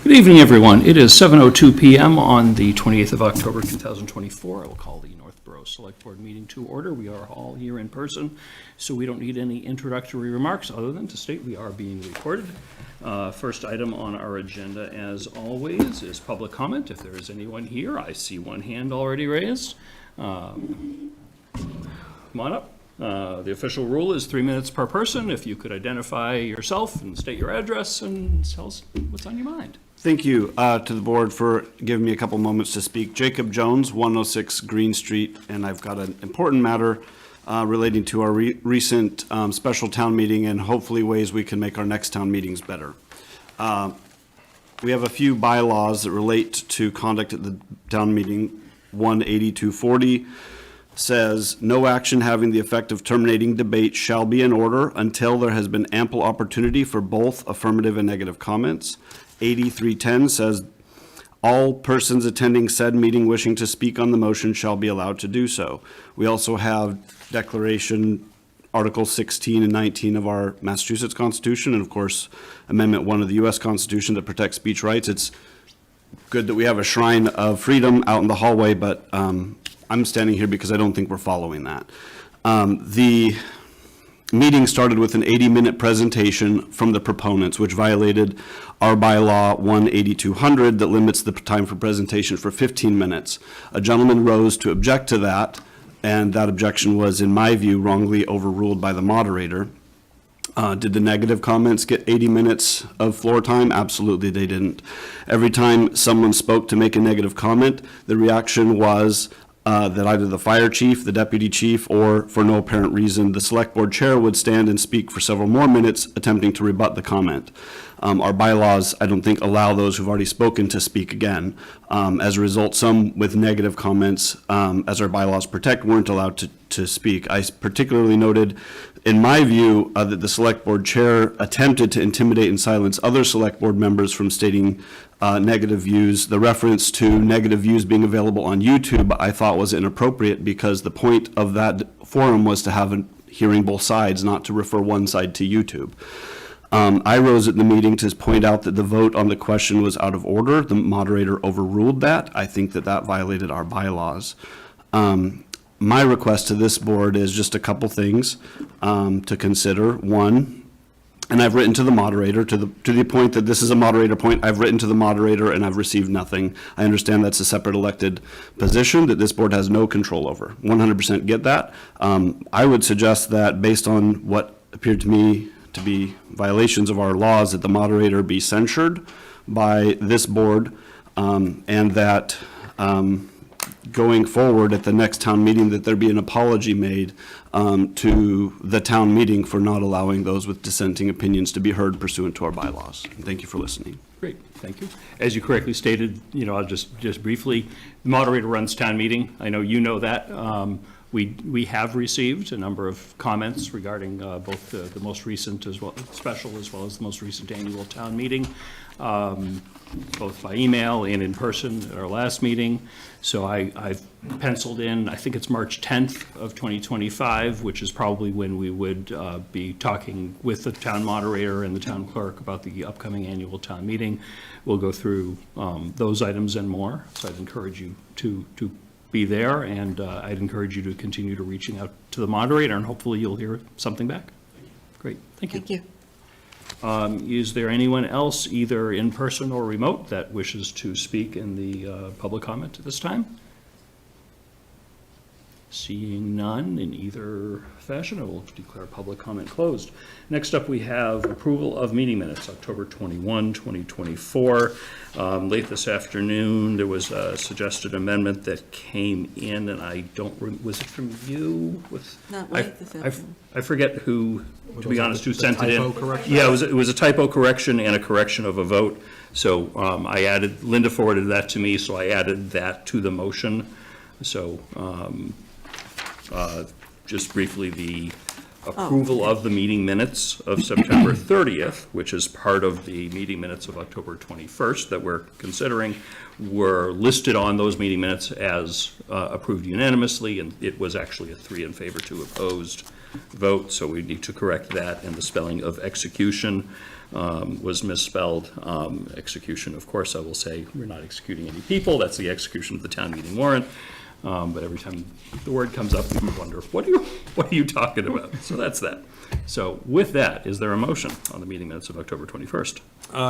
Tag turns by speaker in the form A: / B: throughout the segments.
A: Good evening, everyone. It is 7:02 p.m. on the 28th of October, 2024. I will call the Northborough Select Board meeting to order. We are all here in person, so we don't need any introductory remarks other than to state we are being recorded. First item on our agenda, as always, is public comment. If there is anyone here, I see one hand already raised. Come on up. The official rule is 3 minutes per person. If you could identify yourself and state your address and tell us what's on your mind.
B: Thank you to the board for giving me a couple moments to speak. Jacob Jones, 106 Green Street, and I've got an important matter relating to our recent special town meeting and hopefully ways we can make our next town meetings better. We have a few bylaws that relate to conduct at the town meeting. 18240 says, no action having the effect of terminating debate shall be in order until there has been ample opportunity for both affirmative and negative comments. 8310 says, all persons attending said meeting wishing to speak on the motion shall be allowed to do so. We also have Declaration Article 16 and 19 of our Massachusetts Constitution, and of course, Amendment 1 of the U.S. Constitution that protects speech rights. It's good that we have a shrine of freedom out in the hallway, but I'm standing here because I don't think we're following that. The meeting started with an 80-minute presentation from the proponents, which violated our bylaw 18200 that limits the time for presentation for 15 minutes. A gentleman rose to object to that, and that objection was, in my view, wrongly overruled by the moderator. Did the negative comments get 80 minutes of floor time? Absolutely, they didn't. Every time someone spoke to make a negative comment, the reaction was that either the fire chief, the deputy chief, or for no apparent reason, the select board chair would stand and speak for several more minutes attempting to rebut the comment. Our bylaws, I don't think, allow those who've already spoken to speak again. As a result, some with negative comments, as our bylaws protect, weren't allowed to speak. I particularly noted, in my view, that the select board chair attempted to intimidate and silence other select board members from stating negative views. The reference to negative views being available on YouTube, I thought was inappropriate because the point of that forum was to have a hearing both sides, not to refer one side to YouTube. I rose at the meeting to point out that the vote on the question was out of order. The moderator overruled that. I think that that violated our bylaws. My request to this board is just a couple things to consider. One, and I've written to the moderator to the point that this is a moderator point. I've written to the moderator and I've received nothing. I understand that's a separate elected position that this board has no control over. 100% get that. I would suggest that based on what appeared to me to be violations of our laws, that the moderator be censured by this board, and that going forward at the next town meeting that there be an apology made to the town meeting for not allowing those with dissenting opinions to be heard pursuant to our bylaws. And thank you for listening.
A: Great, thank you. As you correctly stated, I'll just briefly, the moderator runs town meeting. I know you know that. We have received a number of comments regarding both the most recent special as well as the most recent annual town meeting, both by email and in person at our last meeting. So I've penciled in, I think it's March 10th of 2025, which is probably when we would be talking with the town moderator and the town clerk about the upcoming annual town meeting. We'll go through those items and more. So I'd encourage you to be there, and I'd encourage you to continue to reaching out to the moderator, and hopefully you'll hear something back. Great, thank you.
C: Thank you.
A: Is there anyone else, either in person or remote, that wishes to speak in the public comment at this time? Seeing none in either fashion, I will declare public comment closed. Next up, we have approval of meeting minutes, October 21, 2024. Late this afternoon, there was a suggested amendment that came in, and I don't, was it from you?
C: Not late this afternoon.
A: I forget who, to be honest, who sent it in.
D: Correction?
A: Yeah, it was a typo correction and a correction of a vote. So I added, Linda forwarded that to me, so I added that to the motion. So just briefly, the approval of the meeting minutes of September 30th, which is part of the meeting minutes of October 21st that we're considering, were listed on those meeting minutes as approved unanimously, and it was actually a 3 in favor, 2 opposed. vote, so we need to correct that, and the spelling of execution was misspelled. Execution, of course, I will say, we're not executing any people, that's the execution of the town meeting warrant. But every time the word comes up, people wonder, what are you talking about? So that's that. So with that, is there a motion on the meeting minutes of October 21st?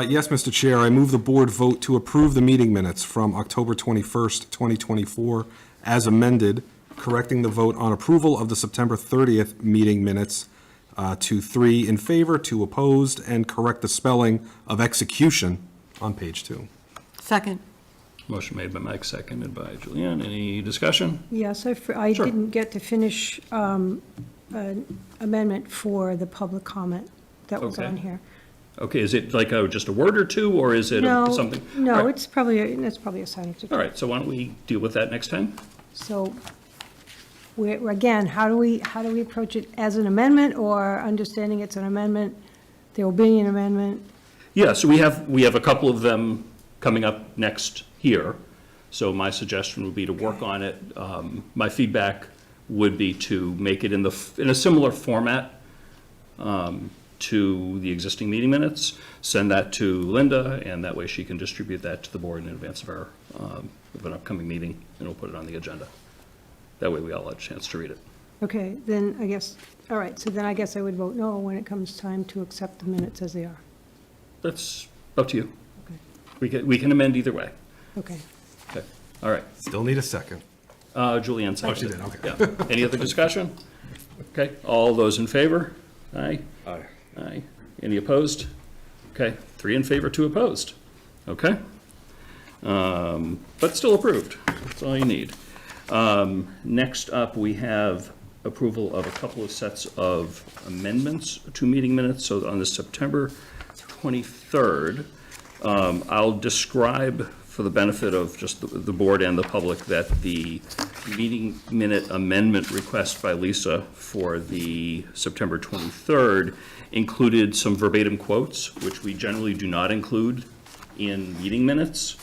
D: Yes, Mr. Chair, I move the board vote to approve the meeting minutes from October 21st, 2024, as amended, correcting the vote on approval of the September 30th meeting minutes to 3 in favor, 2 opposed, and correct the spelling of execution on page 2.
C: Second.
A: Motion made by Mike, seconded by Julianne. Any discussion?
E: Yes, I
A: Sure.
E: didn't get to finish an amendment for the public comment that was
A: Okay.
E: on here.
A: Okay, is it like just a word or two, or is it
E: No,
A: something? All
E: no,
A: right.
E: it's probably, that's probably a sign of.
A: All right, so why don't we deal with that next time?
E: So, again, how do we approach it, as an amendment, or understanding it's an amendment, there will be an amendment?
A: Yeah, so we have a couple of them coming up next here. So my suggestion would be to work on it. My feedback would be to make it in a similar format to the existing meeting minutes, send that to Linda, and that way she can distribute that to the board in advance of our, of an upcoming meeting, and we'll put it on the agenda. That way we all have a chance to read it.
E: Okay, then I guess, all right, so then I guess I would vote no when it comes time to accept the minutes as they are.
A: That's up to you.
E: Okay,
A: We can amend either way.
E: okay.
A: Okay, all right.
D: Still need a second.
A: Julianne
D: Oh, she
A: seconded.
D: did, okay.
A: Yeah. Any other discussion? Okay, all those in favor? Aye?
D: Aye.
A: Aye. Any opposed? Okay, 3 in favor, 2 opposed. Okay? But still approved. That's all you need. Next up, we have approval of a couple of sets of amendments to meeting minutes. So on the September 23rd, I'll describe, for the benefit of just the board and the public, that the meeting minute amendment request by Lisa for the September 23rd included some verbatim quotes, which we generally do not include in meeting minutes.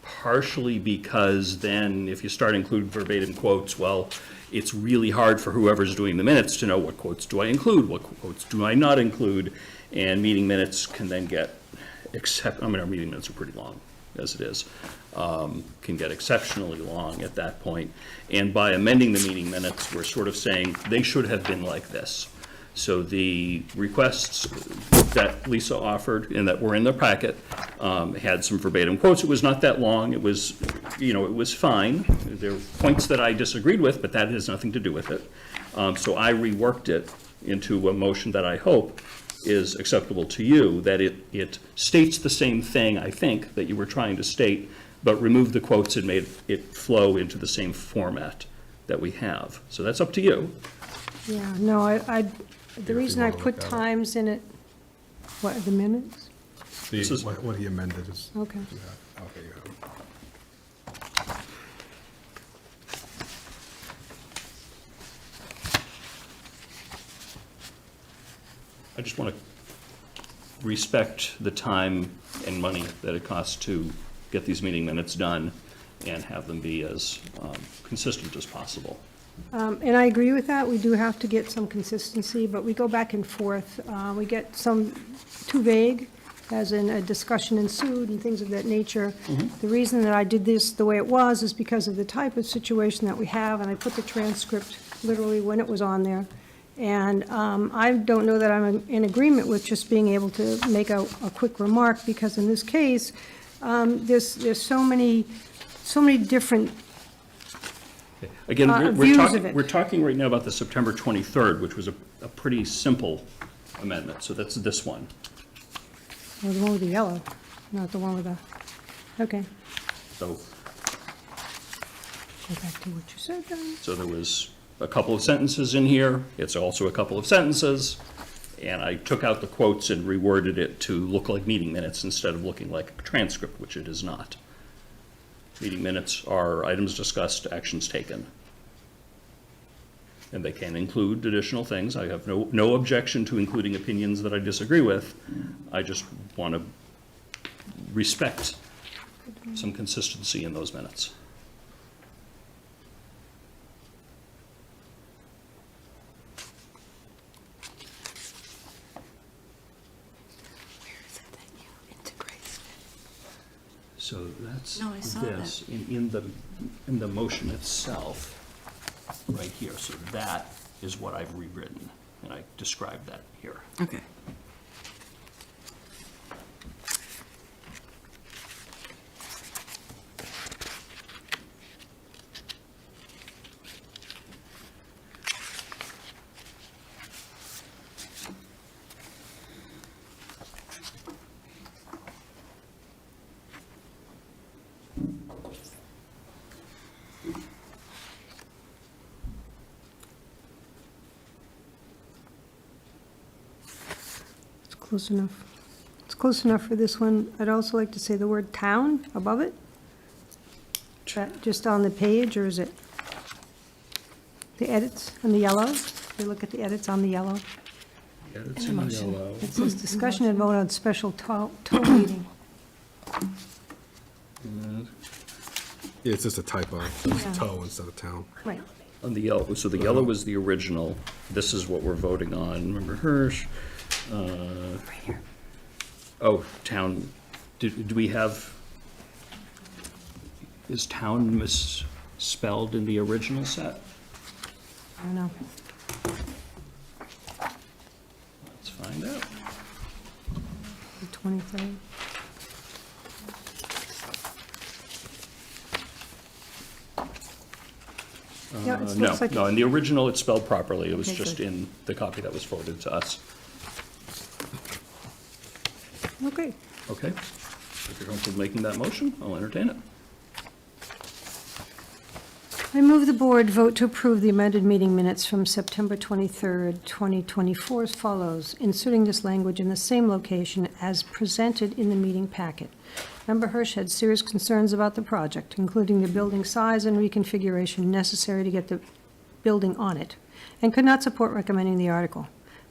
A: Partially because then if you start including verbatim quotes, well, it's really hard for whoever's doing the minutes to know what quotes do I include, what quotes do I not include, and meeting minutes can then get our meeting minutes are pretty long, as it is, can get exceptionally long at that point. And by amending the meeting minutes, we're sort of saying they should have been like this. So the requests that Lisa offered and that were in the packet had some verbatim quotes. It was not that long. It was, it was fine. There were points that I disagreed with, but that has nothing to do with it. So I reworked it into a motion that I hope is acceptable to you, that it states the same thing, I think, that you were trying to state, but removed the quotes and made it flow into the same format that we have. So that's up to you.
E: Yeah, no, the reason I put times in it, what, the minutes?
A: This is-
D: What he amended is.
E: Okay.
D: Yeah, okay, you have it.
A: I just want to respect the time and money that it costs to get these meeting minutes done and have them be as consistent as possible.
E: And I agree with that. We do have to get some consistency, but we go back and forth. We get some too vague, as in a discussion ensued and things of that nature. The reason that I did this the way it was is because of the type of situation that we have, and I put the transcript literally when it was on there. And I don't know that I'm in agreement with just being able to make a quick remark, because in this case, there's so many different
A: Again,
E: views of it.
A: we're talking right now about the September 23rd, which was a pretty simple amendment, so that's this one.
E: Or the one with the yellow, not the one with the, okay,
A: So,
E: go back to what you said then.
A: so there was a couple of sentences in here, it's also a couple of sentences, and I took out the quotes and reworded it to look like meeting minutes instead of looking like a transcript, which it is not. Meeting minutes are items discussed, actions taken. And they can include additional things. I have no objection to including opinions that I disagree with. I just want to respect some consistency in those minutes. So that's
C: No, I saw
A: this, in the motion itself, right here. So that is what I've rewritten, and I described that here.
C: Okay.
E: It's close enough. It's close enough for this one. I'd also like to say the word town above it. Is that just on the page, or is it the edits on the yellow? You look at the edits on the yellow.
A: Yeah, it's
C: In the motion.
A: yellow.
E: It says discussion and vote on special tow meeting.
D: Yeah, it's just a typo. It's toe instead of town.
E: Right.
A: On the yellow, so the yellow was the original. This is what we're voting on. Member Hirsch. Oh, town, do we have, is town misspelled in the original set?
E: I don't know.
A: Let's find out.
E: The 23rd. Yeah, it
A: No,
E: looks like
A: no, in the original, it's spelled properly. It was
E: Okay,
A: just
E: good.
A: in the copy that was forwarded to us.
E: Okay.
A: Okay? If you're comfortable making that motion, I'll entertain it.
E: I move the board vote to approve the amended meeting minutes from September 23rd, 2024 as follows, inserting this language in the same location as presented in the meeting packet. Member Hirsch had serious concerns about the project, including the building size and reconfiguration necessary to get the building on it, and could not support recommending the article.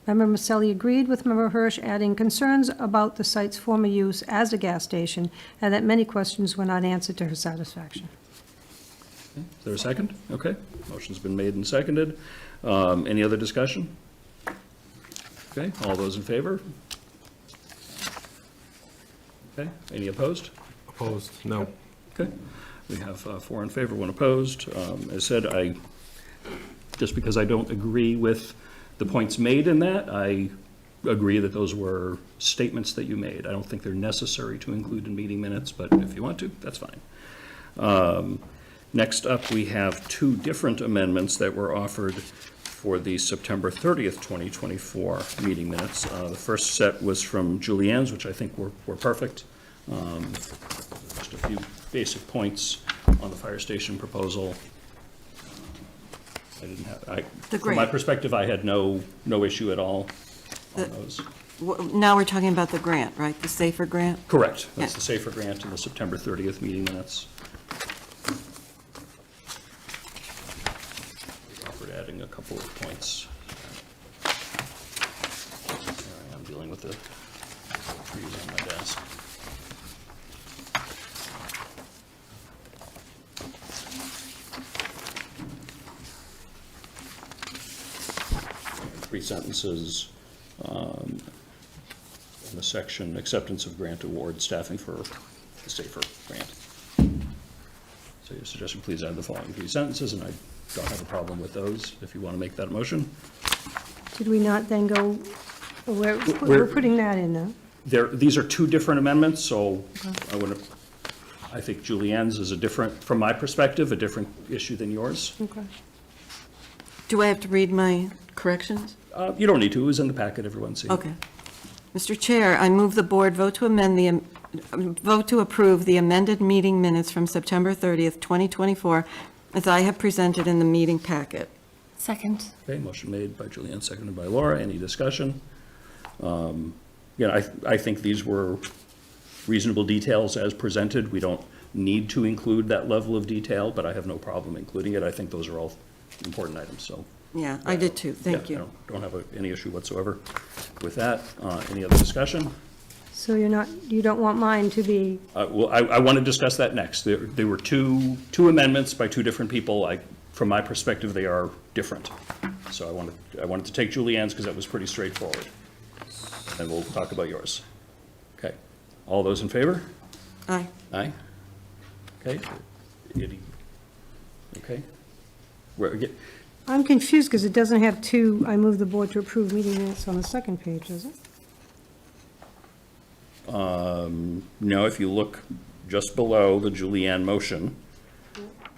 E: Member Maselli agreed with Member Hirsch, adding concerns about the site's former use as a gas station, and that many questions were not answered to her satisfaction.
A: Is there a second? Okay, motion's been made and seconded. Any other discussion? Okay, all those in favor? Okay, any opposed?
D: Opposed? No.
A: Okay, we have 4 in favor, 1 opposed. As said, just because I don't agree with the points made in that, I agree that those were statements that you made. I don't think they're necessary to include in meeting minutes, but if you want to, that's fine. Next up, we have 2 different amendments that were offered for the September 30th, 2024 meeting minutes. The first set was from Julianne's, which I think were perfect. Just a few basic points on the fire station proposal. I didn't have,
C: The
A: from my
C: grant.
A: perspective, I had no issue at all on
C: The-
A: those.
C: Now we're talking about the grant, right? The SAFER grant?
A: Correct. That's
C: Yeah.
A: the SAFER grant in the September 30th meeting minutes. We offered adding a couple of points. Here I am dealing with the trees on my desk. Three sentences in the section, acceptance of grant award, staffing for the SAFER grant. So your suggestion, please add the following 3 sentences, and I don't have a problem with those, if you want to make that motion.
E: Did we not then go, we're
A: We're-
E: putting that in now?
A: These are 2 different amendments, so I think Julianne's is a different, from my perspective, a different issue than yours.
E: Okay.
C: Do I have to read my corrections?
A: You don't need to, it was in the packet, everyone's seen.
C: Okay. Mr. Chair, I move the board vote to approve the amended meeting minutes from September 30th, 2024, as I have presented in the meeting packet.
F: Second.
A: Okay, motion made by Julianne, seconded by Laura. Any discussion? I think these were reasonable details as presented. We don't need to include that level of detail, but I have no problem including it. I think those are all important items, so.
C: Yeah, I did too. Thank
A: yeah,
C: you.
A: I don't have any issue whatsoever with that. Any other discussion?
E: So you don't want mine to be,
A: Well, I want to discuss that next. There were two amendments by 2 different people. From my perspective, they are different. So I wanted to take Julianne's because that was pretty straightforward. And we'll talk about yours. Okay. All those in favor?
C: Aye.
A: Aye? Okay. Okay.
E: I'm confused because it doesn't have two, I move the board to approve meeting minutes on the second page, does it?
A: No, if you look just below the Julianne motion,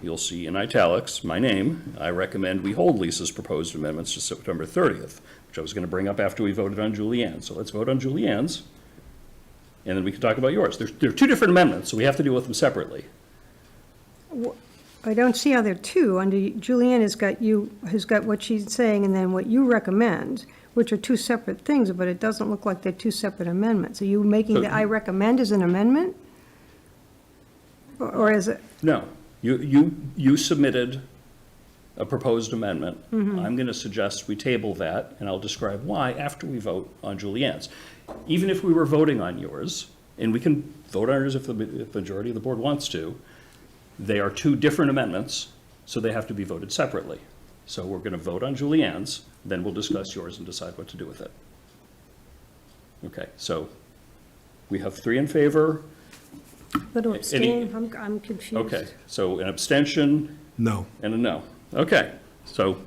A: you'll see in italics, my name, I recommend we hold Lisa's proposed amendments to September 30th, which I was going to bring up after we voted on Julianne. So let's vote on Julianne's, and then we can talk about yours. There are two different amendments, so we have to deal with them separately.
E: I don't see how there are two. Under Julianne has got what she's saying and then what you recommend, which are two separate things, but it doesn't look like they're two separate amendments. Are you making the I recommend as an amendment? Or is it?
A: No, you submitted a proposed amendment. I'm going to suggest we table that, and I'll describe why after we vote on Julianne's. Even if we were voting on yours, and we can vote on yours if the majority of the board wants to, they are two different amendments, so they have to be voted separately. So we're going to vote on Julianne's, then we'll discuss yours and decide what to do with it. Okay, so we have 3 in favor.
E: Little abstain, I'm confused.
A: Okay, so an abstention
D: No.
A: and a no. Okay, so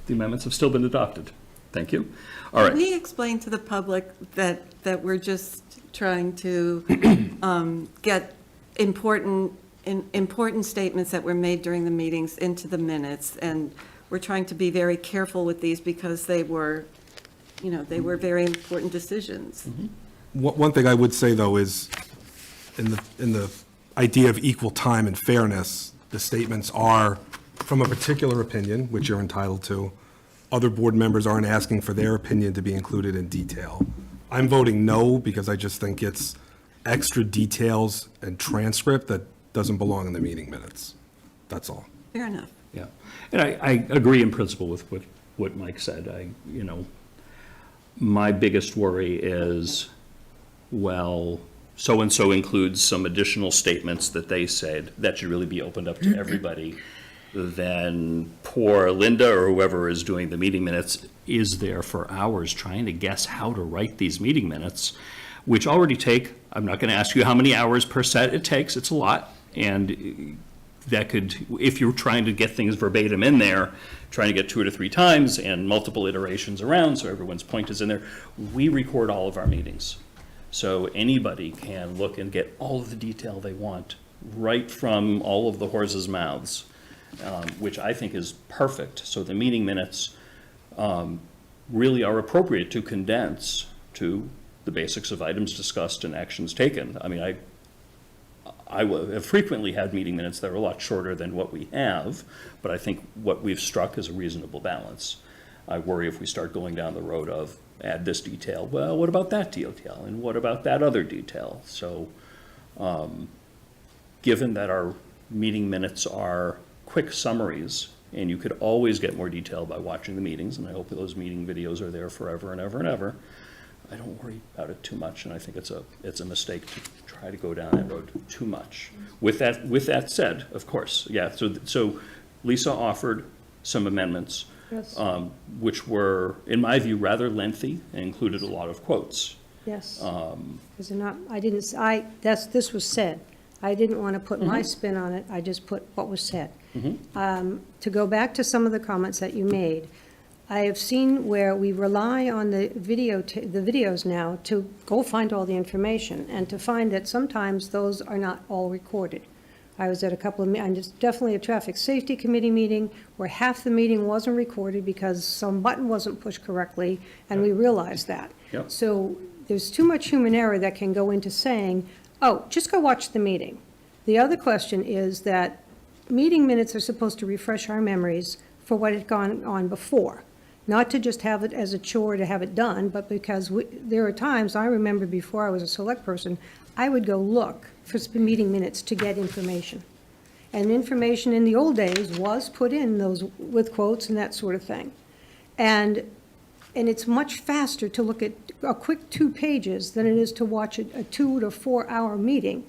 A: the amendments have still been adopted. Thank you. All
C: Can
A: right,
C: we explain to the public that we're just trying to get important statements that were made during the meetings into the minutes, and we're trying to be very careful with these because they were very important decisions.
D: One thing I would say, though, is in the idea of equal time and fairness, the statements are from a particular opinion, which you're entitled to. Other board members aren't asking for their opinion to be included in detail. I'm voting no because I just think it's extra details and transcript that doesn't belong in the meeting minutes. That's all.
C: Fair enough.
A: yeah. And I agree in principle with what Mike said. My biggest worry is, well, so-and-so includes some additional statements that they said that should really be opened up to everybody. Then poor Linda or whoever is doing the meeting minutes is there for hours trying to guess how to write these meeting minutes, which already take, I'm not going to ask you how many hours per set it takes, it's a lot. And that could, if you're trying to get things verbatim in there, trying to get 2 to 3 times and multiple iterations around so everyone's point is in there, we record all of our meetings. So anybody can look and get all of the detail they want right from all of the horses' mouths, which I think is perfect. So the meeting minutes really are appropriate to condense to the basics of items discussed and actions taken. I mean, I have frequently had meeting minutes that are a lot shorter than what we have, but I think what we've struck is a reasonable balance. I worry if we start going down the road of add this detail, well, what about that detail, and what about that other detail? So given that our meeting minutes are quick summaries, and you could always get more detail by watching the meetings, and I hope those meeting videos are there forever and ever and ever, I don't worry about it too much, and I think it's a mistake to try to go down that road too much. With that said, of course, yeah, so Lisa offered some amendments,
E: Yes.
A: which were, in my view, rather lengthy and included a lot of quotes.
E: Yes. Because this was said. I didn't want to put my spin on it, I just put what was said. To go back to some of the comments that you made, I have seen where we rely on the videos now to go find all the information, and to find that sometimes those are not all recorded. I was at a couple of, and it's definitely a traffic safety committee meeting where half the meeting wasn't recorded because some button wasn't pushed correctly, and we realized that.
A: Yep.
E: So there's too much human error that can go into saying, oh, just go watch the meeting. The other question is that meeting minutes are supposed to refresh our memories for what had gone on before. Not to just have it as a chore to have it done, but because there are times, I remember before I was a select person, I would go look for meeting minutes to get information. And information in the old days was put in those with quotes and that sort of thing. And it's much faster to look at a quick 2 pages than it is to watch a 2 to 4 hour meeting.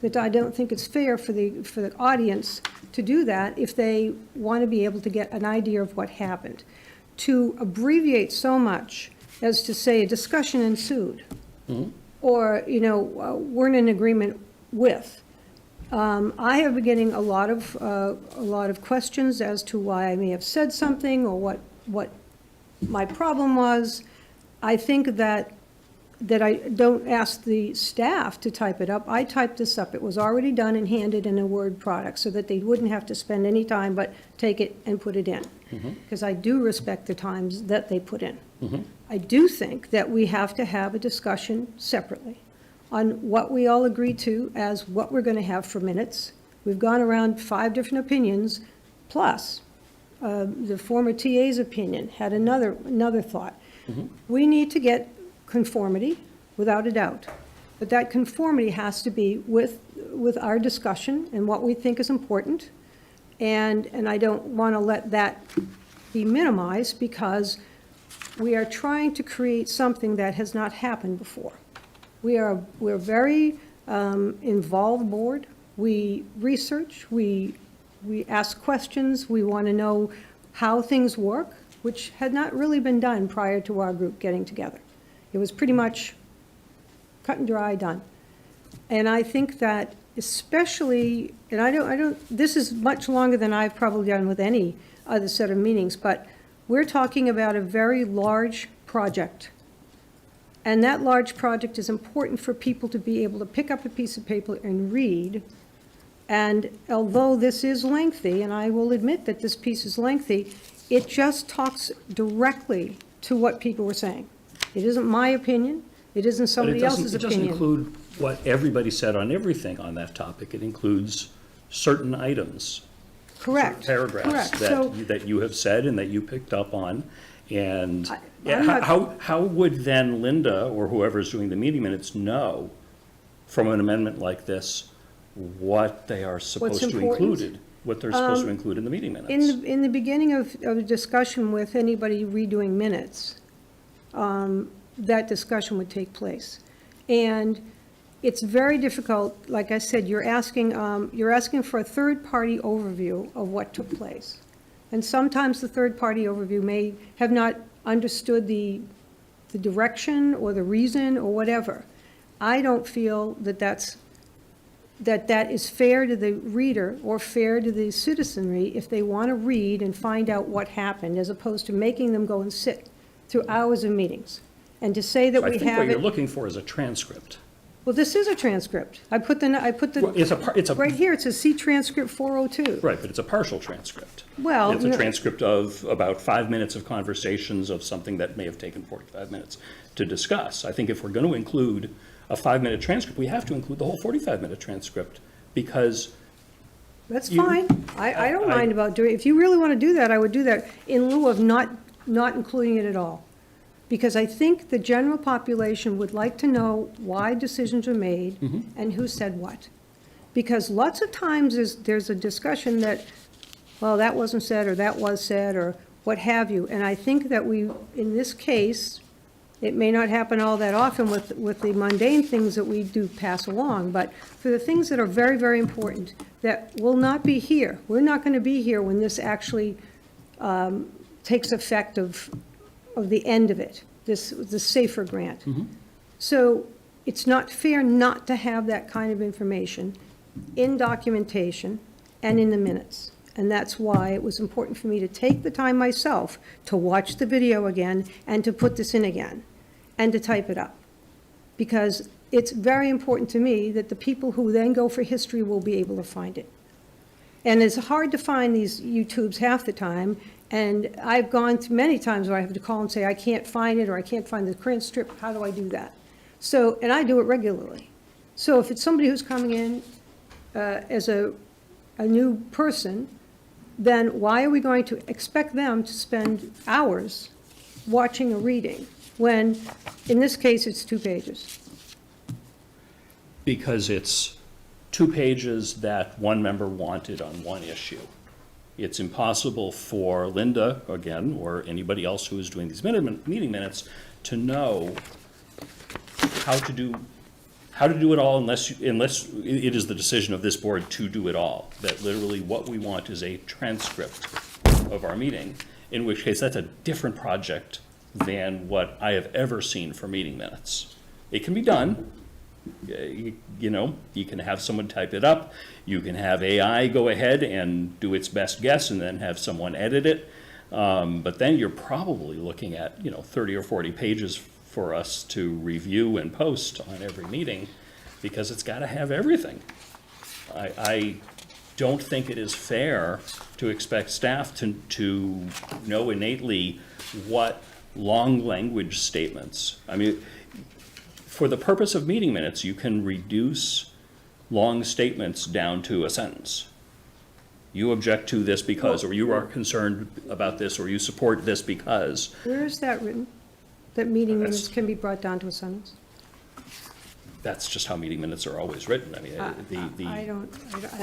E: That I don't think it's fair for the audience to do that if they want to be able to get an idea of what happened. To abbreviate so much as to say a discussion ensued. or, weren't in agreement with. I have been getting a lot of questions as to why I may have said something or what my problem was. I think that I don't ask the staff to type it up. I typed this up. It was already done and handed in a Word product so that they wouldn't have to spend any time but take it and put it in. Because I do respect the times that they put in. I do think that we have to have a discussion separately on what we all agree to as what we're going to have for minutes. We've gone around 5 different opinions, plus the former TA's opinion had another thought. We need to get conformity, without a doubt. But that conformity has to be with our discussion and what we think is important. And I don't want to let that be minimized because we are trying to create something that has not happened before. We're a very involved board. We research, we ask questions, we want to know how things work, which had not really been done prior to our group getting together. It was pretty much cut and dry, done. And I think that especially, and I don't, this is much longer than I've probably done with any other set of meetings, but we're talking about a very large project. And that large project is important for people to be able to pick up a piece of paper and read. And although this is lengthy, and I will admit that this piece is lengthy, it just talks directly to what people were saying. It isn't my opinion. It isn't somebody else's opinion.
A: It doesn't include what everybody said on everything on that topic. It includes certain items.
E: Correct.
A: Paragraphs
E: Correct. So-
A: that you have said and that you picked up on. And
E: I'm not-
A: how would then Linda or whoever's doing the meeting minutes know from an amendment like this what they are supposed to
E: important?
A: include? What they're supposed to include in the meeting minutes?
E: In the beginning of a discussion with anybody redoing minutes, that discussion would take place. And it's very difficult, like I said, you're asking for a third-party overview of what took place. And sometimes the third-party overview may have not understood the direction or the reason or whatever. I don't feel that that is fair to the reader or fair to the citizenry if they want to read and find out what happened, as opposed to making them go and sit through hours of meetings. And to say that
A: So I
E: we
A: think
E: have
A: what you're
E: it,
A: looking for is a transcript.
E: well, this is a transcript. I put
A: Well, it's a
E: right here, it says see transcript 402.
A: Right, but it's a partial transcript.
E: Well,
A: It's a
E: no.
A: transcript of about 5 minutes of conversations of something that may have taken 45 minutes to discuss. I think if we're going to include a 5-minute transcript, we have to include the whole 45-minute transcript, because
E: That's
A: You-
E: fine. I don't
A: I-
E: mind about doing, if you really want to do that, I would do that in lieu of not including it at all. Because I think the general population would like to know why decisions are made and who said what. Because lots of times there's a discussion that, well, that wasn't said, or that was said, or what have you. And I think that in this case, it may not happen all that often with the mundane things that we do pass along, but for the things that are very, very important, that will not be here. We're not going to be here when this actually takes effect of the end of it, the SAFER grant. So it's not fair not to have that kind of information in documentation and in the minutes. And that's why it was important for me to take the time myself to watch the video again and to put this in again and to type it up. Because it's very important to me that the people who then go for history will be able to find it. And it's hard to find these YouTubes half the time, and I've gone through many times where I have to call and say, I can't find it, or I can't find the transcript, how do I do that? So, and I do it regularly. So if it's somebody who's coming in as a new person, then why are we going to expect them to spend hours watching a reading, when, in this case, it's 2 pages?
A: because it's 2 pages that one member wanted on one issue. It's impossible for Linda, again, or anybody else who is doing these meeting minutes, to know how to do it all unless it is the decision of this board to do it all. That literally what we want is a transcript of our meeting, in which case that's a different project than what I have ever seen for meeting minutes. It can be done. You know, you can have someone type it up. You can have AI go ahead and do its best guess and then have someone edit it. But then you're probably looking at, 30 or 40 pages for us to review and post on every meeting, because it's got to have everything. I don't think it is fair to expect staff to know innately what long language statements. I mean, for the purpose of meeting minutes, you can reduce long statements down to a sentence. You object to this because, or you are concerned about this, or you support this because.
E: Where is that written? That meeting
A: That's-
E: minutes can be brought down to a sentence?
A: That's just how meeting minutes are always written. I mean,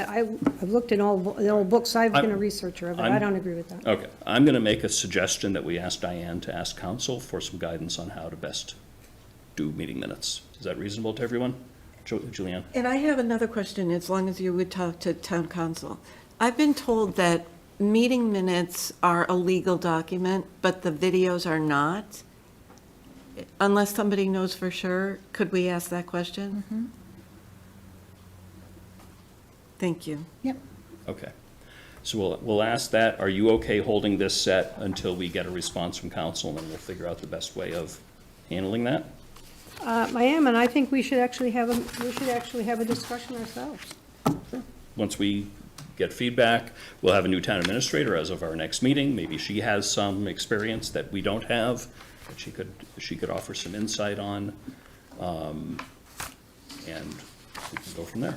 E: I've looked in all the old books, I've been a
A: I'm-
E: researcher, but I
A: I'm-
E: don't agree with that.
A: Okay, I'm going to make a suggestion that we ask Diane to ask counsel for some guidance on how to best do meeting minutes. Is that reasonable to everyone? Julianne?
C: And I have another question, as long as you would talk to town council. I've been told that meeting minutes are a legal document, but the videos are not. Unless somebody knows for sure, could we ask that question? Thank you.
F: Yep.
A: Okay. So we'll ask that. Are you okay holding this set until we get a response from council, and then we'll figure out the best way of handling that?
E: I am, and I think we should actually have a discussion ourselves.
A: Once we get feedback, we'll have a new town administrator as of our next meeting. Maybe she has some experience that we don't have, that she could offer some insight on, and we can go from there.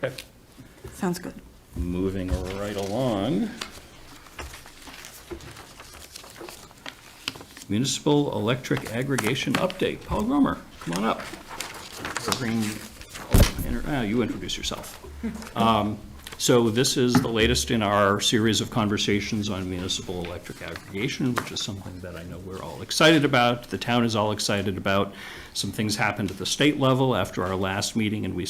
A: Okay,
C: Sounds good.
A: moving right along. Municipal electric aggregation update. Paul Gromer, come on up. You introduce yourself. So this is the latest in our series of conversations on municipal electric aggregation, which is something that I know we're all excited about. The town is all excited about. Some things happened at the state level after our last meeting, and we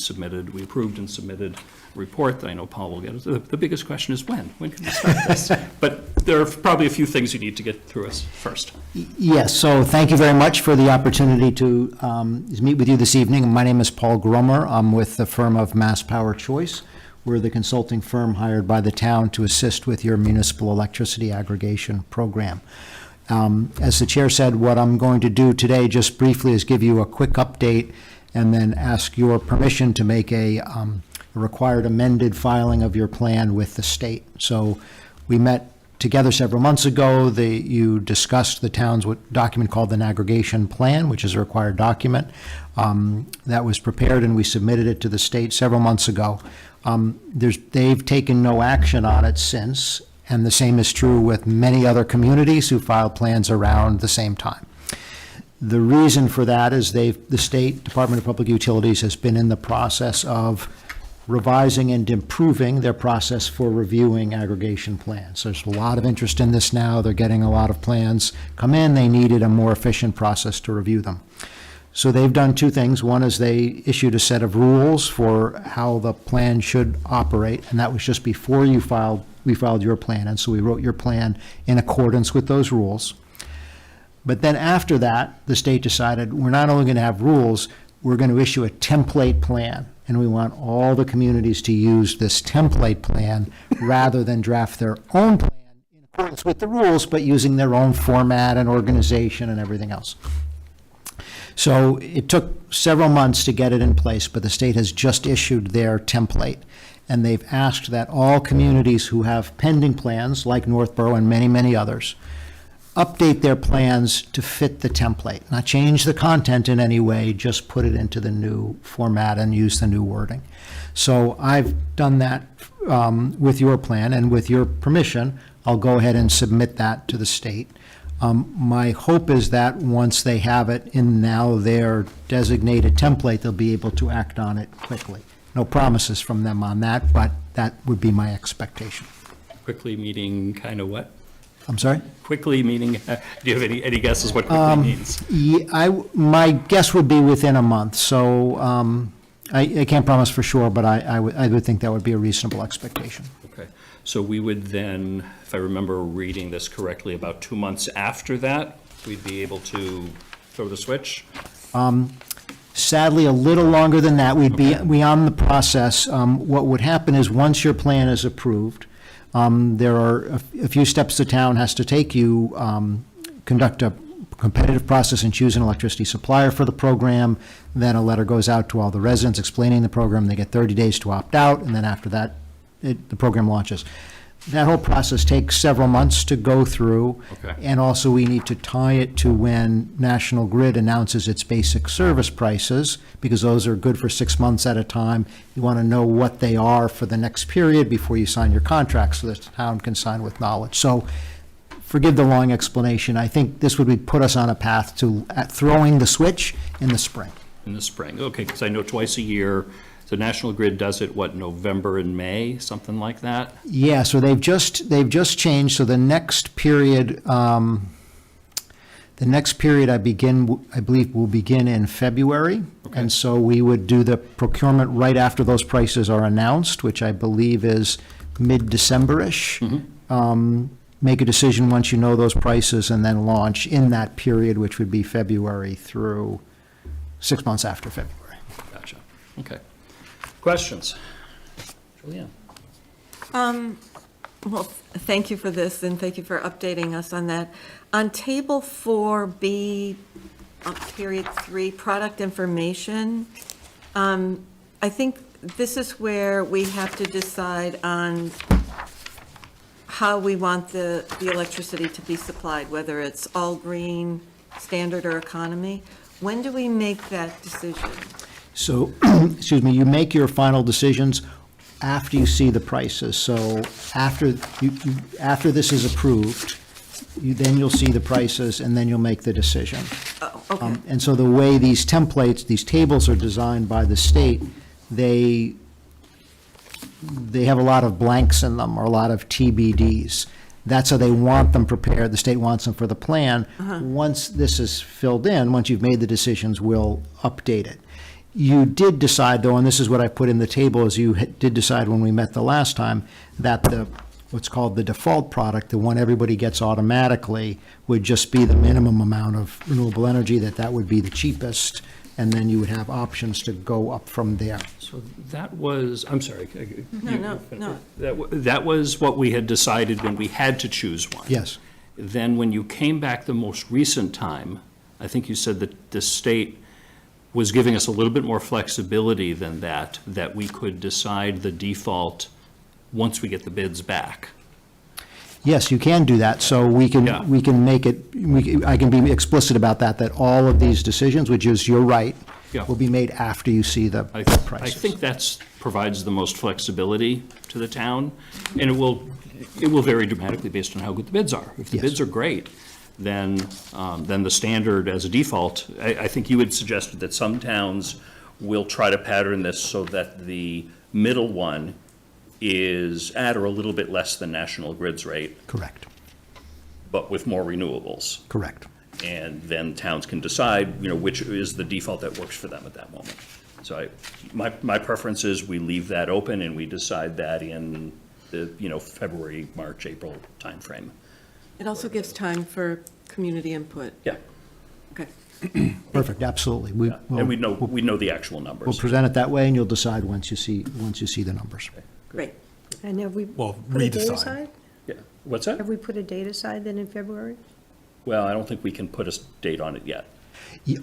A: approved and submitted a report that I know Paul will get. The biggest question is when? When can we start this? But there are probably a few things you need to get through us first.
F: Yes, so thank you very much for the opportunity to meet with you this evening. My name is Paul Gromer. I'm with the firm of Mass Power Choice. We're the consulting firm hired by the town to assist with your municipal electricity aggregation program. As the chair said, what I'm going to do today, just briefly, is give you a quick update and then ask your permission to make a required amended filing of your plan with the state. So we met together several months ago. You discussed the town's document called an aggregation plan, which is a required document. That was prepared, and we submitted it to the state several months ago. They've taken no action on it since, and the same is true with many other communities who filed plans around the same time. The reason for that is the State Department of Public Utilities has been in the process of revising and improving their process for reviewing aggregation plans. There's a lot of interest in this now. They're getting a lot of plans come in. They needed a more efficient process to review them. So they've done two things. One is they issued a set of rules for how the plan should operate, and that was just before we filed your plan, and so we wrote your plan in accordance with those rules. But then after that, the state decided we're not only going to have rules, we're going to issue a template plan, and we want all the communities to use this template plan rather than draft their own plan in accordance with the rules, but using their own format and organization and everything else. So it took several months to get it in place, but the state has just issued their template. And they've asked that all communities who have pending plans, like Northborough and many, many others, update their plans to fit the template. Not change the content in any way, just put it into the new format and use the new wording. So I've done that with your plan, and with your permission, I'll go ahead and submit that to the state. My hope is that once they have it in now their designated template, they'll be able to act on it quickly. No promises from them on that, but that would be my expectation.
A: Quickly meaning kind of what?
F: I'm sorry?
A: Quickly meaning, do you have any guesses what quickly means?
F: My guess would be within a month, so I can't promise for sure, but I would think that would be a reasonable expectation.
A: Okay, so we would then, if I remember reading this correctly, about 2 months after that, we'd be able to throw the switch?
F: Sadly, a little longer than that. We'd be beyond the process. What would happen is, once your plan is approved, there are a few steps the town has to take. You conduct a competitive process and choose an electricity supplier for the program. Then a letter goes out to all the residents explaining the program. They get 30 days to opt out, and then after that, the program launches. That whole process takes several months to go through.
A: Okay.
F: And also, we need to tie it to when National Grid announces its basic service prices, because those are good for 6 months at a time. You want to know what they are for the next period before you sign your contract, so that the town can sign with knowledge. So, forgive the long explanation. I think this would put us on a path to throwing the switch in the spring.
A: In the spring, okay, because I know twice a year, the National Grid does it, what, November and May, something like that?
F: Yeah, so they've just changed, so the next period, I believe, will begin in February.
A: Okay.
F: And so we would do the procurement right after those prices are announced, which I believe is mid-December-ish. Make a decision once you know those prices, and then launch in that period, which would be February through 6 months after February.
A: Gotcha, okay. Questions? Julianne?
C: Well, thank you for this, and thank you for updating us on that. On Table 4B, period 3, product information, I think this is where we have to decide on how we want the electricity to be supplied, whether it's all green, standard, or economy. When do we make that decision?
F: So, excuse me, you make your final decisions after you see the prices. So after after this is approved, then you'll see the prices, and then you'll make the decision.
C: Oh, okay.
F: And so the way these templates, these tables are designed by the state, they have a lot of blanks in them, or a lot of TBDs. That's how they want them prepared. The state wants them for the plan. Once this is filled in, once you've made the decisions, we'll update it. You did decide, though, and this is what I put in the table, is you did decide when we met the last time, that what's called the default product, the one everybody gets automatically, would just be the minimum amount of renewable energy, that would be the cheapest, and then you would have options to go up from there.
A: So that was, I'm sorry.
C: No.
A: That was what we had decided when we had to choose one.
F: Yes.
A: Then when you came back the most recent time, I think you said that the state was giving us a little bit more flexibility than that we could decide the default once we get the bids back.
F: Yes, you can do that, so we
A: Yeah.
F: can make it, I can be explicit about that all of these decisions, which is, you're right,
A: Yeah.
F: will be made after you see the
A: I
F: prices.
A: think that's provides the most flexibility to the town, and it will vary dramatically based on how good the bids are. If the
F: Yes.
A: bids are great, then the standard as a default, I think you had suggested that some towns will try to pattern this so that the middle one is at or a little bit less than National Grid's rate,
F: Correct,
A: but with more renewables.
F: correct.
A: And then towns can decide, which is the default that works for them at that moment. So my preference is we leave that open, and we decide that in the, February, March, April timeframe.
C: It also gives time for community input.
A: Yeah,
C: Okay.
F: Perfect, absolutely.
A: and we know the actual
F: We'll
A: numbers.
F: present it that way, and you'll decide once you see the numbers.
C: Great.
E: And have we
D: Well,
E: put a date
D: redecide.
E: aside?
A: Yeah, what's that?
E: Have we put a date aside then in February?
A: Well, I don't think we can put a date on it yet.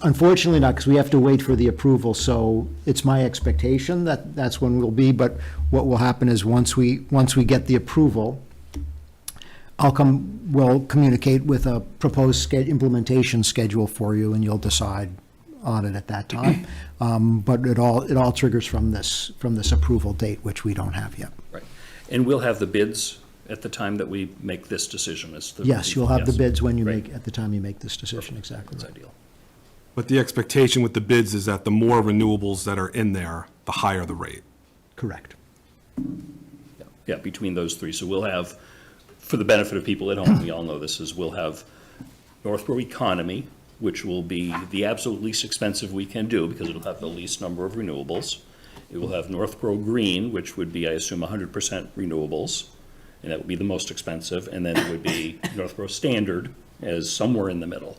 F: Unfortunately not, because we have to wait for the approval, so it's my expectation that that's when we'll be, but what will happen is, once we get the approval, we'll communicate with a proposed implementation schedule for you, and you'll decide on it at that time. But it all triggers from this approval date, which we don't have yet.
A: Right. And we'll have the bids at the time that we make this decision as the.
F: Yes, you'll have the
A: Yes.
F: bids when you
A: Great.
F: at the time you make this decision,
A: Perfect.
F: exactly
A: That's
F: right.
A: ideal.
D: But the expectation with the bids is that the more renewables that are in there, the higher the rate.
F: Correct.
A: Yeah, between those three. So we'll have, for the benefit of people at home, we all know this, we'll have Northborough Economy, which will be the absolute least expensive we can do, because it'll have the least number of renewables. It will have Northborough Green, which would be, I assume, 100% renewables, and that would be the most expensive. And then it would be Northborough Standard as somewhere in the middle.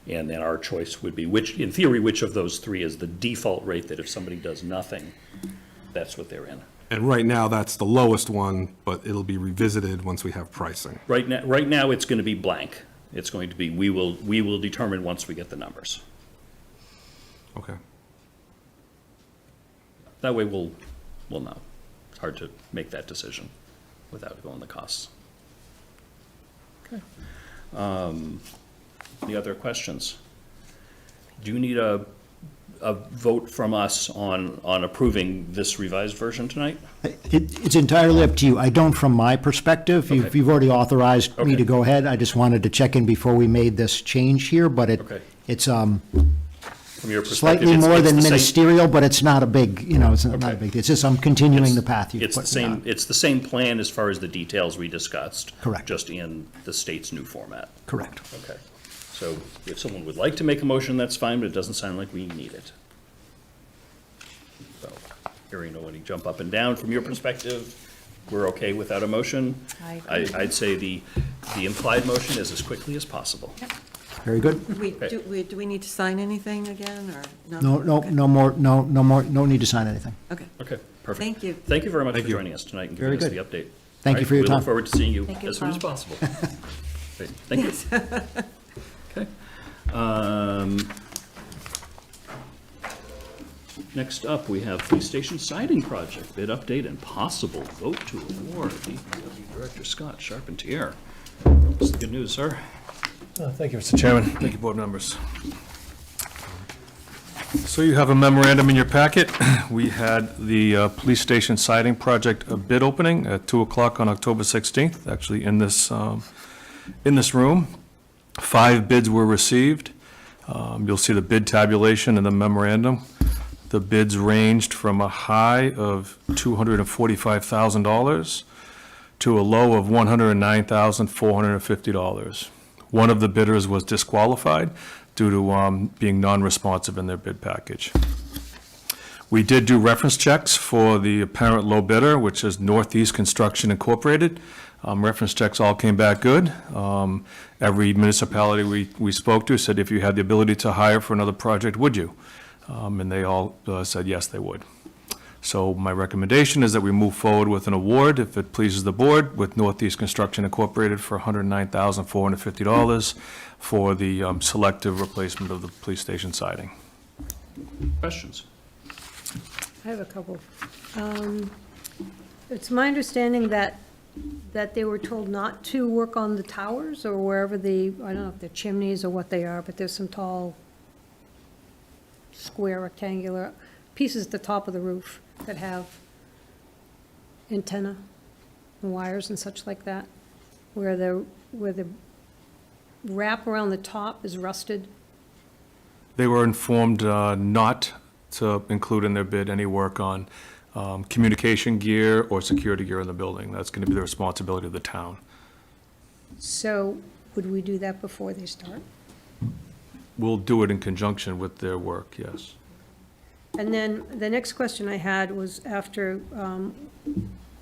A: And then our choice would be which, in theory, which of those three is the default rate that if somebody does nothing, that's what they're in.
D: And right now, that's the lowest one, but it'll be revisited once we have pricing.
A: Right now, it's going to be blank. It's going to be, we will determine once we get the numbers.
D: Okay.
A: That way we'll know. It's hard to make that decision without going the costs. Okay. Any other questions? Do you need a vote from us on approving this revised version tonight?
F: It's entirely up to you. I don't from my perspective.
A: Okay.
F: You've already authorized me
A: Okay.
F: to go ahead. I just wanted to check in before we made this change here, but
A: Okay.
F: it's
A: From your perspective,
F: slightly
A: it's
F: more
A: the
F: than
A: same-
F: ministerial, but it's not a big, it's not a
A: Okay.
F: big, it's just I'm continuing the path you've
A: It's
F: put
A: the
F: me
A: same,
F: on.
A: it's the same plan as far as the details we discussed.
F: Correct.
A: Just in the state's new format.
F: Correct.
A: Okay. So if someone would like to make a motion, that's fine, but it doesn't sound like we need it. So, hearing nobody jump up and down, from your perspective, we're okay without a motion?
C: I agree.
A: I'd say the implied motion is as quickly as possible.
F: Very good.
C: Do we need to sign anything again, or no?
F: No
C: Okay.
F: more, no need to sign anything.
C: Okay,
A: Okay, perfect.
C: thank you.
A: Thank you very much for
D: Thank you.
A: joining us tonight and
F: Very
A: giving us the
F: good.
A: update.
F: Thank
A: All
F: you for your
A: We
F: time.
A: look forward to seeing you
C: Thank you,
A: as soon as
C: Paul.
A: possible. Great, thank you. Okay. Next up, we have police station siding project, bid update and possible vote to award. DPW Director Scott Charpentier. What's the good news, sir?
G: Thank you, Mr. Chairman. Thank you, board members. So you have a memorandum in your packet. We had the police station siding project bid opening at 2 o'clock on October 16th, actually in this room. 5 bids were received. You'll see the bid tabulation in the memorandum. The bids ranged from a high of $245,000 to a low of $109,450. One of the bidders was disqualified due to being non-responsive in their bid package. We did do reference checks for the apparent low bidder, which is Northeast Construction Incorporated. Reference checks all came back good. Every municipality we spoke to said if you had the ability to hire for another project, would you? And they all said yes, they would. So my recommendation is that we move forward with an award, if it pleases the board, with Northeast Construction Incorporated for $109,450 for the selective replacement of the police station siding.
A: Questions?
E: I have a couple. It's my understanding that they were told not to work on the towers or wherever I don't know if they're chimneys or what they are, but there's some tall, square, rectangular pieces at the top of the roof that have antenna and wires and such like that, where the wrap around the top is rusted.
G: They were informed not to include in their bid any work on communication gear or security gear in the building. That's going to be the responsibility of the town.
E: So would we do that before they start?
G: We'll do it in conjunction with their work, yes.
E: And then the next question I had was after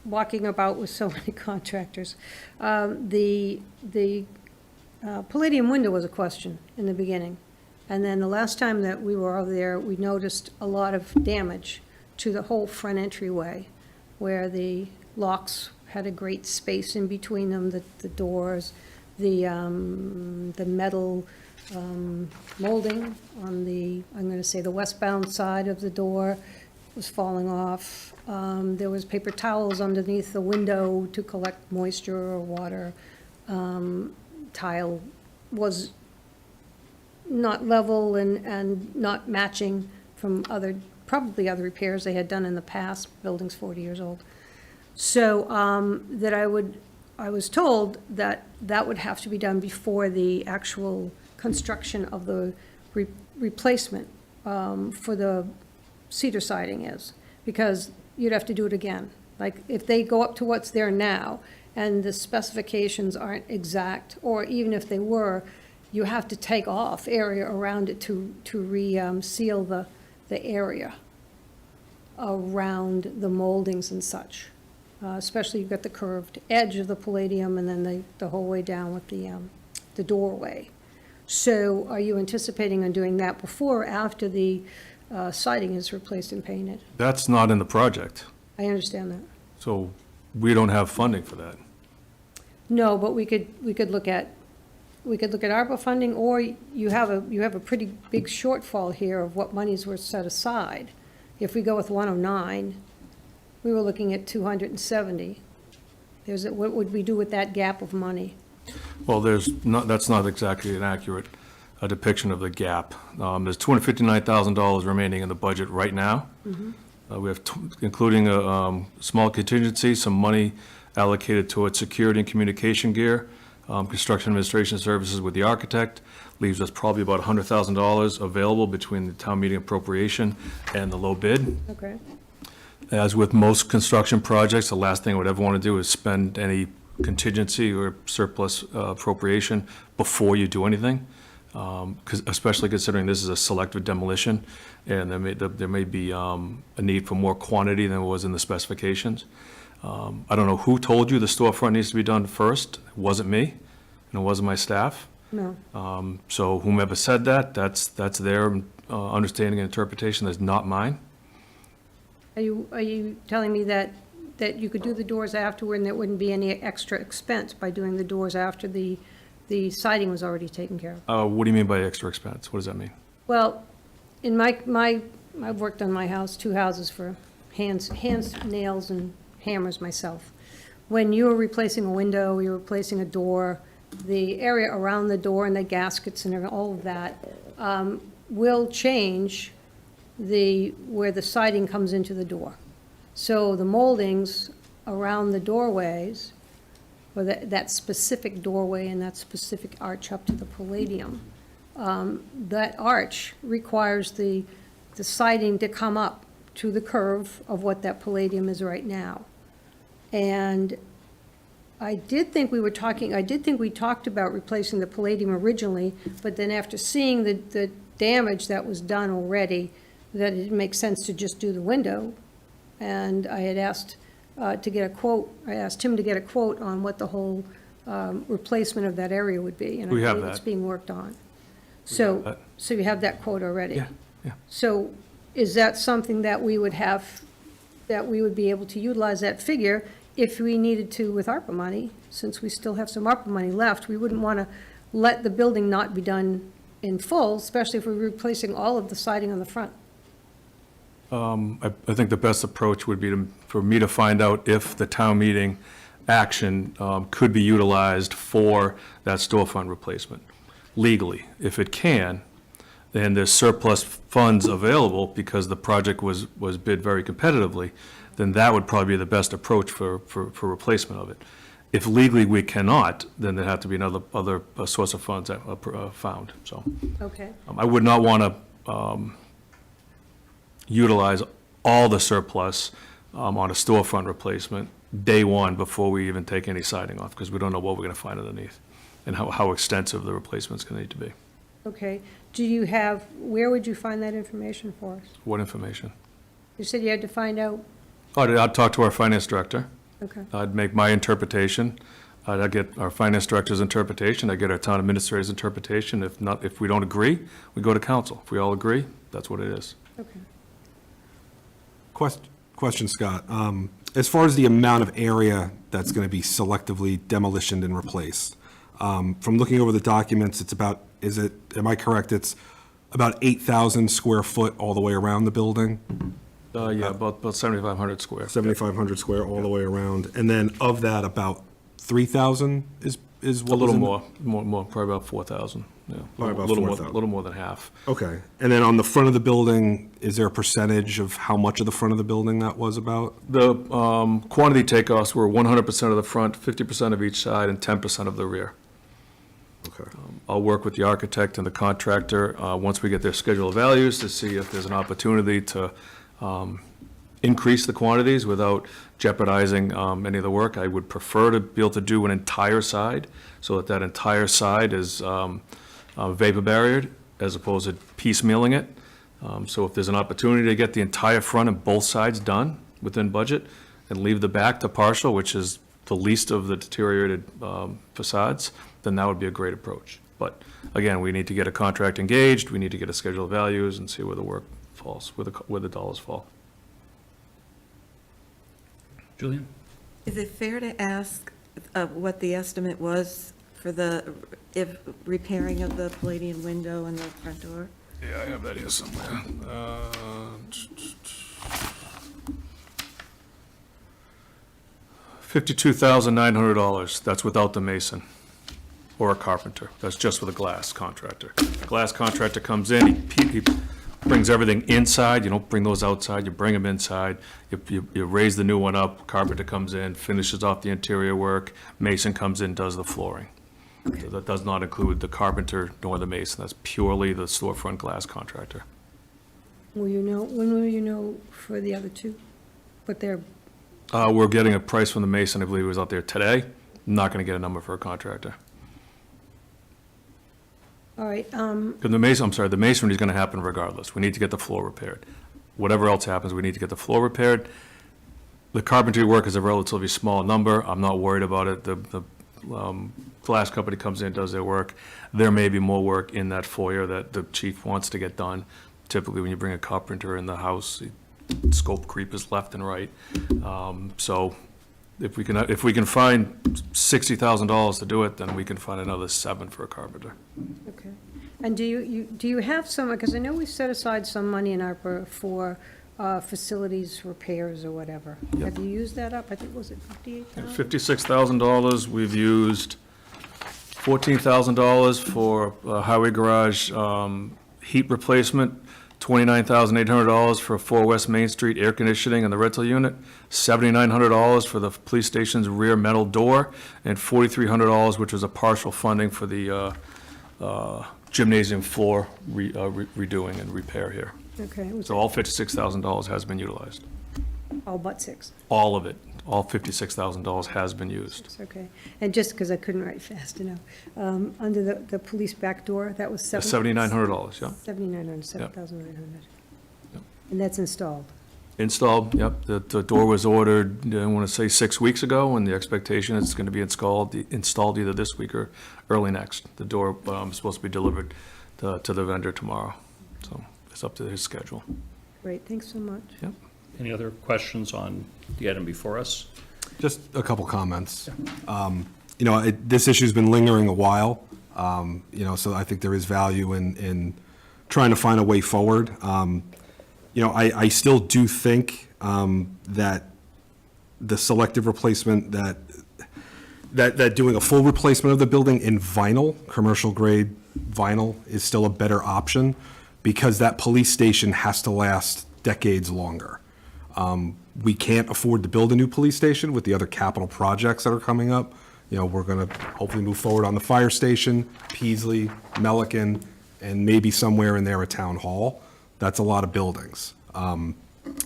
E: walking about with so many contractors, the Palladium window was a question in the beginning. And then the last time that we were over there, we noticed a lot of damage to the whole front entryway, where the locks had a great space in between them, the doors, the metal molding on I'm going to say the westbound side of the door was falling off. There was paper towels underneath the window to collect moisture or water. Tile was not level and not matching from probably other repairs they had done in the past. Building's 40 years old. So I was told that would have to be done before the actual construction of the replacement for the cedar siding is, because you'd have to do it again. Like, if they go up to what's there now, and the specifications aren't exact, or even if they were, you have to take off area around it to seal the area around the moldings and such. Especially you've got the curved edge of the Palladium and then the whole way down with the doorway. So are you anticipating on doing that before or after the siding is replaced and painted?
G: That's not in the project,
E: I understand that.
G: so we don't have funding for that.
E: No, but we could look at ARPA funding, or you have a pretty big shortfall here of what monies were set aside. If we go with 109, we were looking at 270. What would we do with that gap of money?
G: Well, that's not exactly an accurate depiction of the gap. There's $259,000 remaining in the budget right now. We have, including a small contingency, some money allocated towards security and communication gear, construction administration services with the architect, leaves us probably about $100,000 available between the town meeting appropriation and the low bid.
E: Okay,
G: As with most construction projects, the last thing I would ever want to do is spend any contingency or surplus appropriation before you do anything, especially considering this is a selective demolition, and there may be a need for more quantity than was in the specifications. I don't know who told you the storefront needs to be done first. It wasn't me, and it wasn't my staff.
E: no.
G: So whomever said that, that's their understanding and interpretation, that's not mine.
E: Are you telling me that you could do the doors afterward and there wouldn't be any extra expense by doing the doors after the siding was already taken care of?
G: What do you mean by extra expense? What does that mean?
E: Well, in I've worked on my house, 2 houses for hands, nails, and hammers myself. When you were replacing a window, you're replacing a door, the area around the door and the gaskets and all of that will change where the siding comes into the door. So the moldings around the doorways, or that specific doorway and that specific arch up to the Palladium, that arch requires the siding to come up to the curve of what that Palladium is right now. And I did think we talked about replacing the Palladium originally, but then after seeing the damage that was done already, that it makes sense to just do the window. And I had asked to get a quote, I asked him to get a quote on what the whole replacement of that area would be. And I
G: We have
E: believe it's
G: that.
E: being worked on.
G: have
E: So,
G: that.
E: so you have that quote already?
G: Yeah, yeah.
E: So is that something that we would have, that we would be able to utilize that figure if we needed to with ARPA money? Since we still have some ARPA money left, we wouldn't want to let the building not be done in full, especially if we're replacing all of the siding on the front.
G: I think the best approach would be for me to find out if the town meeting action could be utilized for that storefront replacement legally. If it can, then there's surplus funds available because the project was bid very competitively, then that would probably be the best approach for replacement of it. If legally we cannot, then there'd have to be other source of funds found, so.
E: Okay,
G: I would not want to utilize all the surplus on a storefront replacement day one before we even take any siding off, because we don't know what we're going to find underneath and how extensive the replacement's going to need to be.
E: okay. Where would you find that information for us?
G: What information?
E: You said you had to find out,
G: I'd talk to our finance director.
E: okay,
G: I'd make my interpretation. I'd get our finance director's interpretation. I'd get our town administrator's interpretation. If we don't agree, we go to council. If we all agree, that's what it is.
E: okay.
D: Question, Scott. As far as the amount of area that's going to be selectively demolitioned and replaced, from looking over the documents, it's about, am I correct, it's about 8,000 square foot all the way around the building?
G: Yeah, about 7,500 square.
D: 7,500 square all the way around, and then of that, about 3,000 is
G: A
D: what was
G: little
D: in-
G: more, probably about 4,000, yeah.
D: Probably about
G: Little more-
D: 4,000.
G: little more than half.
D: Okay, and then on the front of the building, is there a percentage of how much of the front of the building that was about?
G: The quantity takeoffs were 100% of the front, 50% of each side, and 10% of the rear.
D: Okay.
G: I'll work with the architect and the contractor, once we get their schedule of values, to see if there's an opportunity to increase the quantities without jeopardizing any of the work. I would prefer to be able to do an entire side, so that entire side is vapor barriered, as opposed to piecemealing it. So if there's an opportunity to get the entire front and both sides done within budget, and leave the back to partial, which is the least of the deteriorated facades, then that would be a great approach. But again, we need to get a contract engaged, we need to get a schedule of values and see where the work falls, where the dollars fall.
A: Julian?
C: Is it fair to ask what the estimate was for the repairing of the Palladian window and the front door?
G: Yeah, I have that here somewhere. $52,900, that's without the mason or a carpenter. That's just with a glass contractor. Glass contractor comes in, he brings everything inside, you don't bring those outside, you bring them inside, you raise the new one up, carpenter comes in, finishes off the interior work, mason comes in, does the flooring. So that does not include the carpenter nor the mason, that's purely the storefront glass contractor.
E: Will you know, when will you know for the other two? But they're,
G: We're getting a price from the mason, I believe he was out there today, not gonna get a number for a contractor.
E: all right,
G: Because the masonry is gonna happen regardless. We need to get the floor repaired. Whatever else happens, we need to get the floor repaired. The carpentry work is a relatively small number. I'm not worried about it. The glass company comes in, does their work. There may be more work in that foyer that the chief wants to get done. Typically, when you bring a carpenter in the house, scope creep is left and right. So if we can find $60,000 to do it, then we can find another $7 for a carpenter.
E: okay. And do you have some, because I know we set aside some money in ARPA for facilities repairs or whatever. Have you used that up? I think, was it 58,000?
G: $56,000, we've used $14,000 for highway garage heat replacement, $29,800 for 4 West Main Street air conditioning and the rental unit, $7,900 for the police station's rear metal door, and $4,300, which was a partial funding for the gymnasium floor redoing and repair here.
E: Okay, it was
G: So all $56,000 has been utilized.
E: all but six.
G: All of it, all $56,000 has been used.
E: Okay, and just because I couldn't write fast enough, under the police back door, that was
G: $7,900, yeah.
E: 7,900, 7,900.
G: Yep.
E: And that's installed.
G: Installed, yep. The door was ordered, I want to say 6 weeks ago, and the expectation is it's going to be installed either this week or early next. The door is supposed to be delivered to the vendor tomorrow, so it's up to his schedule.
E: Great, thanks so much.
G: Yep.
A: Any other questions on the item before us?
D: Just a couple comments. You know, this issue's been lingering a while, you know, so I think there is value in trying to find a way forward. You know, I still do think that the selective replacement, that doing a full replacement of the building in vinyl, commercial grade vinyl, is still a better option, because that police station has to last decades longer. We can't afford to build a new police station with the other capital projects that are coming up. You know, we're going to hopefully move forward on the fire station, Peasley, Melican, and maybe somewhere in there a town hall. That's a lot of buildings. You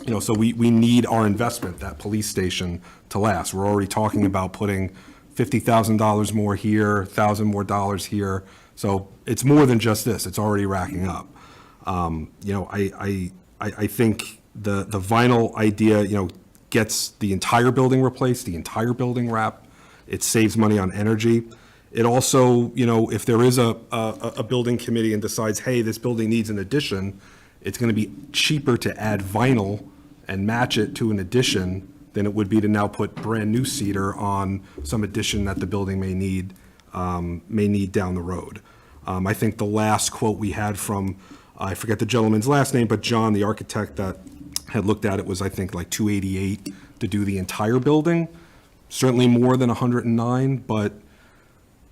D: know, so we need our investment, that police station, to last. We're already talking about putting $50,000 more here, $1,000 more dollars here. So it's more than just this. It's already racking up. You know, I think the vinyl idea, you know, gets the entire building replaced, the entire building wrapped. It saves money on energy. It also, you know, if there is a building committee and decides, hey, this building needs an addition, it's going to be cheaper to add vinyl and match it to an addition than it would be to now put brand-new cedar on some addition that the building may need down the road. I think the last quote we had from, I forget the gentleman's last name, but John, the architect that had looked at it, was, I think, like $288 to do the entire building. Certainly more than 109, but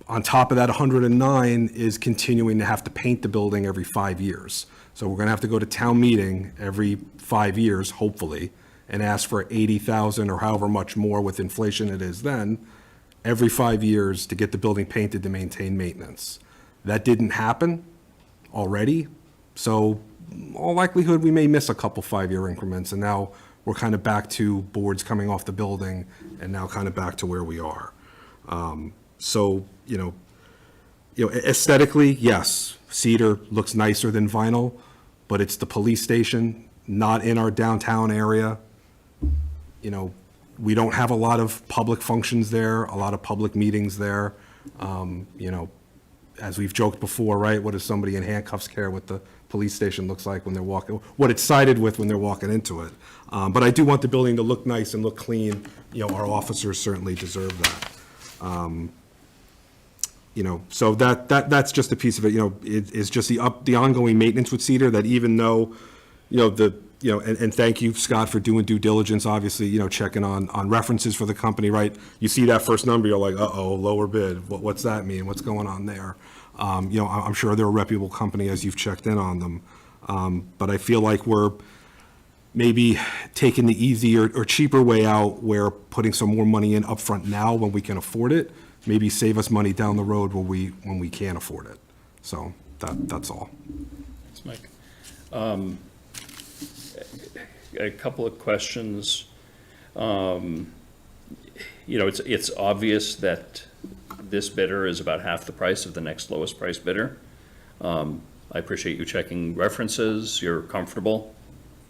D: on top of that 109 is continuing to have to paint the building every 5 years. So we're going to have to go to town meeting every 5 years, hopefully, and ask for 80,000 or however much more with inflation it is then, every 5 years to get the building painted to maintain maintenance. That didn't happen already, so all likelihood we may miss a couple 5-year increments, and now we're kind of back to boards coming off the building and now kind of back to where we are. So, you know, aesthetically, yes, cedar looks nicer than vinyl, but it's the police station, not in our downtown area. You know, we don't have a lot of public functions there, a lot of public meetings there. You know, as we've joked before, right, what does somebody in handcuffs care what the police station looks like when they're walking, what it's sided with when they're walking into it. But I do want the building to look nice and look clean. You know, our officers certainly deserve that. You know, so that's just a piece of it, you know, it is just the ongoing maintenance with Cedar, that even though, you know, and thank you, Scott, for doing due diligence, obviously, you know, checking on references for the company, right? You see that first number, you're like, uh-oh, lower bid, what's that mean, what's going on there? You know, I'm sure they're a reputable company as you've checked in on them. But I feel like we're maybe taking the easier or cheaper way out, where putting some more money in upfront now when we can afford it, maybe save us money down the road when we can't afford it. So that's all.
A: Thanks, Mike. A couple of questions. You know, it's obvious that this bidder is about half the price of the next lowest price bidder. I appreciate you checking references. You're comfortable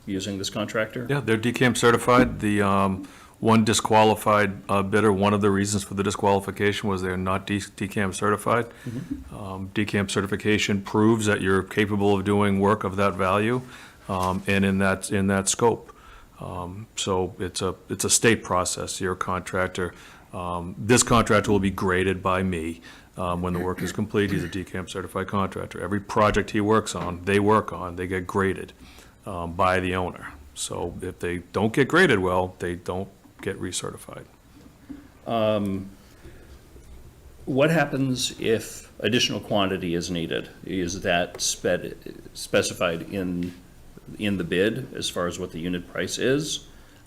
A: using this contractor?
G: Yeah, they're DCAM certified. The one disqualified bidder, one of the reasons for the disqualification was they're not DCAM certified. DCAM certification proves that you're capable of doing work of that value, and in that scope. So it's a state process. You're a contractor. This contractor will be graded by me. When the work is complete, he's a DCAM certified contractor. Every project he works on, they get graded by the owner. So if they don't get graded well, they don't get recertified.
A: What happens if additional quantity is needed? Is that specified in the bid as far as what the unit price is?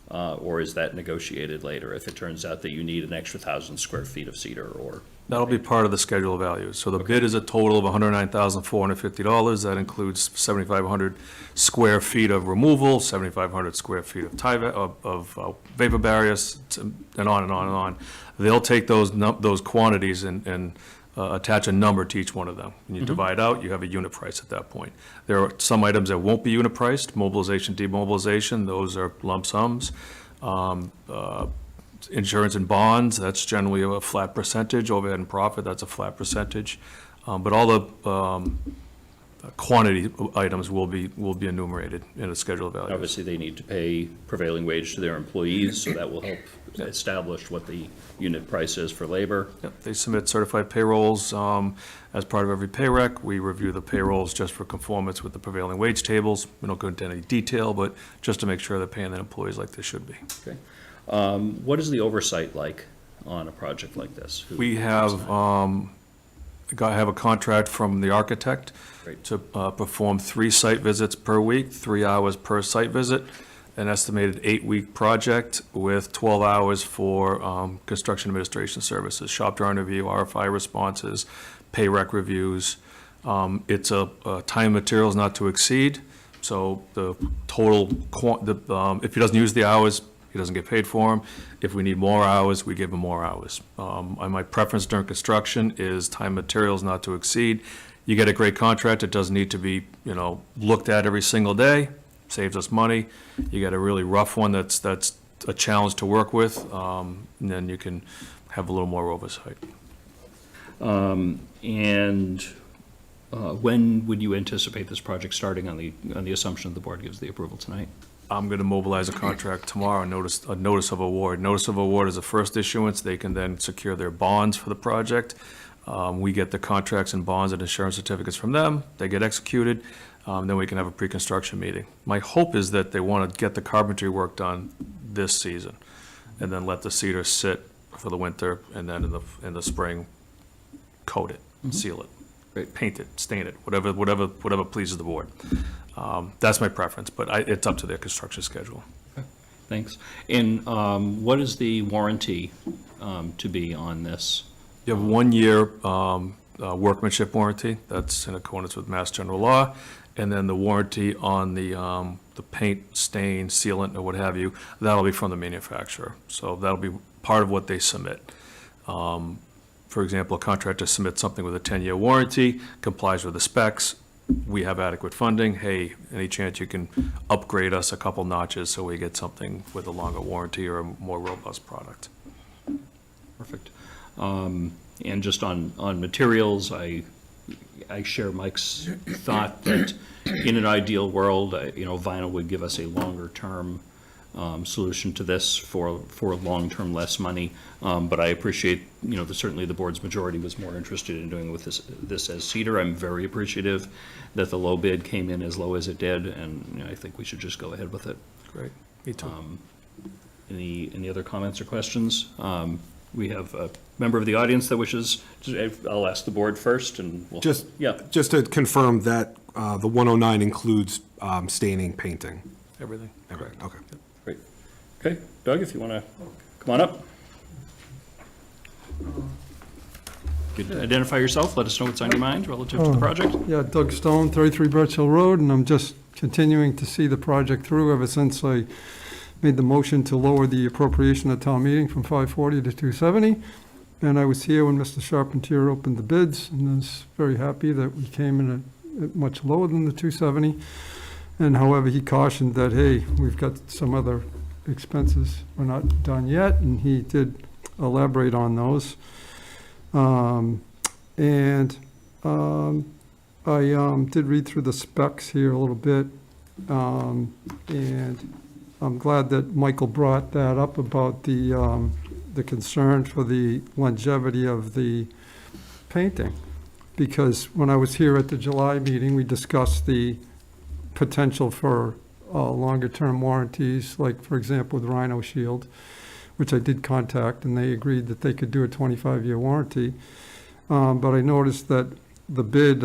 A: Or is that negotiated later if it turns out that you need an extra 1,000 square feet of cedar or?
G: That'll be part of the schedule of values. So the bid is a total of $109,450. That includes 7,500 square feet of removal, 7,500 square feet of vapor barriers, and on and on and on. They'll take those quantities and attach a number to each one of them. When you divide out, you have a unit price at that point. There are some items that won't be unit priced, mobilization, demobilization, those are lump sums. Insurance and bonds, that's generally a flat percentage. Overhead and profit, that's a flat percentage. But all the quantity items will be enumerated in a schedule of values.
A: Obviously, they need to pay prevailing wage to their employees, so that will help establish what the unit price is for labor.
G: Yep, they submit certified payrolls as part of every pay rec. We review the payrolls just for conformance with the prevailing wage tables. We don't go into any detail, but just to make sure they're paying their employees like they should be.
A: Okay. What is the oversight like on a project like this?
G: We have a contract from the architect
A: Great.
G: to perform 3 site visits per week, 3 hours per site visit, an estimated 8-week project with 12 hours for construction administration services, shop drawing review, RFI responses, pay rec reviews. It's a time materials not to exceed, so the total, if he doesn't use the hours, he doesn't get paid for them. If we need more hours, we give him more hours. My preference during construction is time materials not to exceed. You get a great contract, it doesn't need to be, looked at every single day, saves us money. You get a really rough one that's a challenge to work with, and then you can have a little more oversight.
A: When would you anticipate this project starting on the assumption the board gives the approval tonight?
G: I'm going to mobilize a contract tomorrow, a notice of award. Notice of award is the first issuance. They can then secure their bonds for the project. We get the contracts and bonds and insurance certificates from them. They get executed. Then we can have a pre-construction meeting. My hope is that they want to get the carpentry work done this season and then let the cedar sit for the winter, and then in the spring, coat it, seal it,
A: Great.
G: paint it, stain it, whatever pleases the board. That's my preference, but it's up to their construction schedule.
A: Thanks. And what is the warranty to be on this?
G: You have 1 year workmanship warranty. That's in accordance with Mass General Law. And then the warranty on the paint, stain, sealant, or what have you, that'll be from the manufacturer. So that'll be part of what they submit. For example, a contractor submits something with a 10-year warranty, complies with the specs. We have adequate funding. Hey, any chance you can upgrade us a couple notches so we get something with a longer warranty or a more robust product?
A: Perfect. And just on materials, I I share Mike's thought that in an ideal world, vinyl would give us a longer-term solution to this for long-term less money. But I appreciate, that certainly the board's majority was more interested in doing with this as cedar. I'm very appreciative that the low bid came in as low as it did, and I think we should just go ahead with it.
G: Great, me too.
A: Any other comments or questions? We have a member of the audience that wishes, I'll ask the board first, and we'll.
D: Just,
A: Yeah,
D: just to confirm that the 109 includes staining, painting.
G: Everything.
D: Okay.
A: great. Okay, Doug, if you want to come on up. You could identify yourself, let us know what's on your mind relative to the project.
H: Yeah, Doug Stone, 33 Birch Hill Road, and I'm just continuing to see the project through ever since I made the motion to lower the appropriation at town meeting from 540 to 270. And I was here when Mr. Charpentier opened the bids, and I was very happy that we came in at much lower than the 270. And however, he cautioned that, hey, we've got some other expenses we're not done yet, and he did elaborate on those. I did read through the specs here a little bit, and I'm glad that Michael brought that up about the concern for the longevity of the painting. Because when I was here at the July meeting, we discussed the potential for longer-term warranties, like, for example, with Rhino Shield, which I did contact, and they agreed that they could do a 25-year warranty. But I noticed that the bid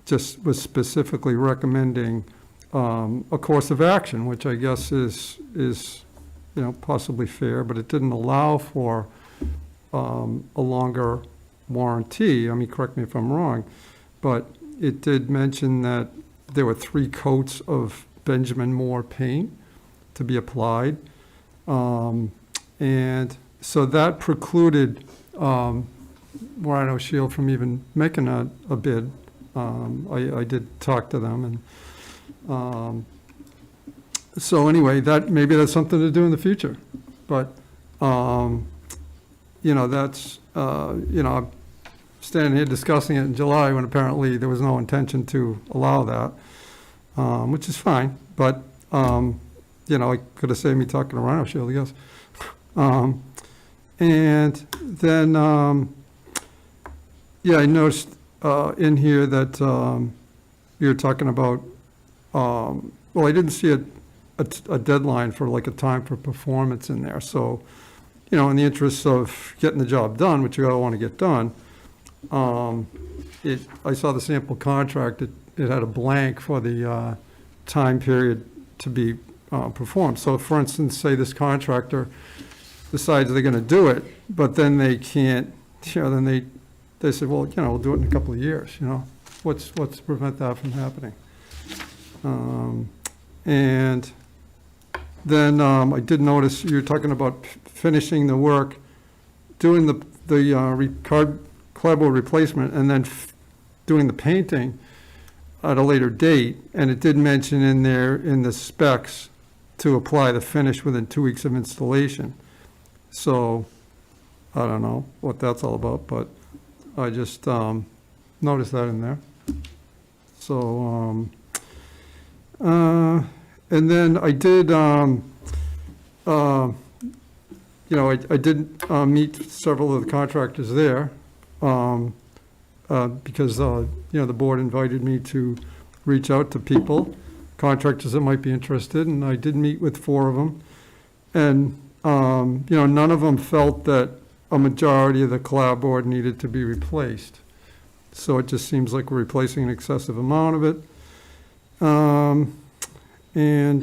H: just was specifically recommending a course of action, which I guess is possibly fair, but it didn't allow for a longer warranty. I mean, correct me if I'm wrong, but it did mention that there were 3 coats of Benjamin Moore paint to be applied. And so that precluded Rhino Shield from even making a bid. I did talk to them, and so anyway, maybe that's something to do in the future. But that's I'm standing here discussing it in July when apparently there was no intention to allow that, which is fine. But I could have saved me talking to Rhino Shield, I guess. And then, I noticed in here that you were talking about, I didn't see a deadline for like a time for performance in there. So, in the interest of getting the job done, which you all want to get done, I saw the sample contract, it had a blank for the time period to be performed. So for instance, say this contractor decides they're going to do it, but then they can't, then they said, well, we'll do it in a couple of years, what's to prevent that from happening? And then I did notice you were talking about finishing the work, doing the cardboard replacement, and then doing the painting at a later date. And it did mention in there in the specs to apply the finish within 2 weeks of installation. So I don't know what that's all about, but I just noticed that in there. So, and then I did, I did meet several of the contractors there because, the board invited me to reach out to people, contractors that might be interested, and I did meet with 4 of them. And, none of them felt that a majority of the clapboard needed to be replaced. So it just seems like we're replacing an excessive amount of it. And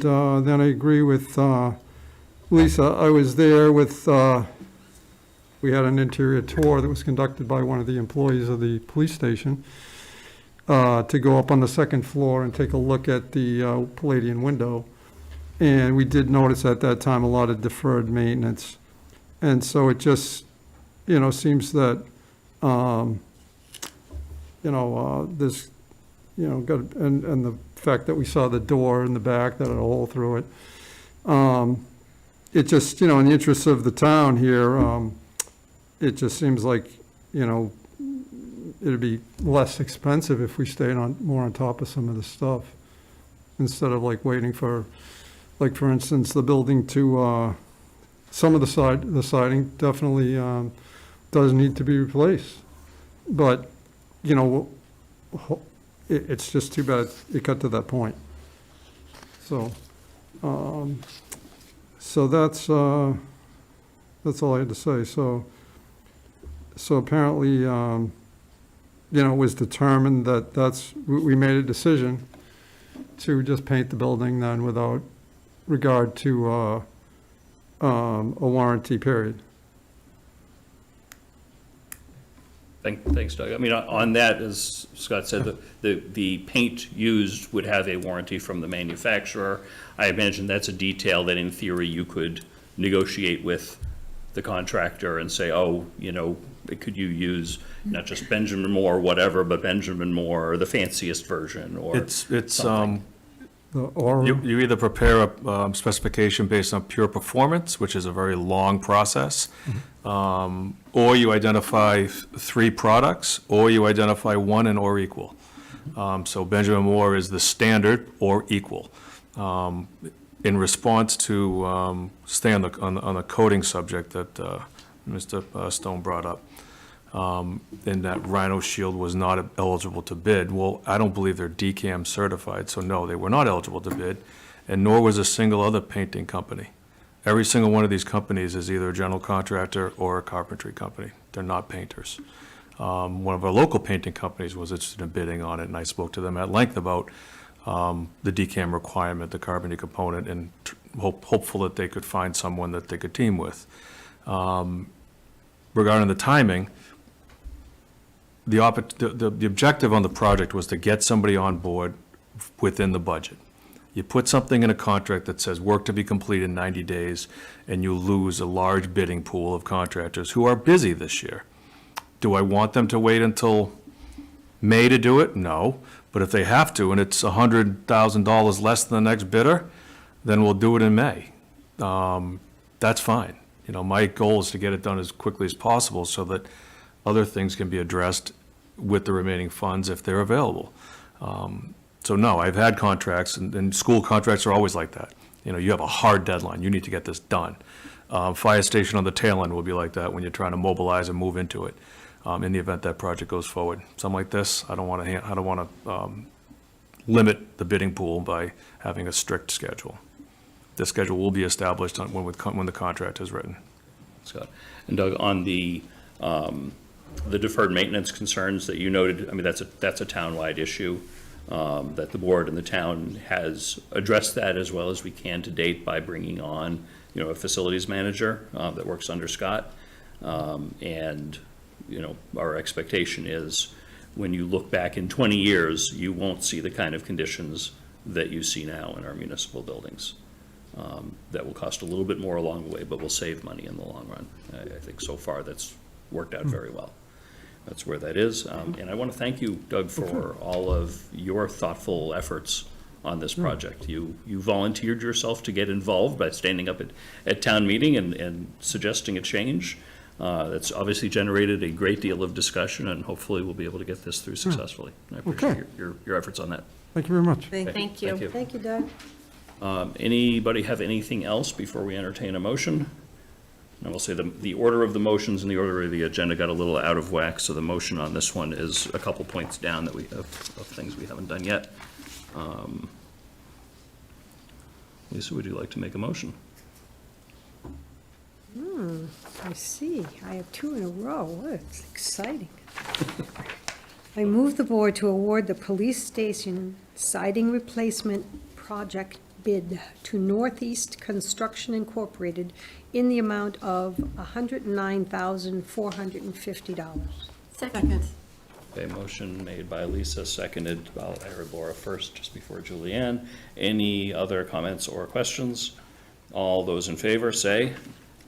H: then I agree with Lisa. I was there with, we had an interior tour that was conducted by one of the employees of the police station to go up on the 2nd floor and take a look at the Palladian window. And we did notice at that time a lot of deferred maintenance. And so it just, seems that, this, and the fact that we saw the door in the back that had a hole through it. It just, in the interests of the town here, it just seems like, it'd be less expensive if we stayed more on top of some of the stuff, instead of like waiting for, like, for instance, the building to, some of the siding definitely does need to be replaced. But, you know, it's just too bad it got to that point. So, so that's all I had to say. So apparently, you know, it was determined that we made a decision to just paint the building then without regard to a warranty period.
A: Thanks, Doug. I mean, on that, as Scott said, the paint used would have a warranty from the manufacturer. I imagine that's a detail that in theory you could negotiate with the contractor and say, oh, you know, could you use not just Benjamin Moore, whatever, but Benjamin Moore, or the fanciest version, or
G: It's,
A: something.
H: Or,
G: you either prepare a specification based on pure performance, which is a very long process, or you identify 3 products, or you identify one and or equal. So Benjamin Moore is the standard or equal. In response to, stay on the coating subject that Mr. Stone brought up, in that Rhino Shield was not eligible to bid. Well, I don't believe they're DCAM certified, so no, they were not eligible to bid, and nor was a single other painting company. Every single one of these companies is either a general contractor or a carpentry company. They're not painters. One of our local painting companies was interested in bidding on it, and I spoke to them at length about the DCAM requirement, the carpentry component, and hopeful that they could find someone that they could team with. Regarding the timing, the objective on the project was to get somebody on board within the budget. You put something in a contract that says work to be completed in 90 days, and you lose a large bidding pool of contractors who are busy this year. Do I want them to wait until May to do it? No. But if they have to, and it's $100,000 less than the next bidder, then we'll do it in May. That's fine. You know, my goal is to get it done as quickly as possible so that other things can be addressed with the remaining funds if they're available. So no, I've had contracts, and school contracts are always like that. You know, you have a hard deadline, you need to get this done. Fire station on the tail end will be like that when you're trying to mobilize and move into it, in the event that project goes forward. Something like this, I don't want to limit the bidding pool by having a strict schedule. The schedule will be established when the contract is written.
A: Scott. And Doug, on the deferred maintenance concerns that you noted, I mean, that's a townwide issue, that the board and the town has addressed that as well as we can to date by bringing on, you know, a facilities manager that works under Scott. And, you know, our expectation is when you look back in 20 years, you won't see the kind of conditions that you see now in our municipal buildings. That will cost a little bit more along the way, but will save money in the long run. I think so far that's worked out very well. That's where that is. And I want to thank you, Doug, for all of your thoughtful efforts on this project. You volunteered yourself to get involved by standing up at town meeting and suggesting a change. That's obviously generated a great deal of discussion, and hopefully we'll be able to get this through successfully. And I appreciate your efforts on that.
H: thank you very much.
C: Thank you.
E: Thank you, Doug.
A: Anybody have anything else before we entertain a motion? And I will say the order of the motions and the order of the agenda got a little out of whack, so the motion on this one is a couple points down that we have of things we haven't done yet. Lisa, would you like to make a motion?
E: I see. I have 2 in a row. Oh, it's exciting. I move the board to award the police station siding replacement project bid to Northeast Construction Incorporated in the amount of $109,450.
C: Second.
A: Okay, motion made by Lisa, seconded, well, I heard Laura first, just before Julianne. Any other comments or questions? All those in favor, say.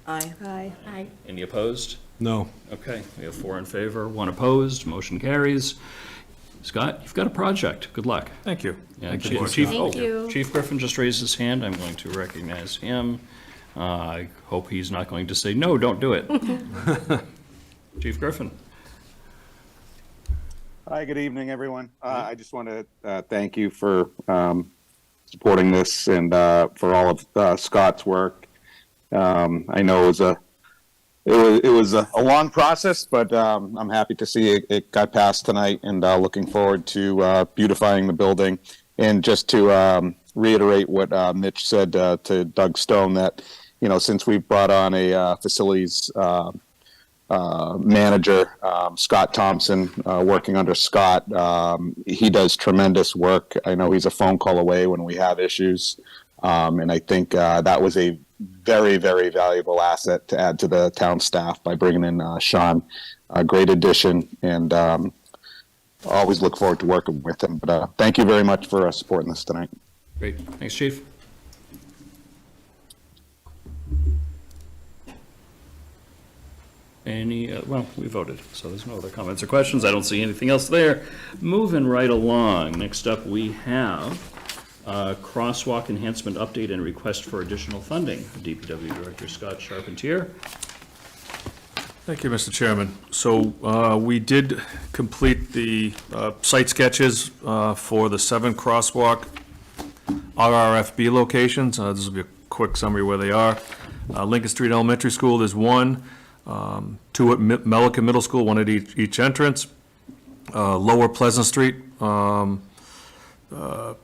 C: Aye.
E: Aye.
A: Any opposed?
D: No.
A: Okay, we have 4 in favor, 1 opposed, motion carries. Scott, you've got a project, good luck.
G: Thank you.
A: Yeah,
G: Thank
A: Chief,
G: you.
A: Chief Griffin just raised his hand, I'm going to recognize him. I hope he's not going to say, no, don't do it. Chief Griffin.
I: Hi, good evening, everyone. I just want to thank you for supporting this and for all of Scott's work. I know it was a long process, but I'm happy to see it got passed tonight, and looking forward to beautifying the building. And just to reiterate what Mitch said to Doug Stone, that since we brought on a facilities manager, Scott Thompson, working under Scott. He does tremendous work. I know he's a phone call away when we have issues. And I think that was a very, very valuable asset to add to the town staff by bringing in Sean. A great addition, and always look forward to working with him. But thank you very much for supporting this tonight.
A: Great. Thanks, Chief. Well, we voted, so there's no other comments or questions. I don't see anything else there. Moving right along. Next up, we have crosswalk enhancement update and request for additional funding. DPW Director Scott Charpentier.
G: Thank you, Mr. Chairman. So we did complete the site sketches for the 7 crosswalk RRFB locations. This will be a quick summary where they are. Lincoln Street Elementary School, there's 1. 2 at Melican Middle School, 1 at each entrance. Lower Pleasant Street, south of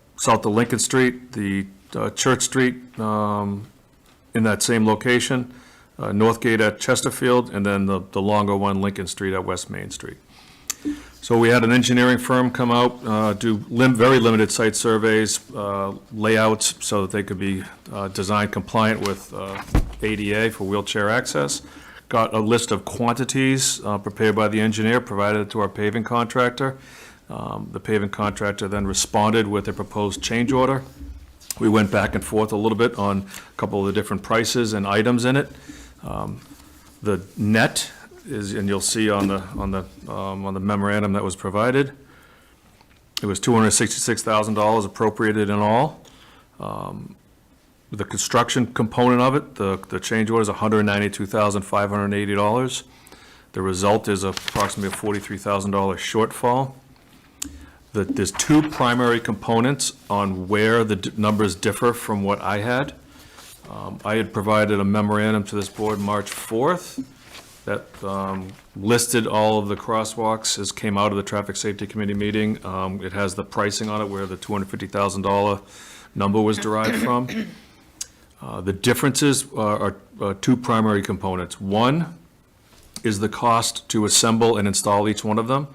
G: Lincoln Street, the Church Street in that same location, Northgate at Chesterfield, and then the longer one, Lincoln Street at West Main Street. So we had an engineering firm come out, do very limited site surveys, layouts, so that they could be design compliant with ADA for wheelchair access. Got a list of quantities prepared by the engineer, provided it to our paving contractor. The paving contractor then responded with a proposed change order. We went back and forth a little bit on a couple of the different prices and items in it. The net is, and you'll see on the memorandum that was provided, it was $266,000 appropriated in all. The construction component of it, the change order is $192,580. The result is approximately a $43,000 shortfall. There's 2 primary components on where the numbers differ from what I had. I had provided a memorandum to this board March 4th that listed all of the crosswalks as came out of the Traffic Safety Committee meeting. It has the pricing on it, where the $250,000 number was derived from. The differences are 2 primary components. One is the cost to assemble and install each one of them.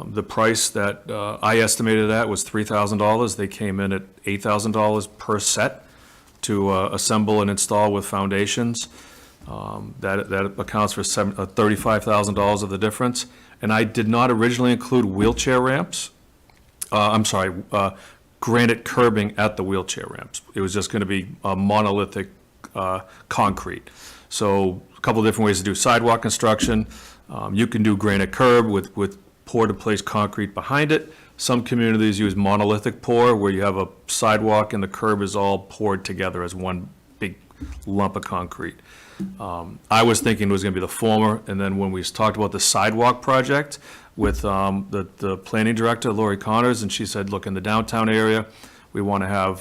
G: The price that I estimated at was $3,000. They came in at $8,000 per set to assemble and install with foundations. That accounts for $35,000 of the difference. And I did not originally include wheelchair ramps. Granite curbing at the wheelchair ramps. It was just going to be monolithic concrete. So a couple of different ways to do sidewalk construction. You can do granite curb with pour-to-place concrete behind it. Some communities use monolithic pour, where you have a sidewalk and the curb is all poured together as one big lump of concrete. I was thinking it was going to be the former, and then when we talked about the sidewalk project with the planning director, Lori Connors, and she said, look, in the downtown area, we want to have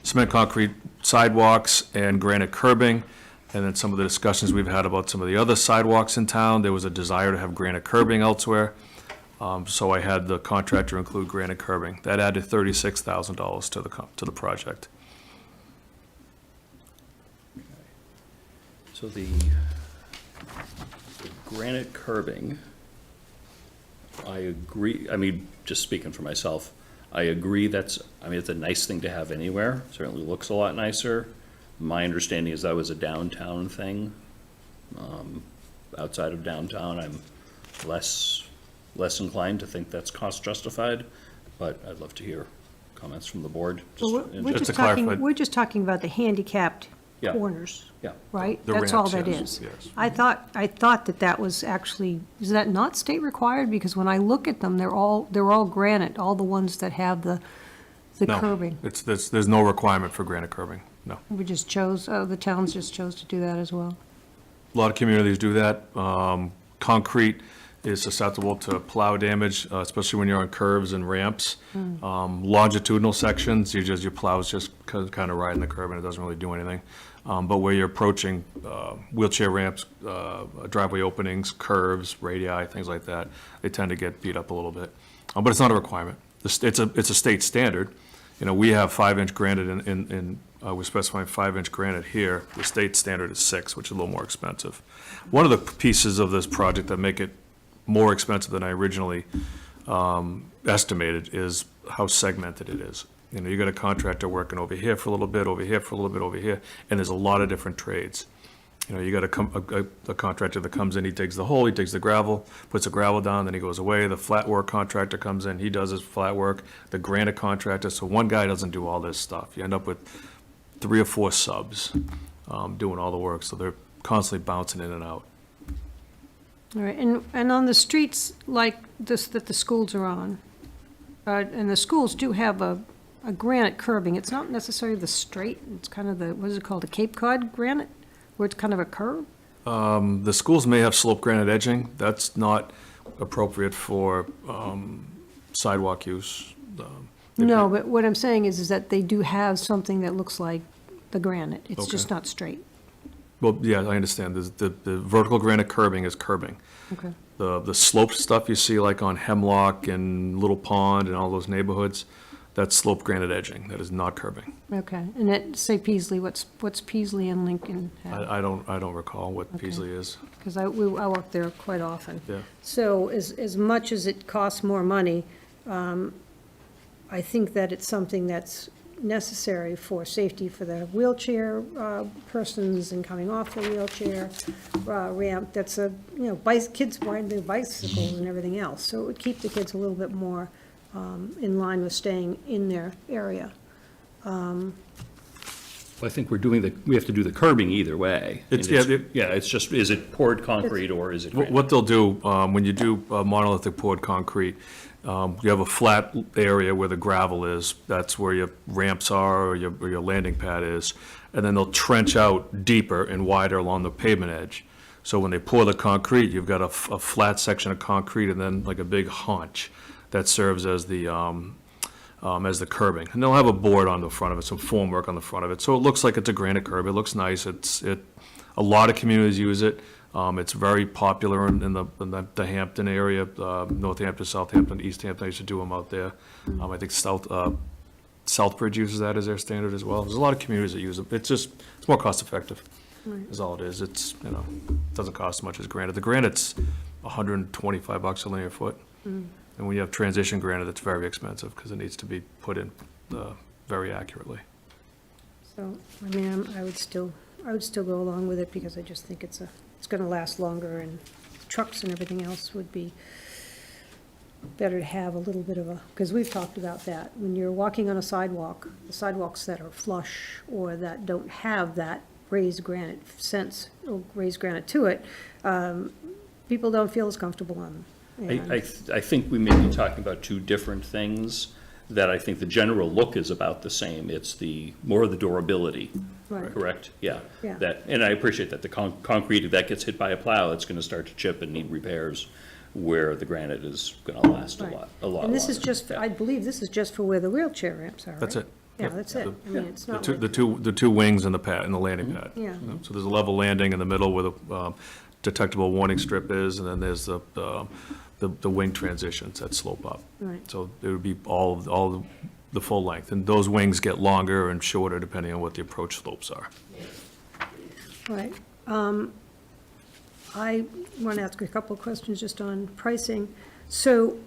G: cement concrete sidewalks and granite curbing. And then some of the discussions we've had about some of the other sidewalks in town, there was a desire to have granite curbing elsewhere. So I had the contractor include granite curbing. That added $36,000 to the project.
A: So the granite curbing, I agree, just speaking for myself, I agree it's a nice thing to have anywhere. Certainly looks a lot nicer. My understanding is that was a downtown thing. Outside of downtown, I'm less inclined to think that's cost justified, but I'd love to hear comments from the board.
E: Well, we're
G: Just
E: just
G: to clarify-
E: talking about the handicapped
A: Yeah.
E: corners,
A: Yeah.
E: right?
G: The
E: That's all
G: ramps,
E: that
G: yes,
E: is.
G: yes.
E: I thought that was actually, is that not state required? Because when I look at them, they're all granite, all the ones that have the
G: No,
E: curbing.
G: there's no requirement for granite curbing, no.
E: We just chose, the towns just chose to do that as well.
G: A lot of communities do that. Concrete is susceptible to plow damage, especially when you're on curves and ramps. Longitudinal sections, your plow's just kind of riding the curb and it doesn't really do anything. But where you're approaching wheelchair ramps, driveway openings, curves, radii, things like that, they tend to get beat up a little bit. But it's not a requirement. It's a state standard. You know, we have 5-inch granite we're specifying 5-inch granite here. The state standard is 6, which is a little more expensive. One of the pieces of this project that make it more expensive than I originally estimated is how segmented it is. You know, you got a contractor working over here for a little bit, over here for a little bit, over here, and there's a lot of different trades. You know, you got a contractor that comes in, he digs the hole, he digs the gravel, puts the gravel down, then he goes away. The flat work contractor comes in, he does his flat work. The granite contractor, so one guy doesn't do all this stuff. You end up with 3 or 4 subs doing all the work, so they're constantly bouncing in and out.
E: All right, and on the streets like this that the schools are on, and the schools do have a granite curbing, it's not necessarily the straight, it's kind of the, what is it called, a Cape Cod granite, where it's kind of a curve?
G: The schools may have slope granite edging. That's not appropriate for sidewalk use.
E: No, but what I'm saying is that they do have something that looks like the granite, it's just
G: Okay.
E: not straight.
G: Well, yeah, I understand. The vertical granite curbing is curbing.
E: Okay.
G: The sloped stuff you see like on Hemlock and Little Pond and all those neighborhoods, that's slope granite edging. That is not curbing.
E: Okay, and at, say Peaslee, what's Peaslee and Lincoln have?
G: I don't recall what
E: Okay.
G: Peaslee is.
E: Because I walk there quite often.
G: Yeah.
E: So as much as it costs more money, I think that it's something that's necessary for safety for the wheelchair persons and coming off the wheelchair ramp. That's kids riding their bicycles and everything else. So it would keep the kids a little bit more in line with staying in their area.
A: I think we have to do the curbing either way.
G: It's-
A: And
G: yeah,
A: Yeah, it's just, is it poured concrete or is it granite?
G: What they'll do, when you do monolithic poured concrete, you have a flat area where the gravel is, that's where your ramps are or your landing pad is, and then they'll trench out deeper and wider along the pavement edge. So when they pour the concrete, you've got a flat section of concrete and then like a big haunch that serves as the curbing. And they'll have a board on the front of it, some formwork on the front of it, so it looks like it's a granite curb, it looks nice, a lot of communities use it. It's very popular in the Hampton area, Northampton, Southampton, East Hampton. I used to do them out there. I think Southbridge uses that as their standard as well. There's a lot of communities that use it. It's more cost effective, is all it is. It doesn't cost as much as granite. The granite's $125 a linear foot. And when you have transition granite, it's very expensive because it needs to be put in very accurately.
E: So, I mean, I would still go along with it because I just think it's gonna last longer, and trucks and everything else would be better to have a little bit of because we've talked about that. When you're walking on a sidewalk, the sidewalks that are flush or that don't have that raised granite or raised granite to it, people don't feel as comfortable on them. And-
A: I think we may be talking about two different things, that I think the general look is about the same. It's more of the durability,
E: Right.
A: correct? Yeah.
E: Yeah.
A: And I appreciate that the concrete, if that gets hit by a plow, it's gonna start to chip and need repairs, where the granite is gonna last
E: Right.
A: a lot
E: And this is
A: longer.
E: just,
A: Yeah.
E: I believe this is just for where the wheelchair ramps are, right?
G: That's it.
E: Yeah,
G: Yep.
E: that's it. I mean, it's not like.
G: The two wings and the landing pad.
E: Yeah.
G: So there's a level landing in the middle where the detectable warning strip is, and then there's the wing transitions that slope up.
E: Right.
G: So it would be all the full length, and those wings get longer and shorter depending on what the approach slopes are.
E: Right. I want to ask a couple of questions just on pricing. So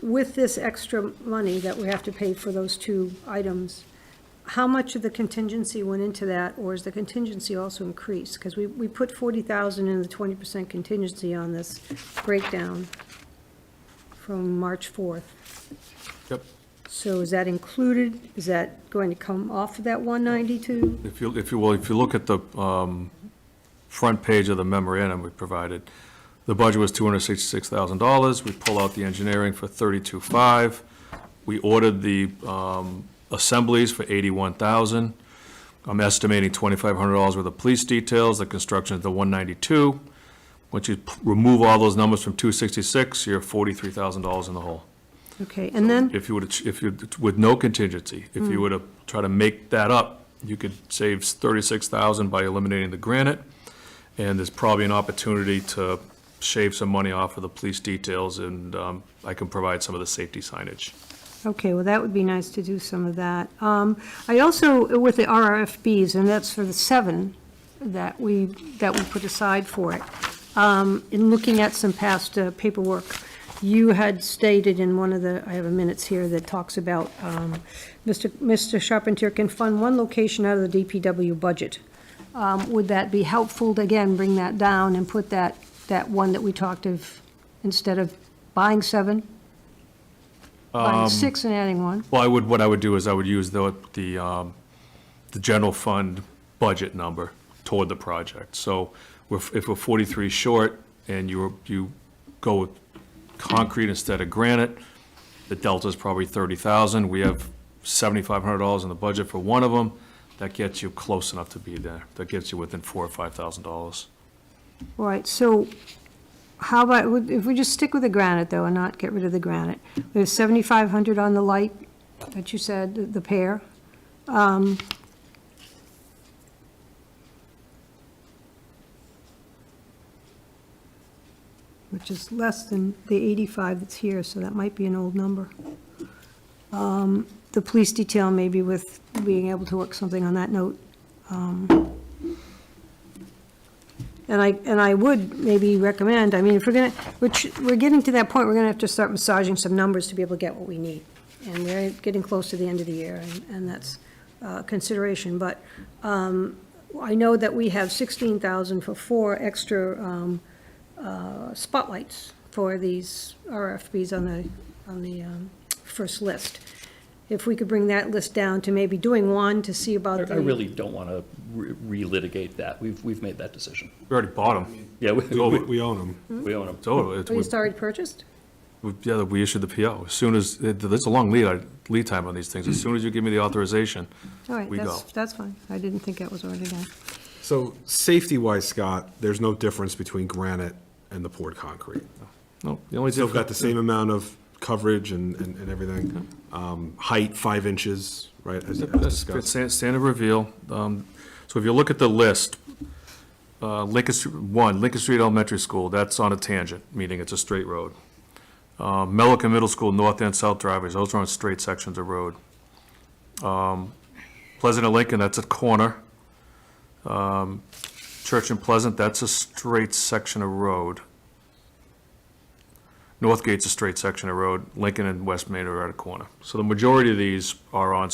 E: with this extra money that we have to pay for those two items, how much of the contingency went into that, or is the contingency also increased? Because we put 40,000 in the 20% contingency on this breakdown from March 4th.
G: Yep.
E: So is that included? Is that going to come off of that 192?
G: If you look at the front page of the memorandum we provided, the budget was $266,000. We pull out the engineering for $32,500. We ordered the assemblies for $81,000. I'm estimating $2,500 worth of police details. The construction is the $192,000. Once you remove all those numbers from 266, you're $43,000 in the hole.
E: Okay, and then,
G: If you would, with no contingency, if you were to try to make that up, you could save 36,000 by eliminating the granite, and there's probably an opportunity to shave some money off of the police details, and I can provide some of the safety signage.
E: okay, well, that would be nice to do some of that. I also, with the RRFBs, and that's for the 7 that we put aside for it, in looking at some past paperwork, you had stated in one of the, I have a minutes here that talks about, Mr. Charpentier can fund one location out of the DPW budget. Would that be helpful to, again, bring that down and put that one that we talked of, instead of buying 7, buying 6 and adding 1?
G: Well, what I would do is I would use the general fund budget number toward the project. So if we're 43 short and you go with concrete instead of granite, the delta's probably 30,000. We have $7,500 in the budget for one of them. That gets you close enough to be there. That gets you within $4,000 or $5,000.
E: All right, so how about, if we just stick with the granite, though, and not get rid of the granite? There's 7,500 on the light, that you said, the pair. Which is less than the 85 that's here, so that might be an old number. The police detail, maybe with being able to work something on that note. And I would maybe recommend, I mean, if we're getting to that point, we're gonna have to start massaging some numbers to be able to get what we need. And we're getting close to the end of the year, and that's consideration. But I know that we have 16,000 for 4 extra spotlights for these RFBs on the first list. If we could bring that list down to maybe doing 1 to see about the.
A: I really don't want to relitigate that. We've made that decision.
G: We already bought them.
A: Yeah,
D: We own them.
A: we own them.
G: Totally.
E: Oh, you already purchased?
G: Yeah, we issued the PO. As soon as, there's a long lead time on these things. As soon as you give me the authorization,
E: All right,
G: we go.
E: that's fine. I didn't think that was already done.
D: So safety-wise, Scott, there's no difference between granite and the poured concrete.
G: No, the only
D: Still got
G: difference.
D: the same amount of coverage and everything. Height, 5 inches, right, as
G: That's
D: discussed.
G: standard reveal. So if you look at the list, Lincoln Street Elementary School, that's on a tangent, meaning it's a straight road. Milliken Middle School, north and south driveways, those are on straight sections of road. Pleasant and Lincoln, that's a corner. Church and Pleasant, that's a straight section of road. Northgate's a straight section of road. Lincoln and West Main are at a corner. So the majority of these are on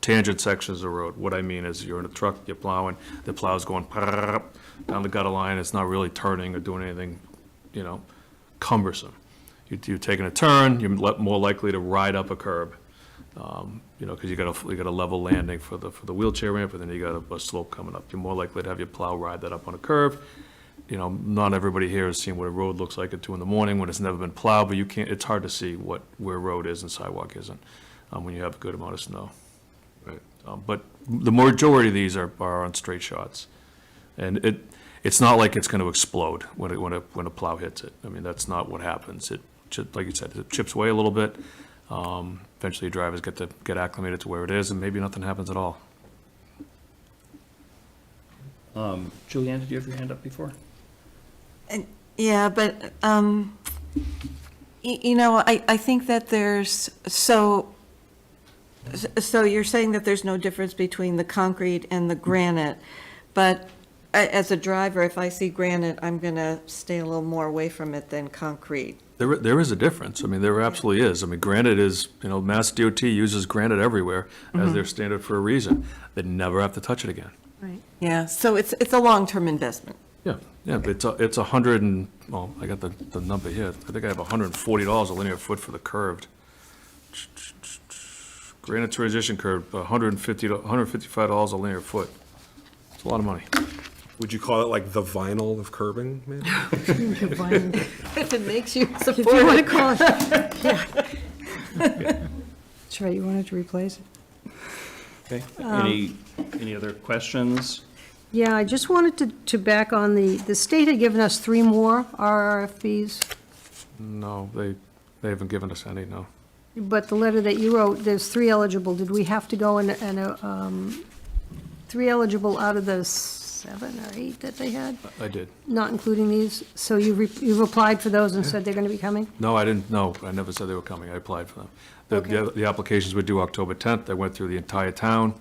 G: tangent sections of road. What I mean is you're in a truck, you're plowing, the plow's going down the gutter line, it's not really turning or doing anything, cumbersome. You're taking a turn, you're more likely to ride up a curb, because you got a level landing for the wheelchair ramp, and then you got a slope coming up. You're more likely to have your plow ride that up on a curve. Not everybody here has seen what a road looks like at 2 a.m. when it's never been plowed, but it's hard to see where road is and sidewalk isn't, when you have a good amount of snow.
D: Right.
G: But the majority of these are on straight shots. And it's not like it's gonna explode when a plow hits it. I mean, that's not what happens. Like you said, it chips away a little bit. Eventually drivers get acclimated to where it is, and maybe nothing happens at all.
A: Julianne, did you have your hand up before?
C: Yeah, but, I think that there's, so you're saying that there's no difference between the concrete and the granite, but as a driver, if I see granite, I'm going to stay a little more away from it than concrete.
G: There is a difference. I mean, there absolutely is. I mean, granite is, Mass DOT uses granite everywhere as their standard for a reason. They never have to touch it again.
E: Right.
C: Yeah, so it's a long-term investment.
G: Yeah, but it's I got the number here. I think I have $140 a linear foot for the curved. Granite transition curve, $155 a linear foot. It's a lot of money.
D: Would you call it like the vinyl of curbing, maybe?
C: If it makes you
E: If you
C: support
E: want to
C: it.
E: call it, yeah. That's right, you wanted to replace it.
A: Okay. Any other questions?
E: Yeah, I just wanted to back on the state had given us 3 more RRFBs,
G: No, they haven't given us any, no.
E: but the letter that you wrote, there's 3 eligible. Did we have to go and 3 eligible out of the 7 or 8 that they had,
G: I did.
E: not including these? So you've applied for those and said they're going to be coming?
G: No, I didn't, no, I never said they were coming, I applied for them.
E: Okay.
G: The applications were due October 10th, I went through the entire town,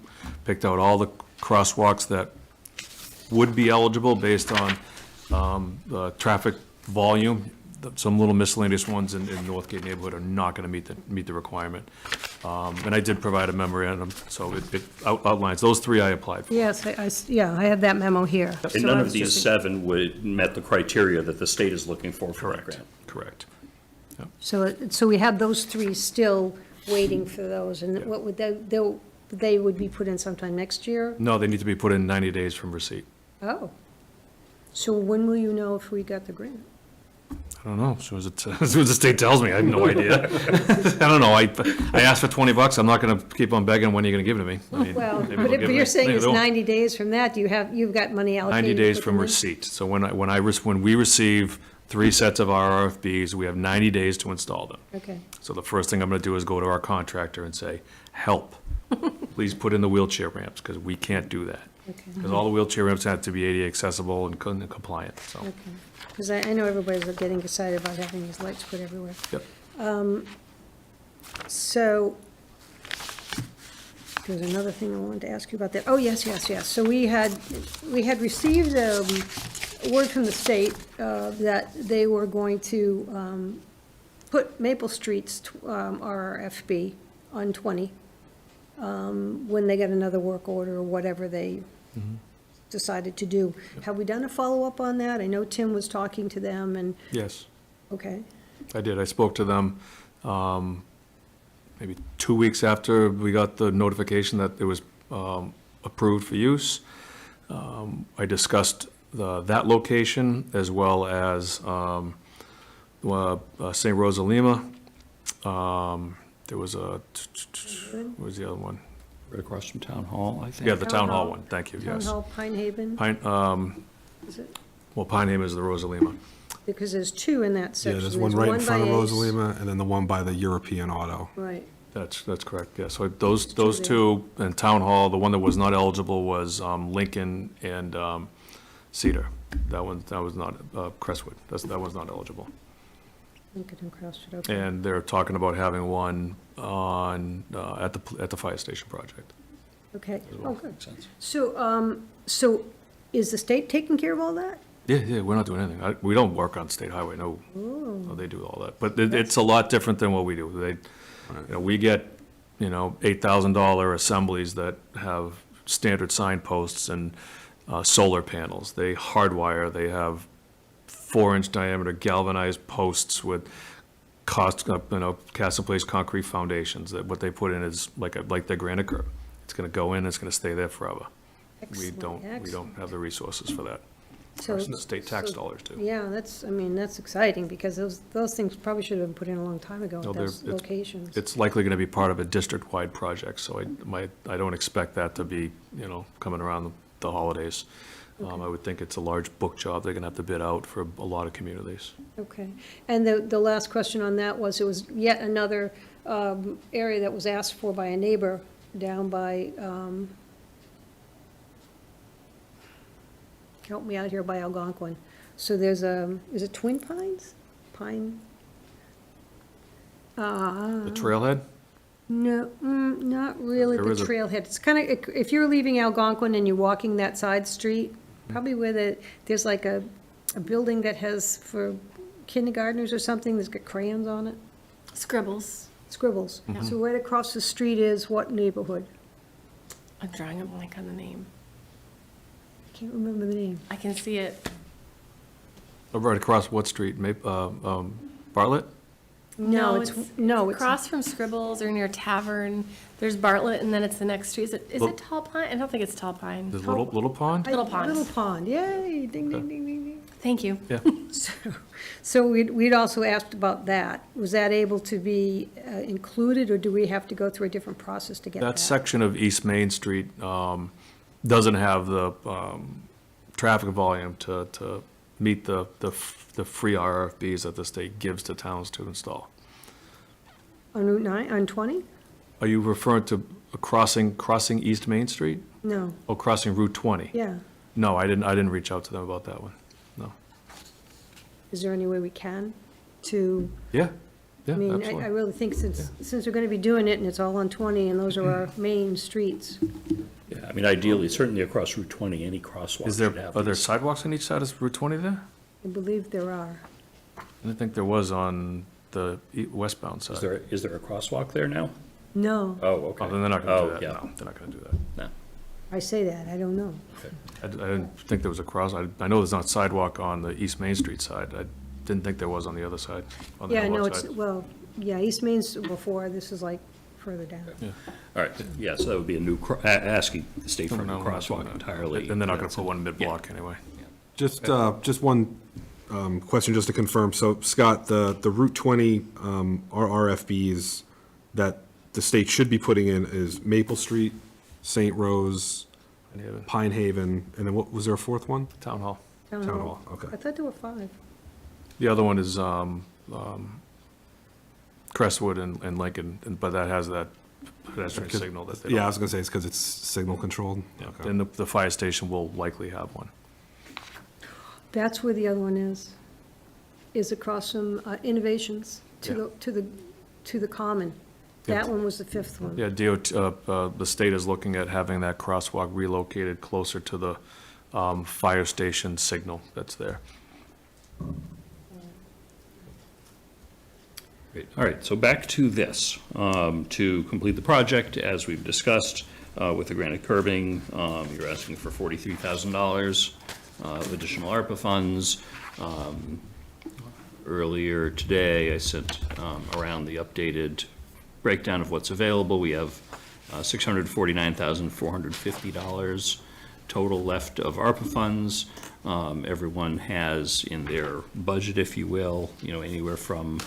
G: picked out all the crosswalks that would be eligible based on the traffic volume. Some little miscellaneous ones in Northgate neighborhood are not gonna meet the requirement. And I did provide a memorandum, so it outlines, those 3 I applied for.
E: Yes, I have that memo here. So
A: And none
E: I
A: of
E: was
A: these
E: just-
A: 7 met the criteria that the state is looking for that grant.
G: Correct.
E: So we have those 3 still waiting for those, and what would they would be put in sometime next year?
G: No, they need to be put in 90 days from receipt.
E: Oh. So when will you know if we got the grant?
G: I don't know, as soon as the state tells me, I have no idea. I don't know, I asked for $20, I'm not gonna keep on begging, when are you gonna give it to me? I mean,
E: Well,
G: maybe
E: but
G: they'll give
E: you're
G: it-
E: saying
G: maybe
E: it's
G: they won't.
E: 90 days from that, you've got money allocated?
G: 90 days
E: to put
G: from
E: them in?
G: receipt. So when we receive 3 sets of RFBs, we have 90 days to install them.
E: Okay,
G: So the first thing I'm gonna do is go to our contractor and say, help, please put in the wheelchair ramps, because we can't do that.
E: okay,
G: Because all the wheelchair ramps have to be ADA accessible and compliant, so.
E: okay. Because I know everybody's getting excited about having these lights put everywhere.
G: Yep.
E: So, there was another thing I wanted to ask you about that. Oh, yes. So we had received word from the state that they were going to put Maple Street's RRFB on 20 when they get another work order or whatever they decided to do. Have we done a follow-up on that? I know Tim was talking to them and,
G: Yes,
E: okay,
G: I did. I spoke to them maybe 2 weeks after we got the notification that it was approved for use. I discussed that location as well as St. Rosa Lima. There was what was the other one?
A: Right across from Town Hall, I think.
G: Yeah, the Town Hall
E: Hall.
G: one, thank you,
E: Town
G: yes.
E: Hall, Pine Haven,
G: Pine,
E: is it?
G: well, Pine Haven is the Rosa Lima.
E: Because there's 2 in that
D: Yeah,
E: section.
D: there's one right in
E: by
D: front of
E: Ace.
D: Rosalima, and then the one by the European Auto.
E: Right,
G: That's correct, yeah. So those
E: two there.
G: 2, and Town Hall, the one that was not eligible was Lincoln and Cedar. That was not, Crestwood, that was not eligible.
E: Lincoln and Crestwood, okay.
G: And they're talking about having one on, at the fire station project.
E: Okay,
A: As
E: oh,
A: well.
E: good.
A: Makes sense.
E: So is the state taking care of all that?
G: Yeah, we're not doing anything. We don't work on state highway, no. No, they do all that. But it's a lot different than what we do. We get, $8,000 assemblies that have standard signposts and solar panels. They hardwire, they have 4-inch diameter galvanized posts with cast in place concrete foundations. That what they put in is like their granite curb. It's gonna go in, it's gonna stay there forever. We don't have the resources for that.
E: So-
G: The state tax
E: so-
G: dollars do.
E: Yeah, that's exciting, because those things probably should have been put in a long time ago
G: No,
E: at
G: they're-
E: those locations.
G: It's likely gonna be part of a district-wide project, so I don't expect that to be, coming around the holidays. I would think it's a large book job they're gonna have to bid out for a lot of communities.
E: Okay, and the last question on that was, it was yet another area that was asked for by a neighbor down by, help me out here, by Algonquin. So there's is it Twin Pines? Pine?
G: The trailhead?
E: No, not really the
G: There is a-
E: trailhead. It's kind of, if you're leaving Algonquin and you're walking that side street, probably where there's like a building that has, for kindergartners or something, that's got crayons on it,
J: Scribbles.
E: scribbles. So right across the street is what neighborhood?
J: I'm drawing a blank on the name.
E: I can't remember the name.
J: I can see it.
G: Right across what street? Bartlett?
E: No, it's
J: across from Scribbles or near Tavern. There's Bartlett, and then it's the next street. Is
G: Well-
J: it Tall Pine? I don't think it's Tall Pine.
G: The Little Pond?
J: Little Pond.
E: Little Pond, yay, ding, ding, ding, ding, ding.
J: Thank you.
G: Yeah.
E: So we'd also asked about that. Was that able to be included, or do we have to go through a different process to get that?
G: That section of East Main Street doesn't have the traffic volume to meet the free RFBs that the state gives to towns to install.
E: On Route 9, on 20?
G: Are you referring to crossing East Main Street?
E: No,
G: Oh, crossing Route 20?
E: yeah.
G: No, I didn't reach out to them about that one, no.
E: Is there any way we can to,
G: Yeah,
E: I
G: yeah,
E: mean, I
G: absolutely.
E: really think since we're gonna be doing it and it's all on 20 and those are our main streets.
A: Yeah, I mean, ideally, certainly across Route 20, any crosswalk
G: Is
A: should
G: there,
A: have
G: are there
A: these.
G: sidewalks on each side of Route 20 there?
E: I believe there are.
G: I didn't think there was on the westbound
A: Is
G: side.
A: there a crosswalk there now?
E: No,
A: Oh, okay.
G: Oh, then they're not gonna do
A: Oh,
G: that,
A: yeah.
G: no, they're not gonna do that.
A: No.
E: I say that, I don't know.
G: I didn't think there was a cross, I know there's not sidewalk on the East Main Street side, I didn't think there was on the other side, on the
E: Yeah, no,
G: north
E: it's,
G: side.
E: well, yeah, East Main's before, this is like further down.
A: All right, yeah, so that would be a new, asking the state for a new
G: No, we're not doing
A: crosswalk
G: that.
A: entirely.
G: And they're not gonna
A: That's
G: put
A: it.
G: one mid-block anyway.
D: Just one question just to confirm. So Scott, the Route 20 RRFBs that the state should be putting in is Maple Street, St. Rose,
G: Any other-
D: Pine Haven, and then what, was there a fourth one?
G: Town Hall.
E: Town
D: Town
E: Hall.
D: Hall, okay.
E: I thought there were 5.
G: The other one is Crestwood and Lincoln, but that has that pedestrian signal that they don't.
D: Yeah, I was gonna say it's because it's signal controlled.
G: Yeah,
D: Okay.
G: and the fire station will likely have one.
E: That's where the other one is across from Innovations to
G: Yeah.
E: the Common.
G: Yeah.
E: That one was the 5th one.
G: Yeah, the state is looking at having that crosswalk relocated closer to the fire station signal that's there.
A: Great. All right, so back to this. To complete the project, as we've discussed, with the granite curbing, you're asking for $43,000 of additional ARPA funds. Earlier today, I sent around the updated breakdown of what's available. We have $649,450 total left of ARPA funds. Everyone has in their budget, if you will, anywhere from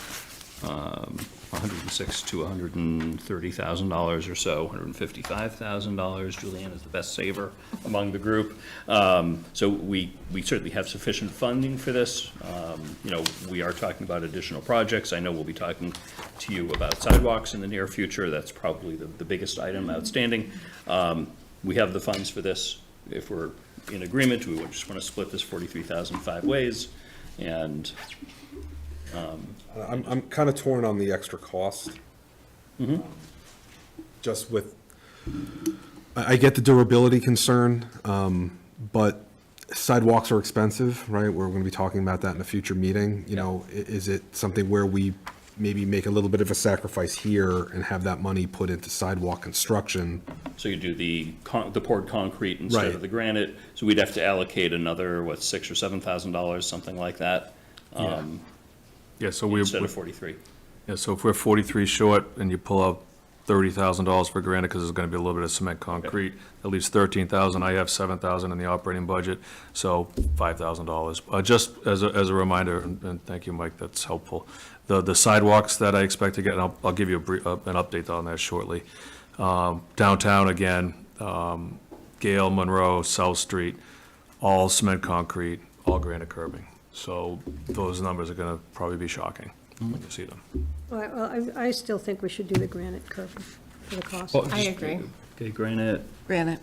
A: $106,000 to $130,000 or so, $155,000. Julianne is the best saver among the group. So we certainly have sufficient funding for this. We are talking about additional projects. I know we'll be talking to you about sidewalks in the near future. That's probably the biggest item outstanding. We have the funds for this. If we're in agreement, we would just want to split this 43,000 5 ways, and
D: I'm kind of torn on the extra cost. Just with, I get the durability concern, but sidewalks are expensive, right? We're going to be talking about that in a future meeting. Is it something where we maybe make a little bit of a sacrifice here and have that money put into sidewalk construction?
A: so you do the poured concrete instead
D: Right.
A: of the granite. So we'd have to allocate another, $6,000 or $7,000, something like that,
G: Yeah, so we,
A: instead of 43.
G: yeah, so if we're 43 short and you pull out $30,000 for granite, because there's gonna be a little bit of cement concrete, that leaves 13,000. I have 7,000 in the operating budget, so $5,000. Just as a reminder, and thank you, Mike, that's helpful. The sidewalks that I expect to get, and I'll give you an update on that shortly. Downtown, again, Gale, Monroe, South Street, all cement concrete, all granite curbing. So those numbers are gonna probably be shocking when you see them.
E: Well, I still think we should do the granite curbing for the cost.
J: I agree.
A: Okay, granite,
C: Granite.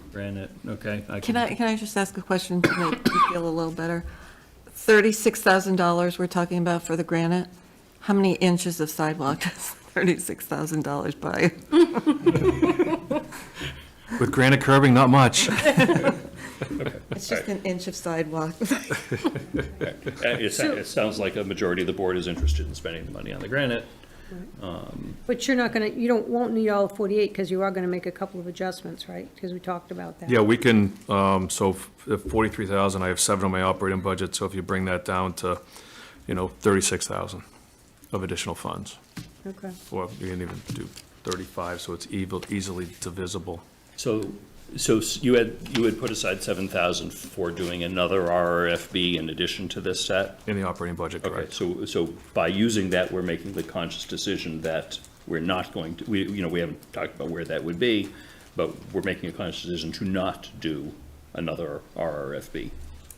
A: okay.
C: Can I just ask a question to make you feel a little better? $36,000 we're talking about for the granite? How many inches of sidewalk does $36,000 buy?
G: With granite curbing, not much.
C: It's just an inch of sidewalk.
A: It sounds like a majority of the board is interested in spending the money on the granite.
E: But you're not gonna, won't need all 48, because you are gonna make a couple of adjustments, right? Because we talked about that.
G: Yeah, we can, so if 43,000, I have 7 on my operating budget, so if you bring that down to, 36,000 of additional funds,
E: Okay.
G: or you can even do 35, so it's easily divisible.
A: So you had put aside 7,000 for doing another RRFB in addition to this set?
G: In the operating budget,
A: Okay,
G: correct?
A: so by using that, we're making the conscious decision that we're not going to, we haven't talked about where that would be. but we're making a conscious decision to not do another RRFB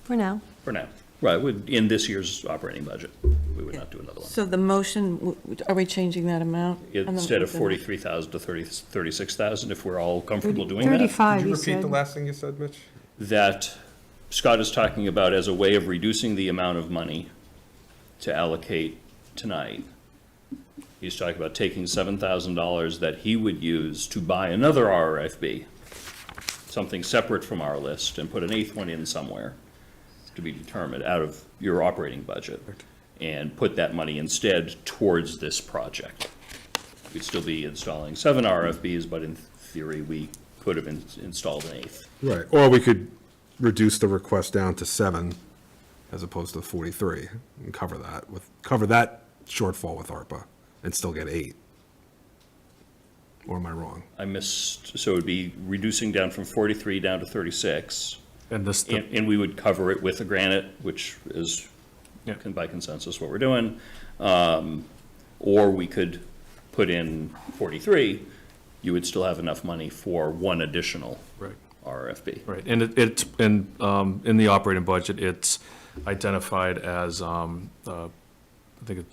E: For now.
A: for now. Right, in this year's operating budget, we would not do another one.
C: So the motion, are we changing that amount?
A: Instead of 43,000 to 36,000, if we're all comfortable doing that.
E: 35,
D: Could you
E: you
D: repeat the
E: said.
D: last thing you said, Mitch?
A: That Scott is talking about as a way of reducing the amount of money to allocate tonight. He's talking about taking $7,000 that he would use to buy another RRFB, something separate from our list, and put an eighth one in somewhere to be determined out of your operating budget, and put that money instead towards this project. We'd still be installing 7 RFBs, but in theory, we could have installed an eighth.
D: Right, or we could reduce the request down to 7 as opposed to 43 and cover that shortfall with ARPA and still get 8. Or am I wrong?
A: I missed, so it would be reducing down from 43 down to 36,
G: And this,
A: and we would cover it with a granite, which is
G: Yeah.
A: by consensus what we're doing. Or we could put in 43, you would still have enough money for one additional
G: right.
A: RFB.
G: Right, and in the operating budget, it's identified as, I think,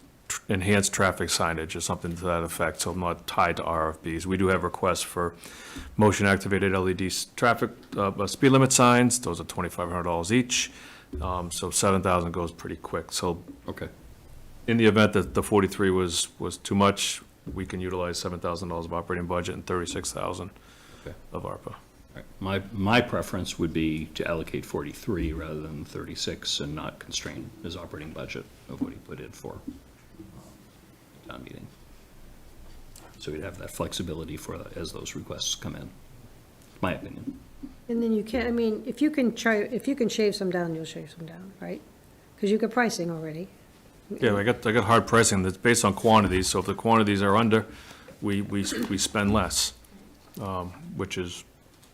G: enhanced traffic signage or something to that effect, so not tied to RFBs. We do have requests for motion-activated LED traffic, speed limit signs, those are $2,500 each, so 7,000 goes pretty quick. So
A: Okay.
G: in the event that the 43 was too much, we can utilize $7,000 of operating budget and 36,000
A: Okay.
G: of ARPA.
A: My preference would be to allocate 43 rather than 36 and not constrain his operating budget of what he put in for town meeting. So we'd have that flexibility as those requests come in, my opinion.
E: And then you can, I mean, if you can shave some down, you'll shave some down, right? Because you got pricing already.
G: Yeah, I got hard pricing that's based on quantities, so if the quantities are under, we spend less, which is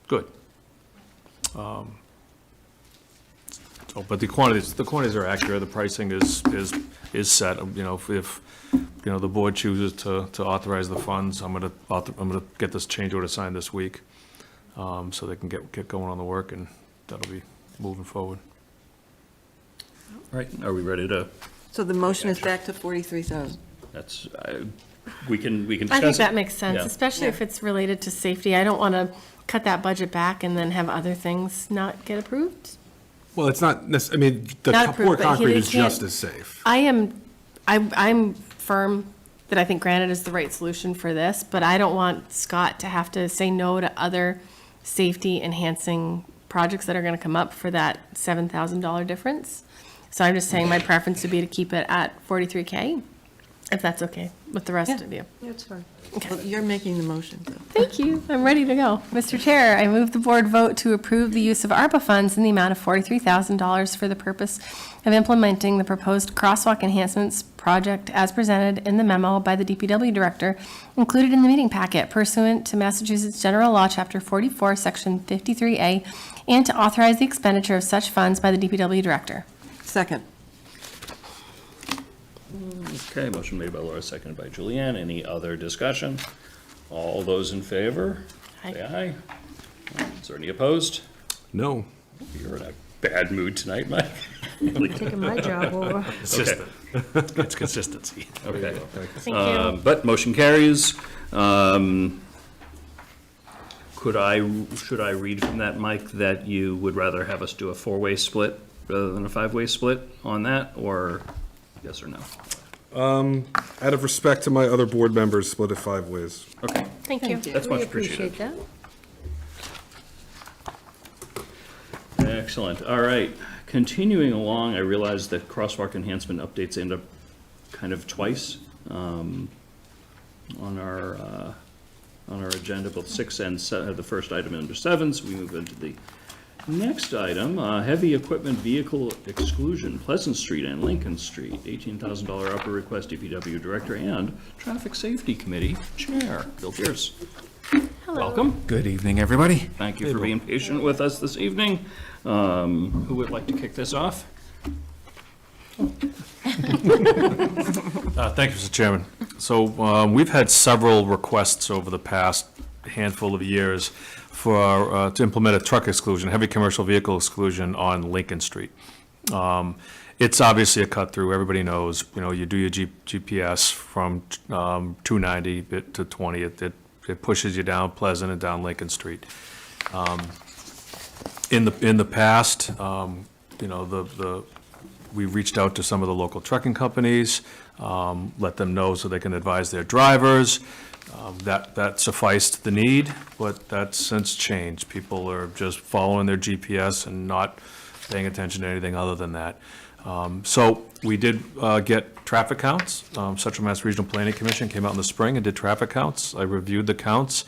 G: good. So, but the quantities are accurate, the pricing is set, you know, if the board chooses to authorize the funds, I'm gonna get this change order signed this week, so they can get going on the work, and that'll be moving forward.
A: All right, are we ready to,
C: So the motion is back to 43,000.
A: we can discuss
J: I think
A: it.
J: that makes sense,
A: Yeah.
J: especially if it's related to safety. I don't want to cut that budget back and then have other things not get approved.
D: Well, it's not, I mean, the
J: Not approved,
D: poured
J: but
D: concrete
J: they
D: is
J: can't-
D: just as safe.
J: I'm firm that I think granite is the right solution for this, but I don't want Scott to have to say no to other safety enhancing projects that are going to come up for that $7,000 difference. So I'm just saying my preference would be to keep it at 43K, if that's okay with the rest of you.
E: That's fine.
C: Well, you're making the motion, so.
J: Thank you. I'm ready to go. Mr. Chair, I move the board vote to approve the use of ARPA funds in the amount of $43,000 for the purpose of implementing the proposed crosswalk enhancements project as presented in the memo by the DPW director included in the meeting packet pursuant to Massachusetts General Law, Chapter 44, Section 53A, and to authorize the expenditure of such funds by the DPW director.
C: Second.
A: Okay, motion made by Laura, seconded by Julianne. Any other discussion? All those in favor?
J: Aye.
A: Say aye. Is there any opposed?
D: No.
A: You're in a bad mood tonight, Mike.
E: Taking my job over.
G: Consistent. It's consistency.
A: Okay.
J: Thank you.
A: But motion carries. Should I read from that, Mike, that you would rather have us do a 4-way split rather than a 5-way split on that, or yes or no?
D: Out of respect to my other board members, split it 5 ways.
A: Okay,
J: Thank you.
A: that's much
E: We
A: appreciated.
E: appreciate that.
A: Excellent. All right. Continuing along, I realize that crosswalk enhancement updates end up kind of twice on our agenda, both 6 and 7, the first item under 7, so we move into the next item, heavy equipment vehicle exclusion, Pleasant Street and Lincoln Street, $18,000 upper request, DPW Director and Traffic Safety Committee Chair, Bill Pierce. Welcome.
K: Good evening, everybody.
A: Thank you for being patient with us this evening. Who would like to kick this off?
G: Thank you, Mr. Chairman. So we've had several requests over the past handful of years to implement a truck exclusion, heavy commercial vehicle exclusion on Lincoln Street. It's obviously a cut through. Everybody knows, you do your GPS from 290 to 20. It pushes you down Pleasant and down Lincoln Street. In the past, we reached out to some of the local trucking companies, let them know so they can advise their drivers. That sufficed the need, but that's since changed. People are just following their GPS and not paying attention to anything other than that. So we did get traffic counts. Central Mass Regional Planning Commission came out in the spring and did traffic counts. I reviewed the counts.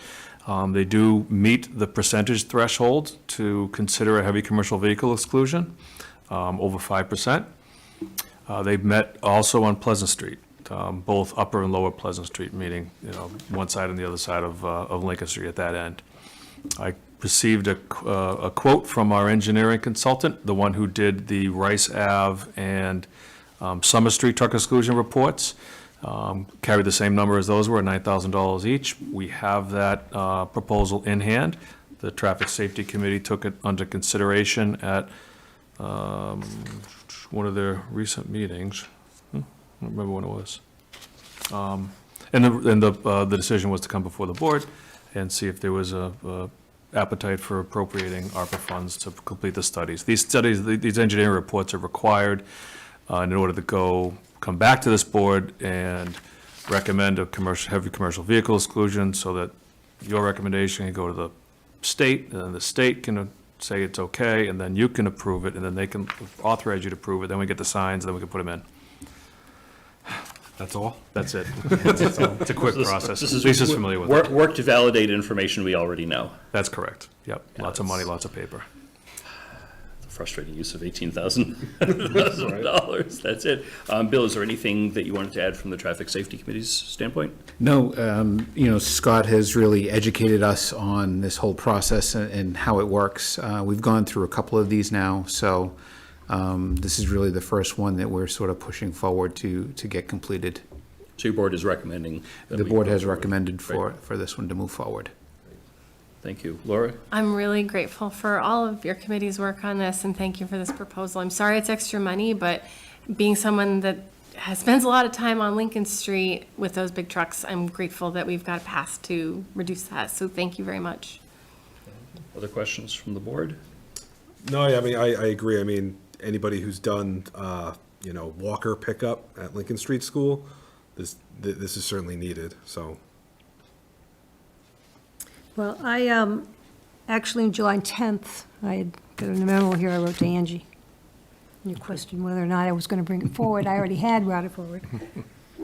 G: They do meet the percentage threshold to consider a heavy commercial vehicle exclusion, over 5%. They've met also on Pleasant Street, both Upper and Lower Pleasant Street, meaning, one side and the other side of Lincoln Street at that end. I received a quote from our engineering consultant, the one who did the Rice Ave and Summer Street truck exclusion reports. Carried the same number as those were, $9,000 each. We have that proposal in hand. The Traffic Safety Committee took it under consideration at one of their recent meetings. I don't remember when it was. And the decision was to come before the board and see if there was a appetite for appropriating ARPA funds to complete the studies. These engineering reports are required in order to come back to this board and recommend a heavy commercial vehicle exclusion, so that your recommendation can go to the state, and then the state can say it's okay, and then you can approve it, and then they can authorize you to approve it, then we get the signs, and then we can put them in.
D: That's all?
G: That's it. It's a quick process. Lisa's familiar with it.
A: Work to validate information we already know.
G: That's correct. Yep. Lots of money, lots of paper.
A: Frustrating use of $18,000. That's it. Bill, is there anything that you wanted to add from the Traffic Safety Committee's standpoint?
K: No, Scott has really educated us on this whole process and how it works. We've gone through a couple of these now, so this is really the first one that we're sort of pushing forward to get completed.
A: So your board is recommending?
K: The board has recommended for this one to move forward.
A: Thank you. Laura?
J: I'm really grateful for all of your committee's work on this, and thank you for this proposal. I'm sorry it's extra money, but being someone that spends a lot of time on Lincoln Street with those big trucks, I'm grateful that we've got a path to reduce that, so thank you very much.
A: Other questions from the board?
D: No, I mean, I agree. I mean, anybody who's done, Walker pickup at Lincoln Street School, this is certainly needed, so.
E: Well, I, actually, on July 10th, I had got a memo here I wrote to Angie. You questioned whether or not I was going to bring it forward. I already had brought it forward.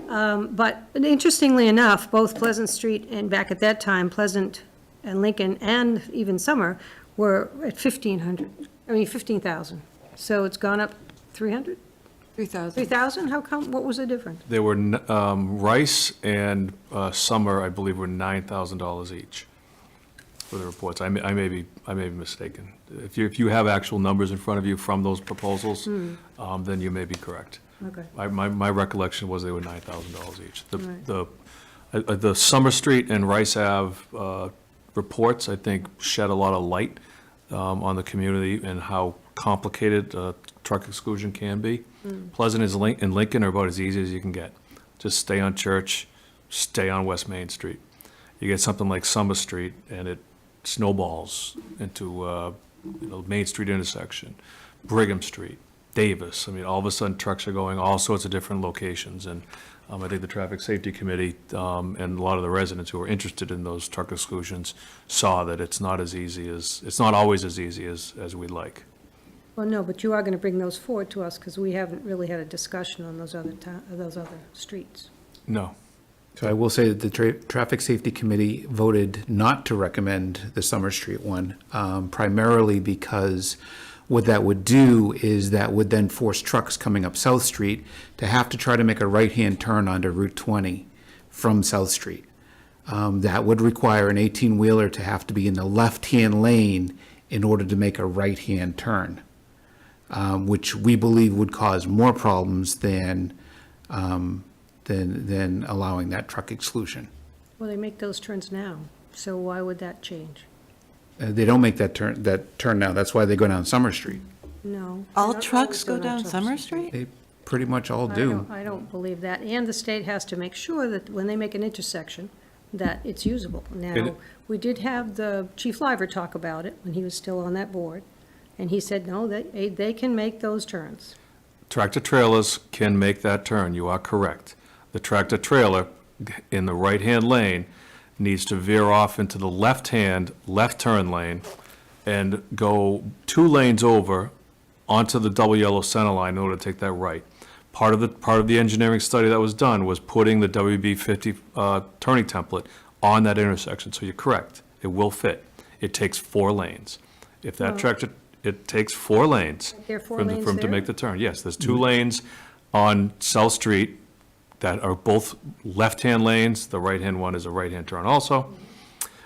E: But interestingly enough, both Pleasant Street and back at that time, Pleasant and Lincoln and even Summer were at 15,000. So it's gone up 300?
C: 3,000.
E: 3,000? How come? What was the difference?
G: There were, Rice and Summer, I believe, were $9,000 each for the reports. I may be mistaken. If you have actual numbers in front of you from those proposals, then you may be correct.
E: Okay.
G: My recollection was they were $9,000 each. The Summer Street and Rice Ave reports, I think, shed a lot of light on the community and how complicated truck exclusion can be. Pleasant and Lincoln are about as easy as you can get. Just stay on Church, stay on West Main Street. You get something like Summer Street, and it snowballs into Main Street intersection, Brigham Street, Davis. I mean, all of a sudden, trucks are going all sorts of different locations, and I think the Traffic Safety Committee and a lot of the residents who are interested in those truck exclusions saw that it's not always as easy as we'd like.
E: Well, no, but you are going to bring those forward to us because we haven't really had a discussion on those other streets.
G: No.
K: So I will say that the Traffic Safety Committee voted not to recommend the Summer Street one, primarily because what that would do is that would then force trucks coming up South Street to have to try to make a right-hand turn onto Route 20 from South Street. That would require an 18-wheeler to have to be in the left-hand lane in order to make a right-hand turn, which we believe would cause more problems than allowing that truck exclusion.
E: Well, they make those turns now, so why would that change?
K: They don't make that turn now. That's why they go down Summer Street.
E: No.
C: All
E: I don't
C: trucks go
E: always
C: down
E: Summer
C: Summer
E: Street.
C: Street?
K: They pretty much all do.
E: I don't believe that. And the state has to make sure that when they make an intersection, that it's usable. Now,
G: It-
E: we did have the Chief Liver talk about it when he was still on that board, and he said, no, they can make those turns.
G: Tractor trailers can make that turn, you are correct. The tractor trailer in the right-hand lane needs to veer off into the left-hand, left turn lane and go 2 lanes over onto the double yellow center line in order to take that right. Part of the engineering study that was done was putting the WB 50 turning template on that intersection, so you're correct, it will fit. It takes 4 lanes. If that tractor, it takes 4 lanes.
E: There are 4
G: for
E: lanes
G: him to
E: there?
G: make the turn. Yes, there's 2 lanes on South Street that are both left-hand lanes. The right-hand one is a right-hand turn also.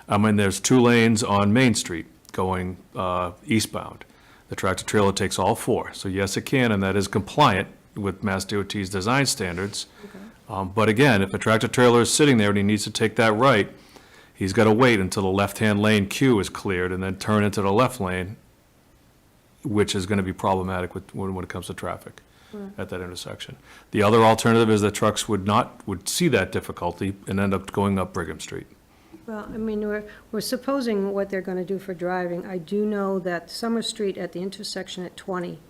G: And there's 2 lanes on Main Street going eastbound. The tractor trailer takes all 4. So yes, it can, and that is compliant with Mass DOT's design standards. But again, if a tractor trailer is sitting there and he needs to take that right, he's got to wait until the left-hand lane queue is cleared and then turn into the left lane, which is going to be problematic when it comes to traffic at that intersection. The other alternative is that trucks would see that difficulty and end up going up Brigham Street.
E: Well, I mean, we're supposing what they're going to do for driving. I do know that Summer Street at the intersection at 20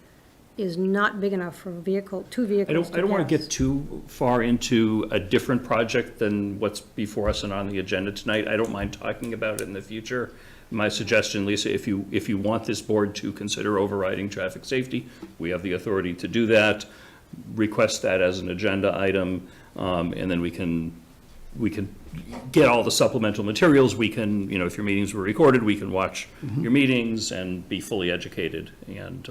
E: is not big enough for 2 vehicles to pass.
A: I don't want to get too far into a different project than what's before us and on the agenda tonight. I don't mind talking about it in the future. My suggestion, Lisa, if you want this board to consider overriding traffic safety, we have the authority to do that. Request that as an agenda item, and then we can get all the supplemental materials. We can, if your meetings were recorded, we can watch your meetings and be fully educated and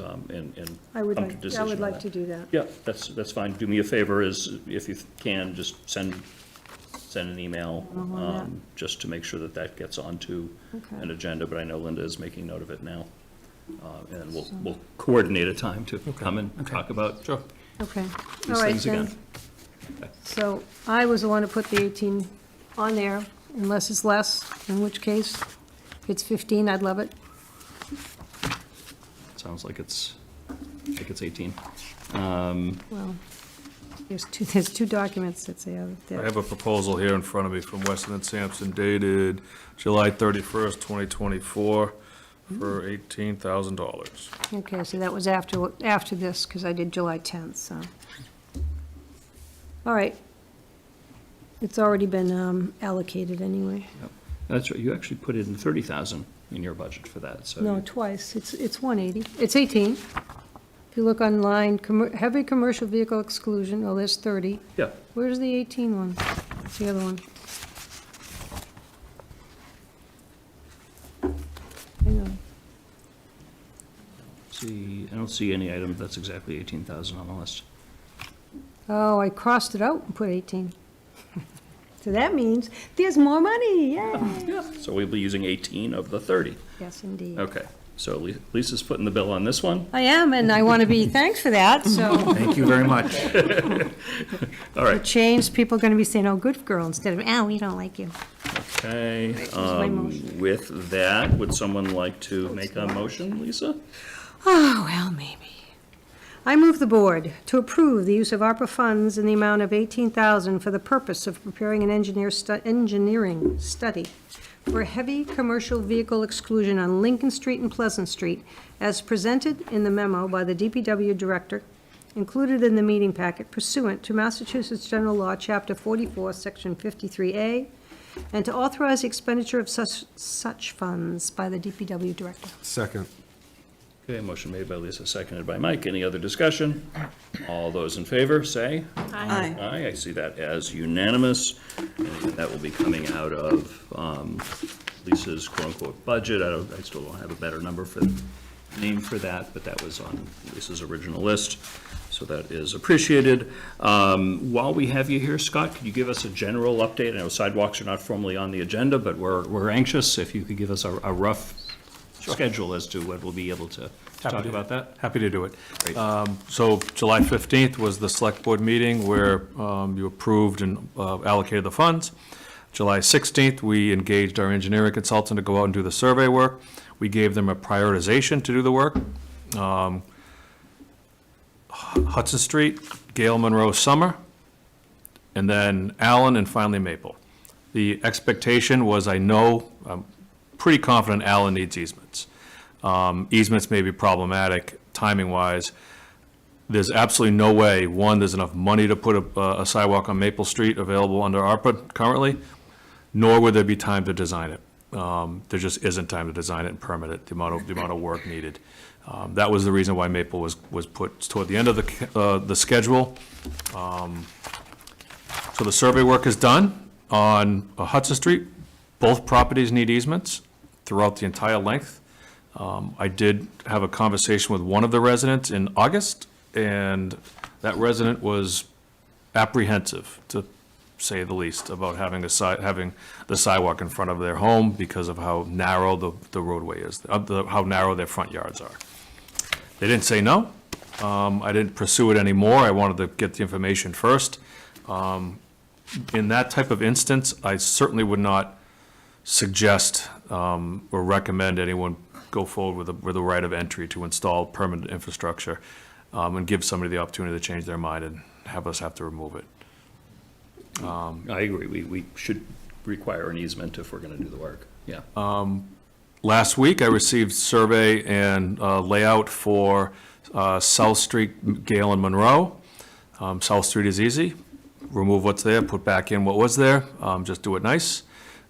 E: I would
A: come to a decision
E: I would
A: on
E: like
A: that.
E: to do that.
A: Yeah, that's fine. Do me a favor, if you can, just send an email, just to make sure that gets onto
E: Okay.
A: an agenda, but I know Linda is making note of it now. And we'll coordinate a time to come and talk about
G: Sure.
E: Okay, all
A: these
E: right
A: things
E: then.
A: again.
E: So I was the one who put the 18 on there, unless it's less, in which case, if it's 15, I'd love it.
A: Sounds like it's 18.
E: Well, there's 2 documents that say
G: I
E: that.
G: have a proposal here in front of me from Weston and Sampson dated July 31st, 2024, for $18,000.
E: Okay, so that was after this, because I did July 10th, so. All right. It's already been allocated anyway.
A: That's right, you actually put in 30,000 in your budget for that, so.
E: No, twice. It's 180. It's 18. If you look online, heavy commercial vehicle exclusion, oh, there's 30.
A: Yeah,
E: Where's the 18 one? What's the other one? Hang on.
A: I don't see any item that's exactly 18,000 on the list.
E: Oh, I crossed it out and put 18. So that means there's more money, yay!
A: So we'll be using 18 of the 30.
E: Yes, indeed.
A: Okay, so Lisa's footing the bill on this one.
E: I am, and I want to be thanked for that, so
K: Thank you very much.
A: All
E: the
A: right,
E: change, people are going to be saying, oh, good girl, instead of, we don't like you.
A: okay.
E: my motion.
A: With that, would someone like to make a motion, Lisa?
E: Oh, well, maybe. I move the board to approve the use of ARPA funds in the amount of $18,000 for the purpose of preparing an engineering study for heavy commercial vehicle exclusion on Lincoln Street and Pleasant Street, as presented in the memo by the DPW director, included in the meeting packet pursuant to Massachusetts General Law, Chapter 44, Section 53A, and to authorize the expenditure of such funds by the DPW director.
D: Second.
A: Okay, motion made by Lisa, seconded by Mike. Any other discussion? All those in favor, say.
C: Aye.
A: Aye, I see that as unanimous. And that will be coming out of Lisa's quote-unquote budget. I still don't have a better name for that, but that was on Lisa's original list, so that is appreciated. While we have you here, Scott, could you give us a general update? I know sidewalks are not formally on the agenda, but we're anxious if you could give us a rough schedule as to when we'll be able to talk about that.
G: Happy to do it.
A: Great.
G: So July 15th was the select board meeting where you approved and allocated the funds. July 16th, we engaged our engineering consultant to go out and do the survey work. We gave them a prioritization to do the work. Hudson Street, Gale Monroe Summer, and then Allen, and finally Maple. The expectation was, I'm pretty confident Allen needs easements. Easements may be problematic timing-wise. There's absolutely no way, one, there's enough money to put a sidewalk on Maple Street available under ARPA currently, nor would there be time to design it. There just isn't time to design it and permit it, the amount of work needed. That was the reason why Maple was put toward the end of the schedule. So the survey work is done on Hudson Street. Both properties need easements throughout the entire length. I did have a conversation with one of the residents in August, and that resident was apprehensive, to say the least, about having the sidewalk in front of their home because of how narrow the roadway is, how narrow their front yards are. They didn't say no. I didn't pursue it anymore. I wanted to get the information first. In that type of instance, I certainly would not suggest or recommend anyone go forward with a right of entry to install permanent infrastructure and give somebody the opportunity to change their mind and have us have to remove it.
A: I agree. We should require an easement if we're going to do the work. Yeah.
G: Last week, I received survey and layout for South Street, Gale and Monroe. South Street is easy. Remove what's there, put back in what was there, just do it nice.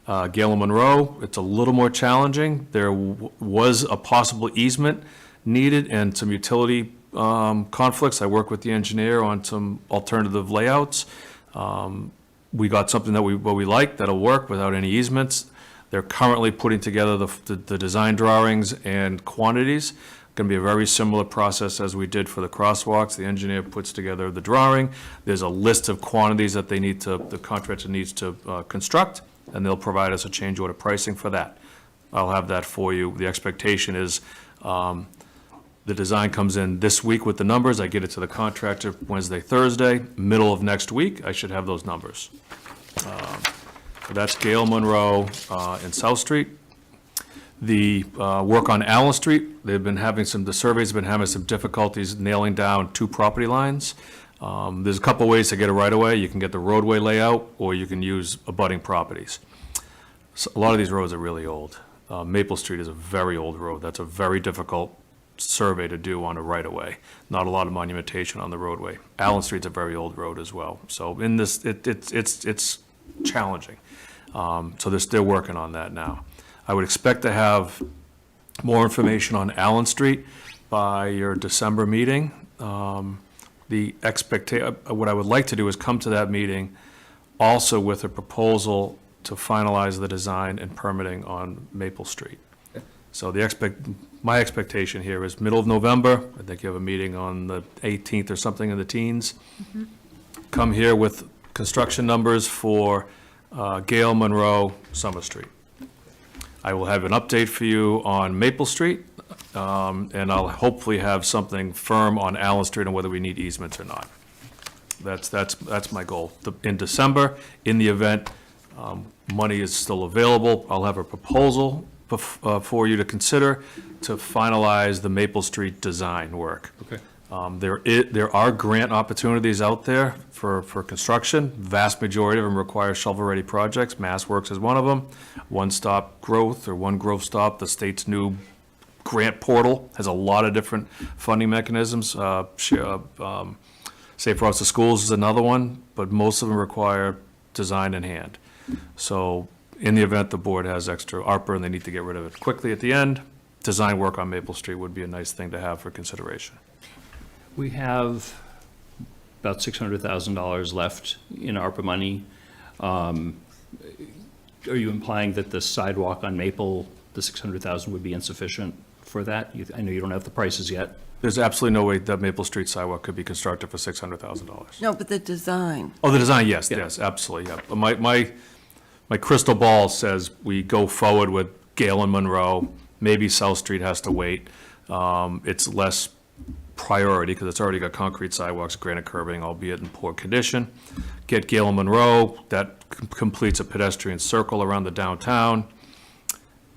G: Gale and Monroe, it's a little more challenging. There was a possible easement needed and some utility conflicts. I worked with the engineer on some alternative layouts. We got something that we liked, that'll work without any easements. They're currently putting together the design drawings and quantities. Going to be a very similar process as we did for the crosswalks. The engineer puts together the drawing. There's a list of quantities that the contractor needs to construct, and they'll provide us a change order pricing for that. I'll have that for you. The expectation is the design comes in this week with the numbers. I get it to the contractor Wednesday, Thursday. Middle of next week, I should have those numbers. So that's Gale, Monroe, and South Street. The work on Allen Street, the surveys have been having some difficulties nailing down two property lines. There's a couple ways to get a right-of-way. You can get the roadway layout, or you can use abutting properties. So a lot of these roads are really old. Maple Street is a very old road. That's a very difficult survey to do on a right-of-way. Not a lot of monumentation on the roadway. Allen Street's a very old road as well. So in this, it's challenging. So they're working on that now. I would expect to have more information on Allen Street by your December meeting. What I would like to do is come to that meeting also with a proposal to finalize the design and permitting on Maple Street. So my expectation here is middle of November. I think you have a meeting on the 18th or something in the teens. Come here with construction numbers for Gale, Monroe, Summer Street. I will have an update for you on Maple Street, and I'll hopefully have something firm on Allen Street on whether we need easements or not. That's my goal. In December, in the event money is still available, I'll have a proposal for you to consider to finalize the Maple Street design work.
A: Okay.
G: There are grant opportunities out there for construction. Vast majority of them require shovel-ready projects. MassWorks is one of them. One Stop Growth, or One Growth Stop, the state's new grant portal, has a lot of different funding mechanisms. Safe Routes to Schools is another one, but most of them require design in hand. So in the event the board has extra ARPA and they need to get rid of it quickly at the end, design work on Maple Street would be a nice thing to have for consideration.
A: We have about $600,000 left in ARPA money. Are you implying that the sidewalk on Maple, the $600,000 would be insufficient for that? I know you don't have the prices yet.
G: There's absolutely no way that Maple Street sidewalk could be constructed for $600,000.
C: No, but the design.
G: Oh, the design, yes,
A: Yeah.
G: yes, absolutely, yeah. But my crystal ball says we go forward with Gale and Monroe. Maybe South Street has to wait. It's less priority, because it's already got concrete sidewalks, granite curbing, albeit in poor condition. Get Gale Monroe, that completes a pedestrian circle around the downtown,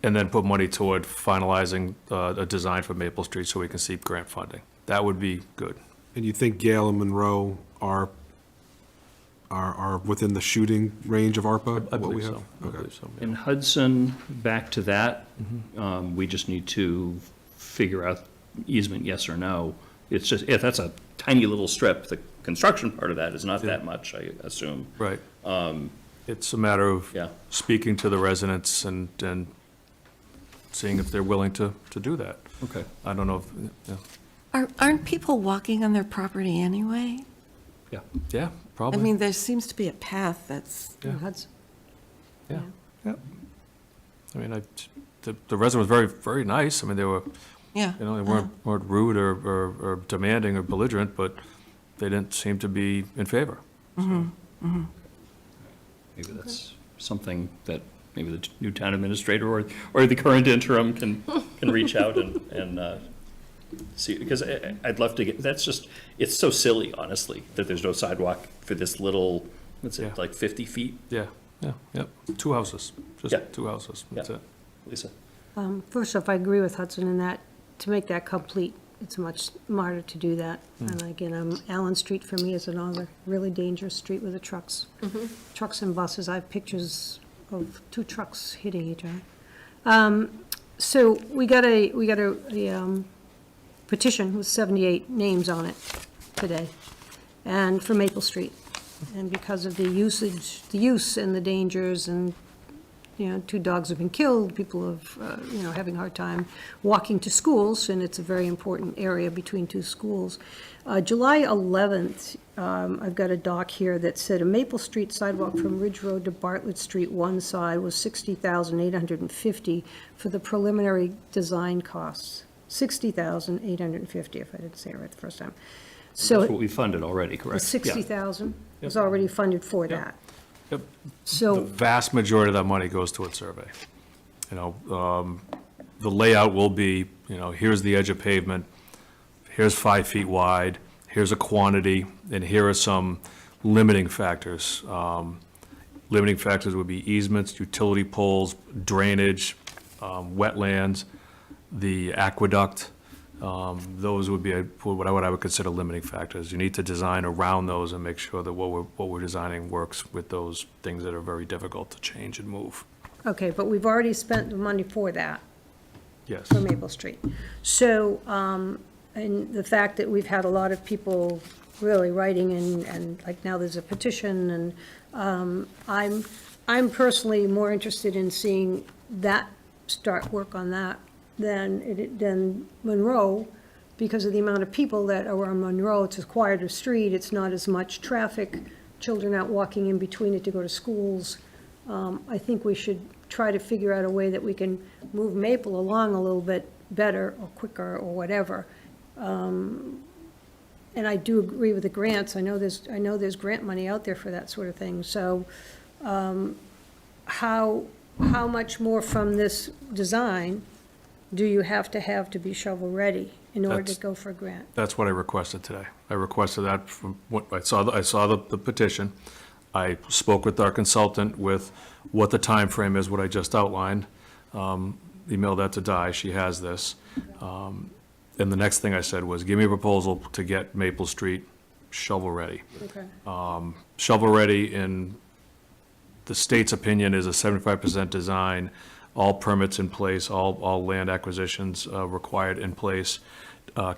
G: and then put money toward finalizing a design for Maple Street so we can seek grant funding. That would be good.
D: And you think Gale and Monroe are within the shooting range of ARPA?
G: I
D: what we
G: believe
D: have?
G: so. I
D: Okay.
G: believe so, yeah.
A: In Hudson, back to that, we just need to figure out easement, yes or no. It's just, if that's a tiny little strip, the construction part of that is not that much, I assume.
G: Right. It's a matter of
A: Yeah.
G: speaking to the residents and seeing if they're willing to do that.
A: Okay.
G: I don't know if, yeah.
C: Aren't people walking on their property anyway?
G: Yeah,
C: I
G: probably.
C: mean, there seems to be a path that's,
G: Yeah.
E: Hudson.
G: Yeah, yeah. I mean, the resident was very, very nice. I mean, they were,
C: yeah.
G: you know, they weren't rude or demanding or belligerent, but they didn't seem to be in favor.
A: Maybe that's something that maybe the new town administrator or the current interim can reach out and see, because I'd love to get, that's just, it's so silly, honestly, that there's no sidewalk for this little, what's it,
G: Yeah.
A: like 50 feet?
G: Yeah, yeah, yeah. 2 houses, just
A: Yeah.
G: 2 houses. That's
A: Yeah.
G: it.
A: Lisa?
E: First off, I agree with Hudson in that, to make that complete, it's much smarter to do that. And again, Allen Street for me is another really dangerous street with the trucks. Trucks and buses, I have pictures of 2 trucks hitting each other. So we got a petition with 78 names on it today, and for Maple Street. And because of the use and the dangers, and, 2 dogs have been killed, people have, having a hard time walking to schools, and it's a very important area between 2 schools. July 11th, I've got a doc here that said a Maple Street sidewalk from Ridge Road to Bartlett Street, one side, was $60,850 for the preliminary design costs. $60,850, if I didn't say it right the first time. So
A: That's what we funded already,
E: the
A: correct? Yeah.
E: $60,000 was already funded for that.
G: Yep. The
E: So,
G: vast majority of that money goes towards survey. The layout will be, here's the edge of pavement, here's 5 feet wide, here's a quantity, and here are some limiting factors. Limiting factors would be easements, utility poles, drainage, wetlands, the aqueduct. Those would be what I would consider limiting factors. You need to design around those and make sure that what we're designing works with those things that are very difficult to change and move.
E: okay, but we've already spent the money for that,
G: Yes.
E: for Maple Street. So, and the fact that we've had a lot of people really writing, and like now there's a petition, and I'm personally more interested in seeing that, start work on that than Monroe, because of the amount of people that are on Monroe. It's a quieter street, it's not as much traffic, children out walking in between it to go to schools. I think we should try to figure out a way that we can move Maple along a little bit better or quicker or whatever. And I do agree with the grants. I know there's grant money out there for that sort of thing. So how much more from this design do you have to be shovel-ready in order to
G: That's-
E: go for a grant?
G: That's what I requested today. I requested that from what, I saw the petition. I spoke with our consultant with what the time frame is, what I just outlined. Emailed that to Di, she has this. And the next thing I said was, give me a proposal to get Maple Street shovel-ready.
E: Okay.
G: Shovel-ready, in the state's opinion, is a 75% design, all permits in place, all land acquisitions required in place,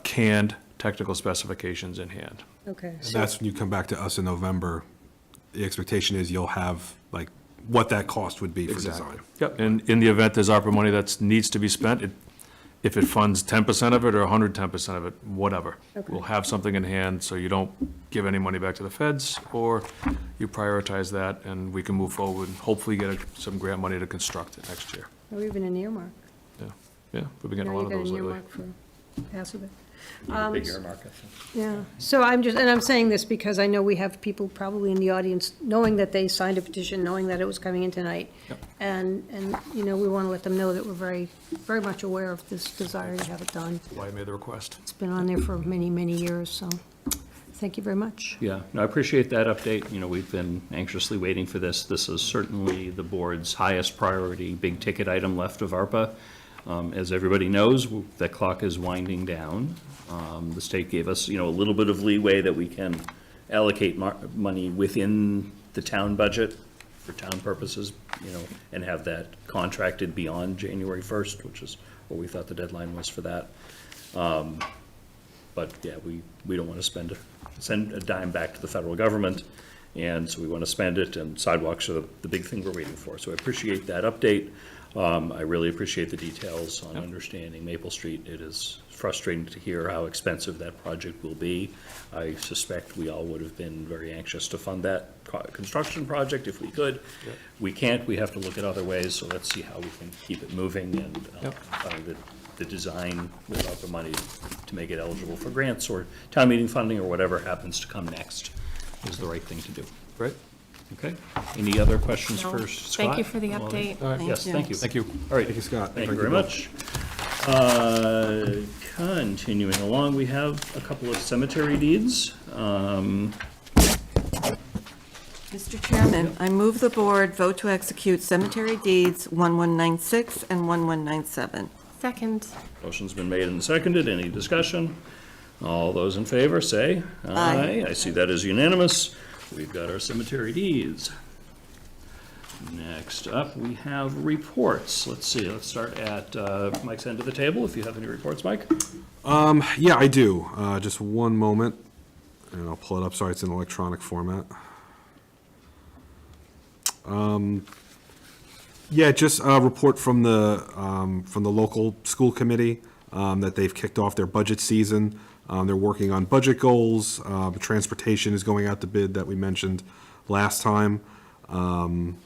G: canned technical specifications in hand.
E: Okay.
D: And
E: So,
D: that's when you come back to us in November. The expectation is you'll have, like, what that cost would be for design.
G: Yep, and in the event there's ARPA money that needs to be spent, if it funds 10% of it or 110% of it, whatever.
E: Okay.
G: We'll have something in hand, so you don't give any money back to the feds, or you prioritize that, and we can move forward and hopefully get some grant money to construct it next year.
E: or even an earmark.
G: Yeah, we've been getting a
E: Now
G: lot of
E: you got
G: those
E: an
G: lately.
E: earmark for half of it.
A: Big earmark, I think.
E: Yeah, so I'm saying this because I know we have people probably in the audience knowing that they signed a petition, knowing that it was coming in tonight. And, you know, we want to let them know that we're very, very much aware of this desire to have it done.
G: Why I made the request.
E: It's been on there for many, many years, so thank you very much.
A: Yeah, no, I appreciate that update. You know, we've been anxiously waiting for this. This is certainly the board's highest priority, big-ticket item left of ARPA. As everybody knows, that clock is winding down. The state gave us, you know, a little bit of leeway that we can allocate money within the town budget for town purposes, you know, and have that contracted beyond January 1st, which is what we thought the deadline was for that. But yeah, we don't want to send a dime back to the federal government, and so we want to spend it, and sidewalks are the big thing we're waiting for. So I appreciate that update. I really appreciate the details on understanding Maple Street. It is frustrating to hear how expensive that project will be. I suspect we all would have been very anxious to fund that construction project if we could. We can't, we have to look at other ways, so let's see how we can keep it moving and find the design with ARPA money to make it eligible for grants or town meeting funding or whatever happens to come next is the right thing to do.
G: Great.
A: Okay, any other questions
J: No.
A: for Scott?
J: Thank you for the update.
A: Yes, thank you.
G: Thank you.
A: All right.
D: Thank you, Scott.
A: Thank you
D: Thank
A: very
D: you
A: much. Continuing along, we have a couple of cemetery deeds.
C: Mr. Chairman, I move the board vote to execute cemetery deeds 1196 and 1197.
J: Second.
A: Motion's been made and seconded. Any discussion? All those in favor, say aye. I see that as unanimous. We've got our cemetery deeds. Next up, we have reports. Let's see, let's start at Mike's end of the table, if you have any reports, Mike.
D: Yeah, I do. Just one moment, and I'll pull it up. Sorry, it's in electronic format. Yeah, just a report from the local school committee that they've kicked off their budget season. They're working on budget goals. Transportation is going out to bid that we mentioned last time. Some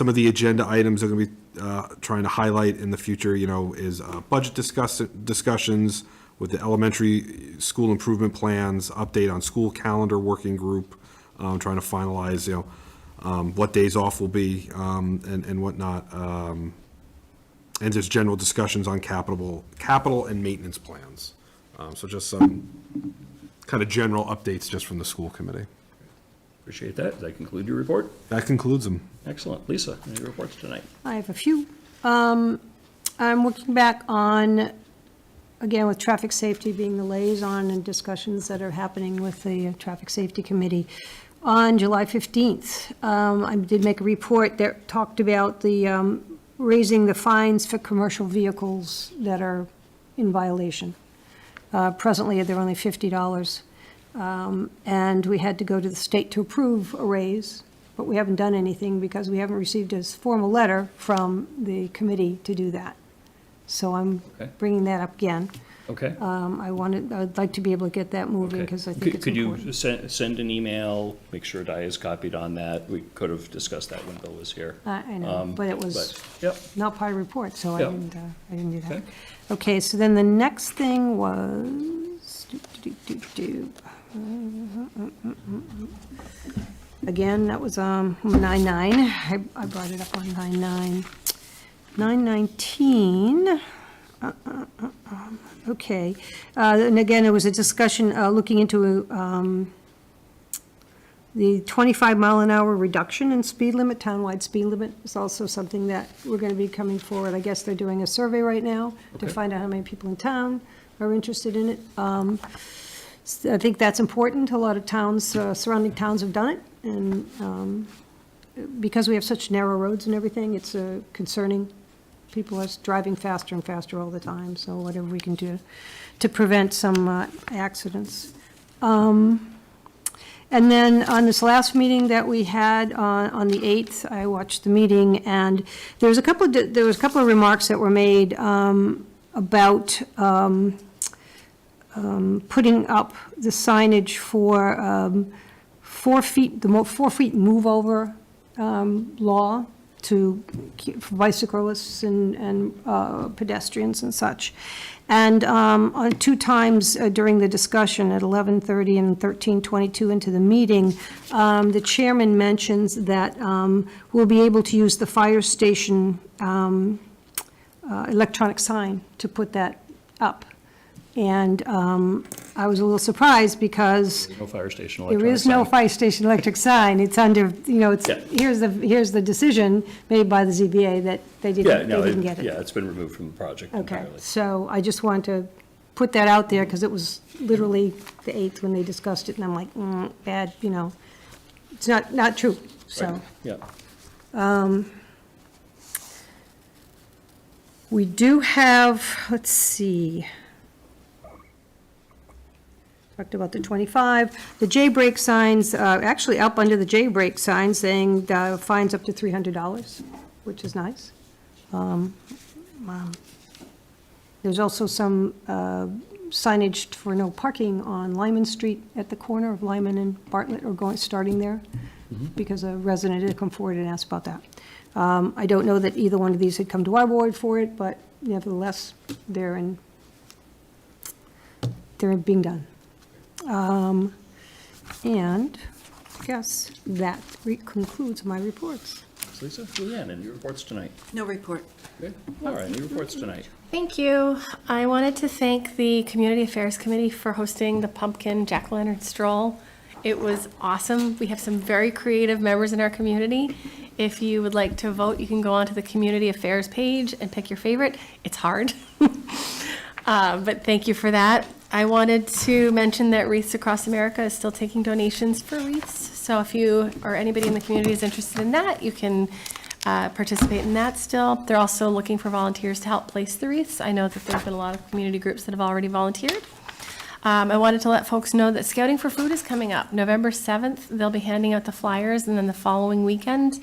D: of the agenda items are going to be trying to highlight in the future, you know, is budget discussions with the elementary school improvement plans, update on school calendar working group, trying to finalize, you know, what days off will be and whatnot. And just general discussions on capital and maintenance plans. So just some kind of general updates just from the school committee.
A: Appreciate that. Does that conclude your report?
D: That concludes them.
A: Excellent. Lisa, any reports tonight?
E: I have a few. I'm looking back on, again, with traffic safety being the liaison and discussions that are happening with the Traffic Safety Committee. On July 15th, I did make a report that talked about the raising the fines for commercial vehicles that are in violation. Presently, they're only $50. And we had to go to the state to approve a raise, but we haven't done anything because we haven't received a formal letter from the committee to do that. So I'm
A: Okay.
E: bringing that up again.
A: Okay.
E: I'd like to be able to get that moving because I think it's
A: Could you
E: important.
A: send an email, make sure Di is copied on that? We could have discussed that when Bill was here.
E: I know, but it was
A: Yep,
E: not part of the report, so I
A: Yep.
E: didn't do that.
A: Okay.
E: Okay, so then the next thing was, again, that was 9/9. I brought it up on 9/9. 9/19. Okay, and again, it was a discussion looking into the 25-mile-an-hour reduction in speed limit, townwide speed limit is also something that we're going to be coming forward. I guess they're doing a survey right now to
A: Okay.
E: find out how many people in town are interested in it. I think that's important. A lot of towns, surrounding towns have done it, and because we have such narrow roads and everything, it's concerning. People are driving faster and faster all the time, so whatever we can do to prevent some accidents. And then on this last meeting that we had on the 8th, I watched the meeting, and there was a couple of remarks that were made about putting up the signage for 4 feet, the 4 feet move over law for bicyclists and pedestrians and such. And on 2 times during the discussion, at 11:30 and 13:22 into the meeting, the chairman mentions that we'll be able to use the fire station electronic sign to put that up. And I was a little surprised because
A: No fire station
E: there
A: electronic
E: is no
A: sign.
E: fire station electric sign. It's under, it's,
A: Yeah.
E: here's the decision made by the ZBA that they
A: Yeah,
E: didn't,
A: no,
E: they didn't get it.
A: yeah, it's been removed from the project
E: Okay,
A: entirely.
E: so I just want to put that out there, because it was literally the 8th when they discussed it, and I'm like, bad, it's not true, so.
A: Right, yeah.
E: We do have, let's see. Talked about the 25. The J-brake signs, actually up under the J-brake sign saying fines up to $300, which is nice. There's also some signage for no parking on Lyman Street at the corner of Lyman and Bartlett, or starting there, because a resident had come forward and asked about that. I don't know that either one of these had come to our board for it, but nevertheless, they're being done. And I guess that concludes my reports.
A: Lisa, Julianne, any reports tonight?
C: No report.
A: Good. All right, any reports tonight?
J: Thank you. I wanted to thank the Community Affairs Committee for hosting the Pumpkin Jack-o'-lantern Stroll. It was awesome. We have some very creative members in our community. If you would like to vote, you can go onto the Community Affairs page and pick your favorite. It's hard. But thank you for that. I wanted to mention that Wreaths Across America is still taking donations for wreaths. So if you or anybody in the community is interested in that, you can participate in that still. They're also looking for volunteers to help place the wreaths. I know that there's been a lot of community groups that have already volunteered. I wanted to let folks know that Scouting for Food is coming up. November 7th, they'll be handing out the flyers, and then the following weekend,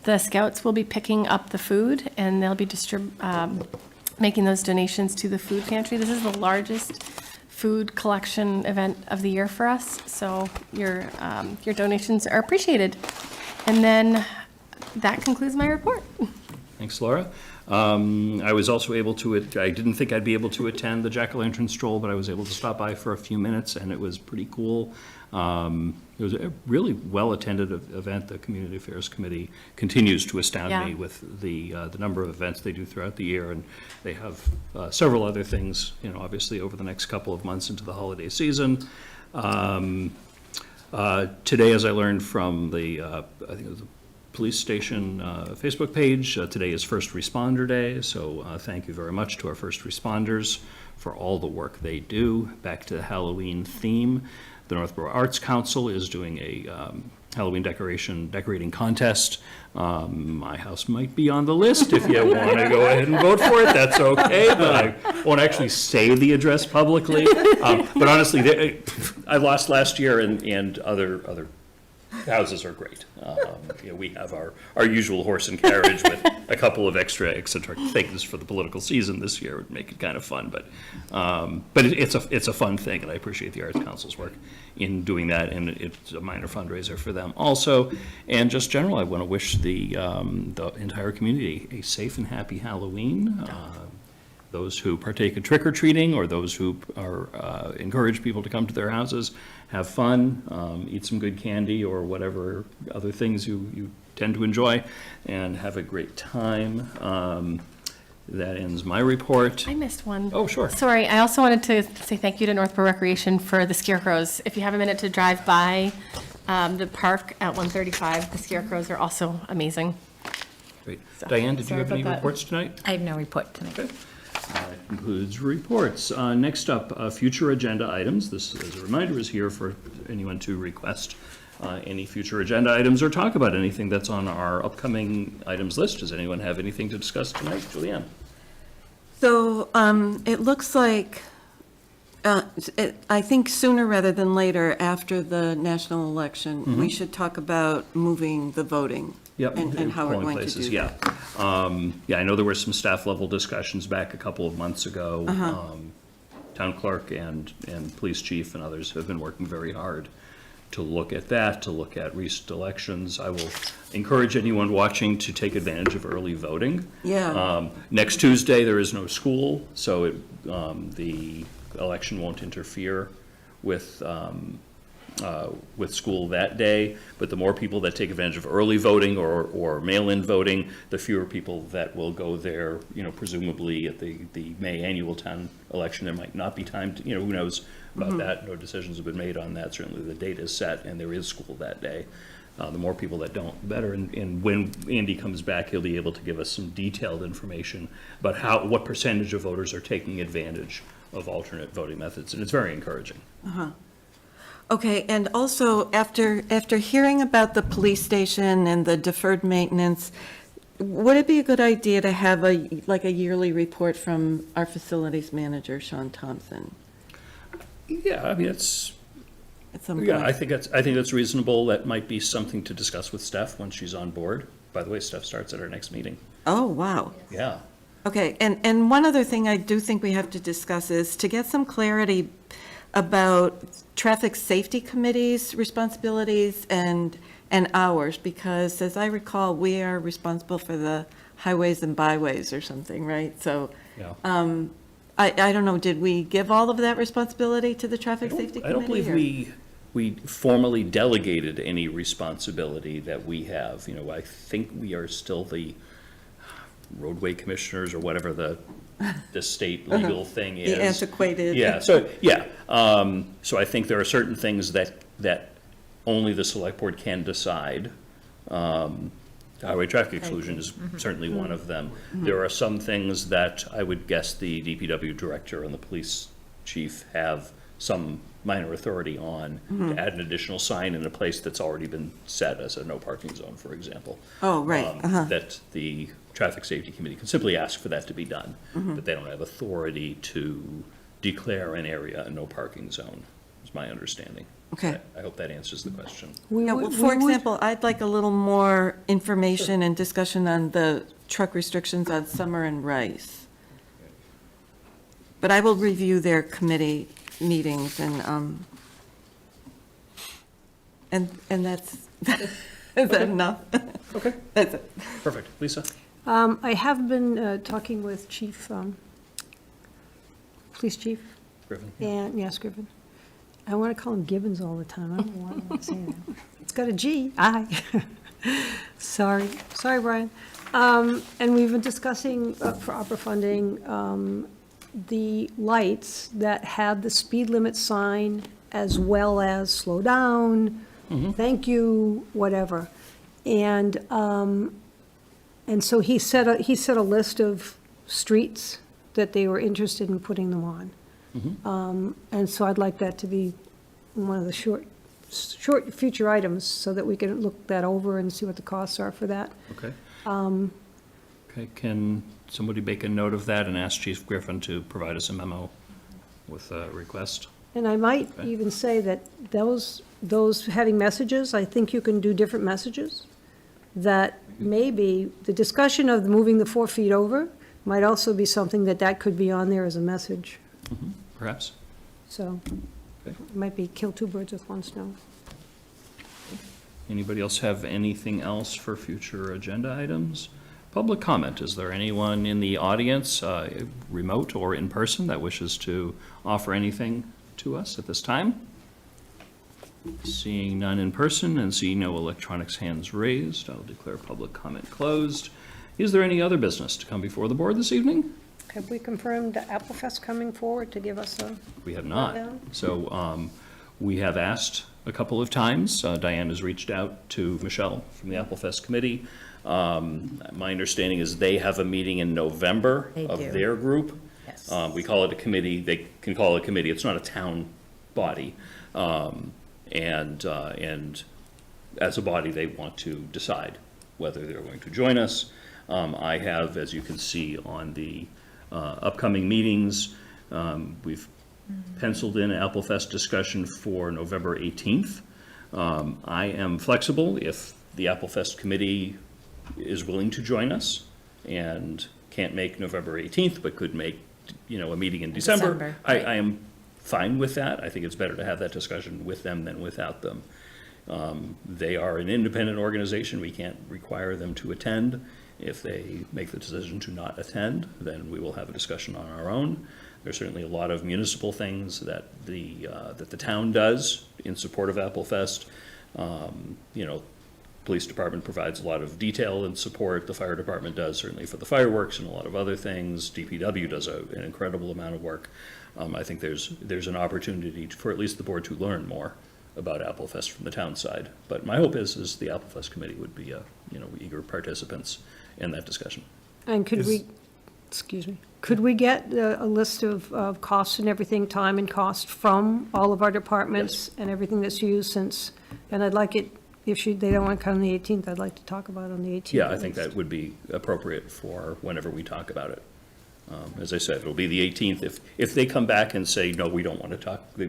J: the Scouts will be picking up the food, and they'll be making those donations to the food pantry. This is the largest food collection event of the year for us, so your donations are appreciated. And then that concludes my report.
A: Thanks, Laura. I was also able to, I didn't think I'd be able to attend the Jack-o'-lantern Stroll, but I was able to stop by for a few minutes, and it was pretty cool. It was a really well-attended event. The Community Affairs Committee continues to astound me
J: Yeah.
A: with the number of events they do throughout the year, and they have several other things, obviously over the next couple of months into the holiday season. Today, as I learned from the, I think it was the police station Facebook page, today is First Responder Day, so thank you very much to our first responders for all the work they do. Back to the Halloween theme, the Northborough Arts Council is doing a Halloween decorating contest. My house might be on the list. If you want to go ahead and vote for it, that's okay, but I won't actually say the address publicly. But honestly, I lost last year, and other houses are great. We have our usual horse and carriage with a couple of extra eccentric things for the political season this year would make it kind of fun, but it's a fun thing, and I appreciate the Arts Council's work in doing that, and it's a minor fundraiser for them also. And just general, I want to wish the entire community a safe and happy Halloween. Those who partake in trick-or-treating, or those who are encourage people to come to their houses, have fun, eat some good candy or whatever other things you tend to enjoy, and have a great time. That ends my report.
J: I missed one.
A: Oh, sure.
J: Sorry, I also wanted to say thank you to Northborough Recreation for the scarecrows. If you have a minute to drive by the park at 135, the scarecrows are also amazing.
A: Great.
J: So,
A: Diane, did you
J: sorry
A: have any
J: about that.
A: reports tonight?
L: I have no report tonight.
A: Okay. That concludes reports. Next up, future agenda items. This, as a reminder, is here for anyone to request any future agenda items or talk about anything that's on our upcoming items list. Does anyone have anything to discuss tonight? Julianne?
C: So it looks like, I think sooner rather than later, after the national election, we should talk about moving the voting.
A: Yep.
C: And how we're
A: polling
C: going
A: places,
C: to do that.
A: Yeah, I know there were some staff level discussions back a couple of months ago. Town clerk and police chief and others have been working very hard look at that, to look at recent elections. I will encourage anyone watching to take advantage of early voting.
C: Yeah.
A: Next Tuesday, there is no school, so the election won't interfere with school that day. But the more people that take advantage of early voting or mail-in voting, the fewer people that will go there, presumably at the May annual town election. There might not be time to, who knows about that? No decisions have been made on that. Certainly the date is set and there is school that day. The more people that don't, the better. And when Andy comes back, he'll be able to give us some detailed information about what percentage of voters are taking advantage of alternate voting methods. And it's very encouraging.
C: Okay, and also, after hearing about the police station and the deferred maintenance, would it be a good idea to have a yearly report from our facilities manager, Sean Thompson?
A: Yeah, I mean, it's,
C: At some
A: yeah,
C: point?
A: I think that's reasonable. That might be something to discuss with Steph when she's on board. By the way, Steph starts at our next meeting.
C: Oh, wow.
A: Yeah.
C: Okay, and one other thing I do think we have to discuss is to get some clarity about traffic safety committee's responsibilities and ours, because as I recall, we are responsible for the highways and byways or something, right? So,
A: Yeah.
C: I don't know, did we give all of that responsibility to the traffic safety committee?
A: I don't believe
C: or-
A: we formally delegated any responsibility that we have. I think we are still the roadway commissioners or whatever the state legal thing is.
C: The antiquated.
A: Yeah, so I think there are certain things that only the select board can decide. Highway traffic exclusion is certainly one of them. There are some things that I would guess the DPW director and the police chief have some minor authority on, to add an additional sign in a place that's already been set as a no parking zone, for example.
C: Oh, right,
A: That the traffic safety committee can simply ask for that to be done, but they don't have authority to declare an area a no parking zone, is my understanding.
C: Okay.
A: I hope that answers the question.
C: Yeah, well, for example, I'd like a little more information and discussion on the truck restrictions on Summer and Rice. But I will review their committee meetings and that's, is that enough?
A: Okay.
C: That's it.
A: Perfect. Lisa?
E: I have been talking with Police Chief,
A: Griffin?
E: and, yes, Griffin. I want to call him Gibbons all the time. I don't know why I want to say that. It's got a G, I. Sorry, Brian. And we've been discussing for opera funding, the lights that have the speed limit sign as well as slow down, thank you, whatever. And so he set a list of streets that they were interested in putting them on. And so I'd like that to be one of the short future items, so that we can look that over and see what the costs are for that.
A: Okay. Okay, can somebody make a note of that and ask Chief Griffin to provide us a memo with a request?
E: And I might
A: Okay.
E: even say that those having messages, I think you can do different messages. That maybe the discussion of moving the 4 feet over might also be something that could be on there as a message.
A: Perhaps?
E: So
A: Okay.
E: it might be kill two birds with one stone.
A: Anybody else have anything else for future agenda items? Public comment, is there anyone in the audience, remote or in person, that wishes to offer anything to us at this time? Seeing none in person and seeing no electronics hands raised, I'll declare public comment closed. Is there any other business to come before the board this evening?
E: Have we confirmed Applefest coming forward to give us a?
A: We have not.
E: Rundown?
A: So we have asked a couple of times. Diane has reached out to Michelle from the Applefest Committee. My understanding is they have a meeting in November of their group.
L: Yes.
A: We call it a committee. They can call it a committee. It's not a town body. And as a body, they want to decide whether they're going to join us. I have, as you can see on the upcoming meetings, we've penciled in Applefest discussion for November 18th. I am flexible if the Applefest committee is willing to join us and can't make November 18th, but could make, a meeting in December.
L: December,
A: I am fine with that. I think it's better to have that discussion with them than without them. They are an independent organization. We can't require them to attend. If they make the decision to not attend, then we will have a discussion on our own. There's certainly a lot of municipal things that the town does in support of Applefest. You know, police department provides a lot of detail and support. The fire department does, certainly for the fireworks and a lot of other things. DPW does an incredible amount of work. I think there's an opportunity for at least the board to learn more about Applefest from the town side. But my hope is the Applefest committee would be, eager participants in that discussion.
E: And could we, excuse me, could we get a list of costs and everything, time and cost from all of our departments and everything that's used since, and I'd like it, if they don't want to come on the 18th, I'd like to talk about it on the 18th.
A: Yeah, I think that would be appropriate for whenever we talk about it. As I said, it'll be the 18th. If they come back and say, no, we don't want to talk, we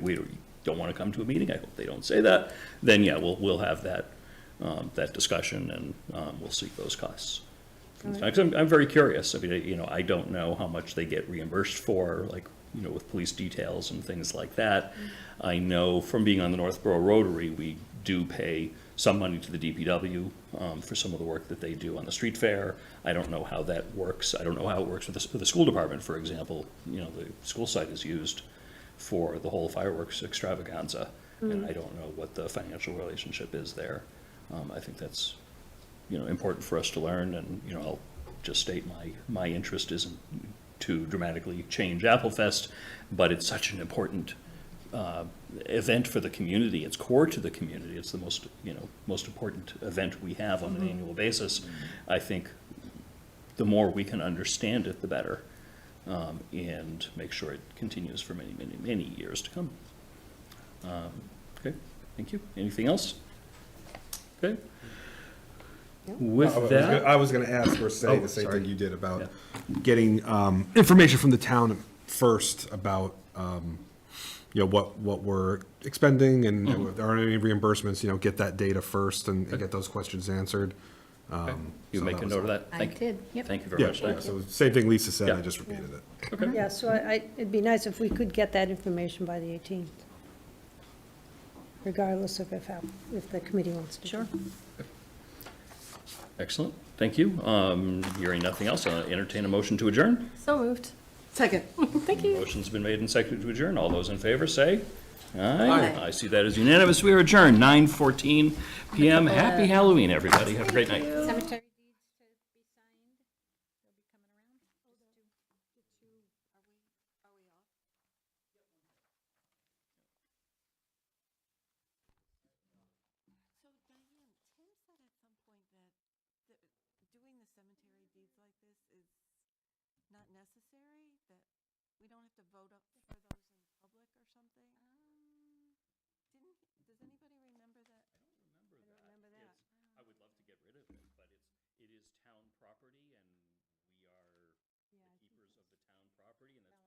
A: don't want to come to a meeting, I hope they don't say that, then yeah, we'll have that discussion and we'll seek those costs. I'm very curious. I mean, I don't know how much they get reimbursed for, like, with police details and things like that. I know from being on the Northborough Rotary, we do pay some money to the DPW for some of the work that they do on the street fair. I don't know how that works. I don't know how it works with the school department, for example. The school site is used for the whole fireworks extravaganza, and I don't know what the financial relationship is there. I think that's important for us to learn, and I'll just state my interest isn't to dramatically change Applefest, but it's such an important event for the community. It's core to the community. It's the most important event we have on an annual basis. I think the more we can understand it, the better, and make sure it continues for many, many, many years to come. Okay, thank you. Anything else? Okay. With that,
D: I was going to ask or say
A: Oh,
D: the same
A: sorry.
D: thing you did about getting information from the town first about, what we're expending and if there aren't any reimbursements, get that data first and get those questions answered.
A: you
D: So
A: make
D: that
A: a
D: was
A: note of
D: all.
A: that?
J: I
A: Thank you.
J: did, yep.
A: Thank you very
D: Yeah,
A: much.
D: yeah, so same thing Lisa said,
A: Yeah.
D: I just repeated it.
E: Yeah, so it'd be nice if we could get that information by the 18th, regardless of if the committee wants to. Sure.
A: Excellent. Thank you. Hearing nothing else, I'll entertain a motion to adjourn.
J: So moved.
C: Second.
J: Thank you.
A: Motion's been made and seconded to adjourn. All those in favor say aye. I see that as unanimous. We are adjourned, 9:14 PM. Happy Halloween, everybody. Have a great night.
J: Cemetery.
C: Doing the cemetery deeds like this is not necessary, that we don't have to vote up for those in public or something? Does anybody remember that? I don't remember that.
A: I would love to get rid of it, but it is town property, and we are the keepers of the town property, and that's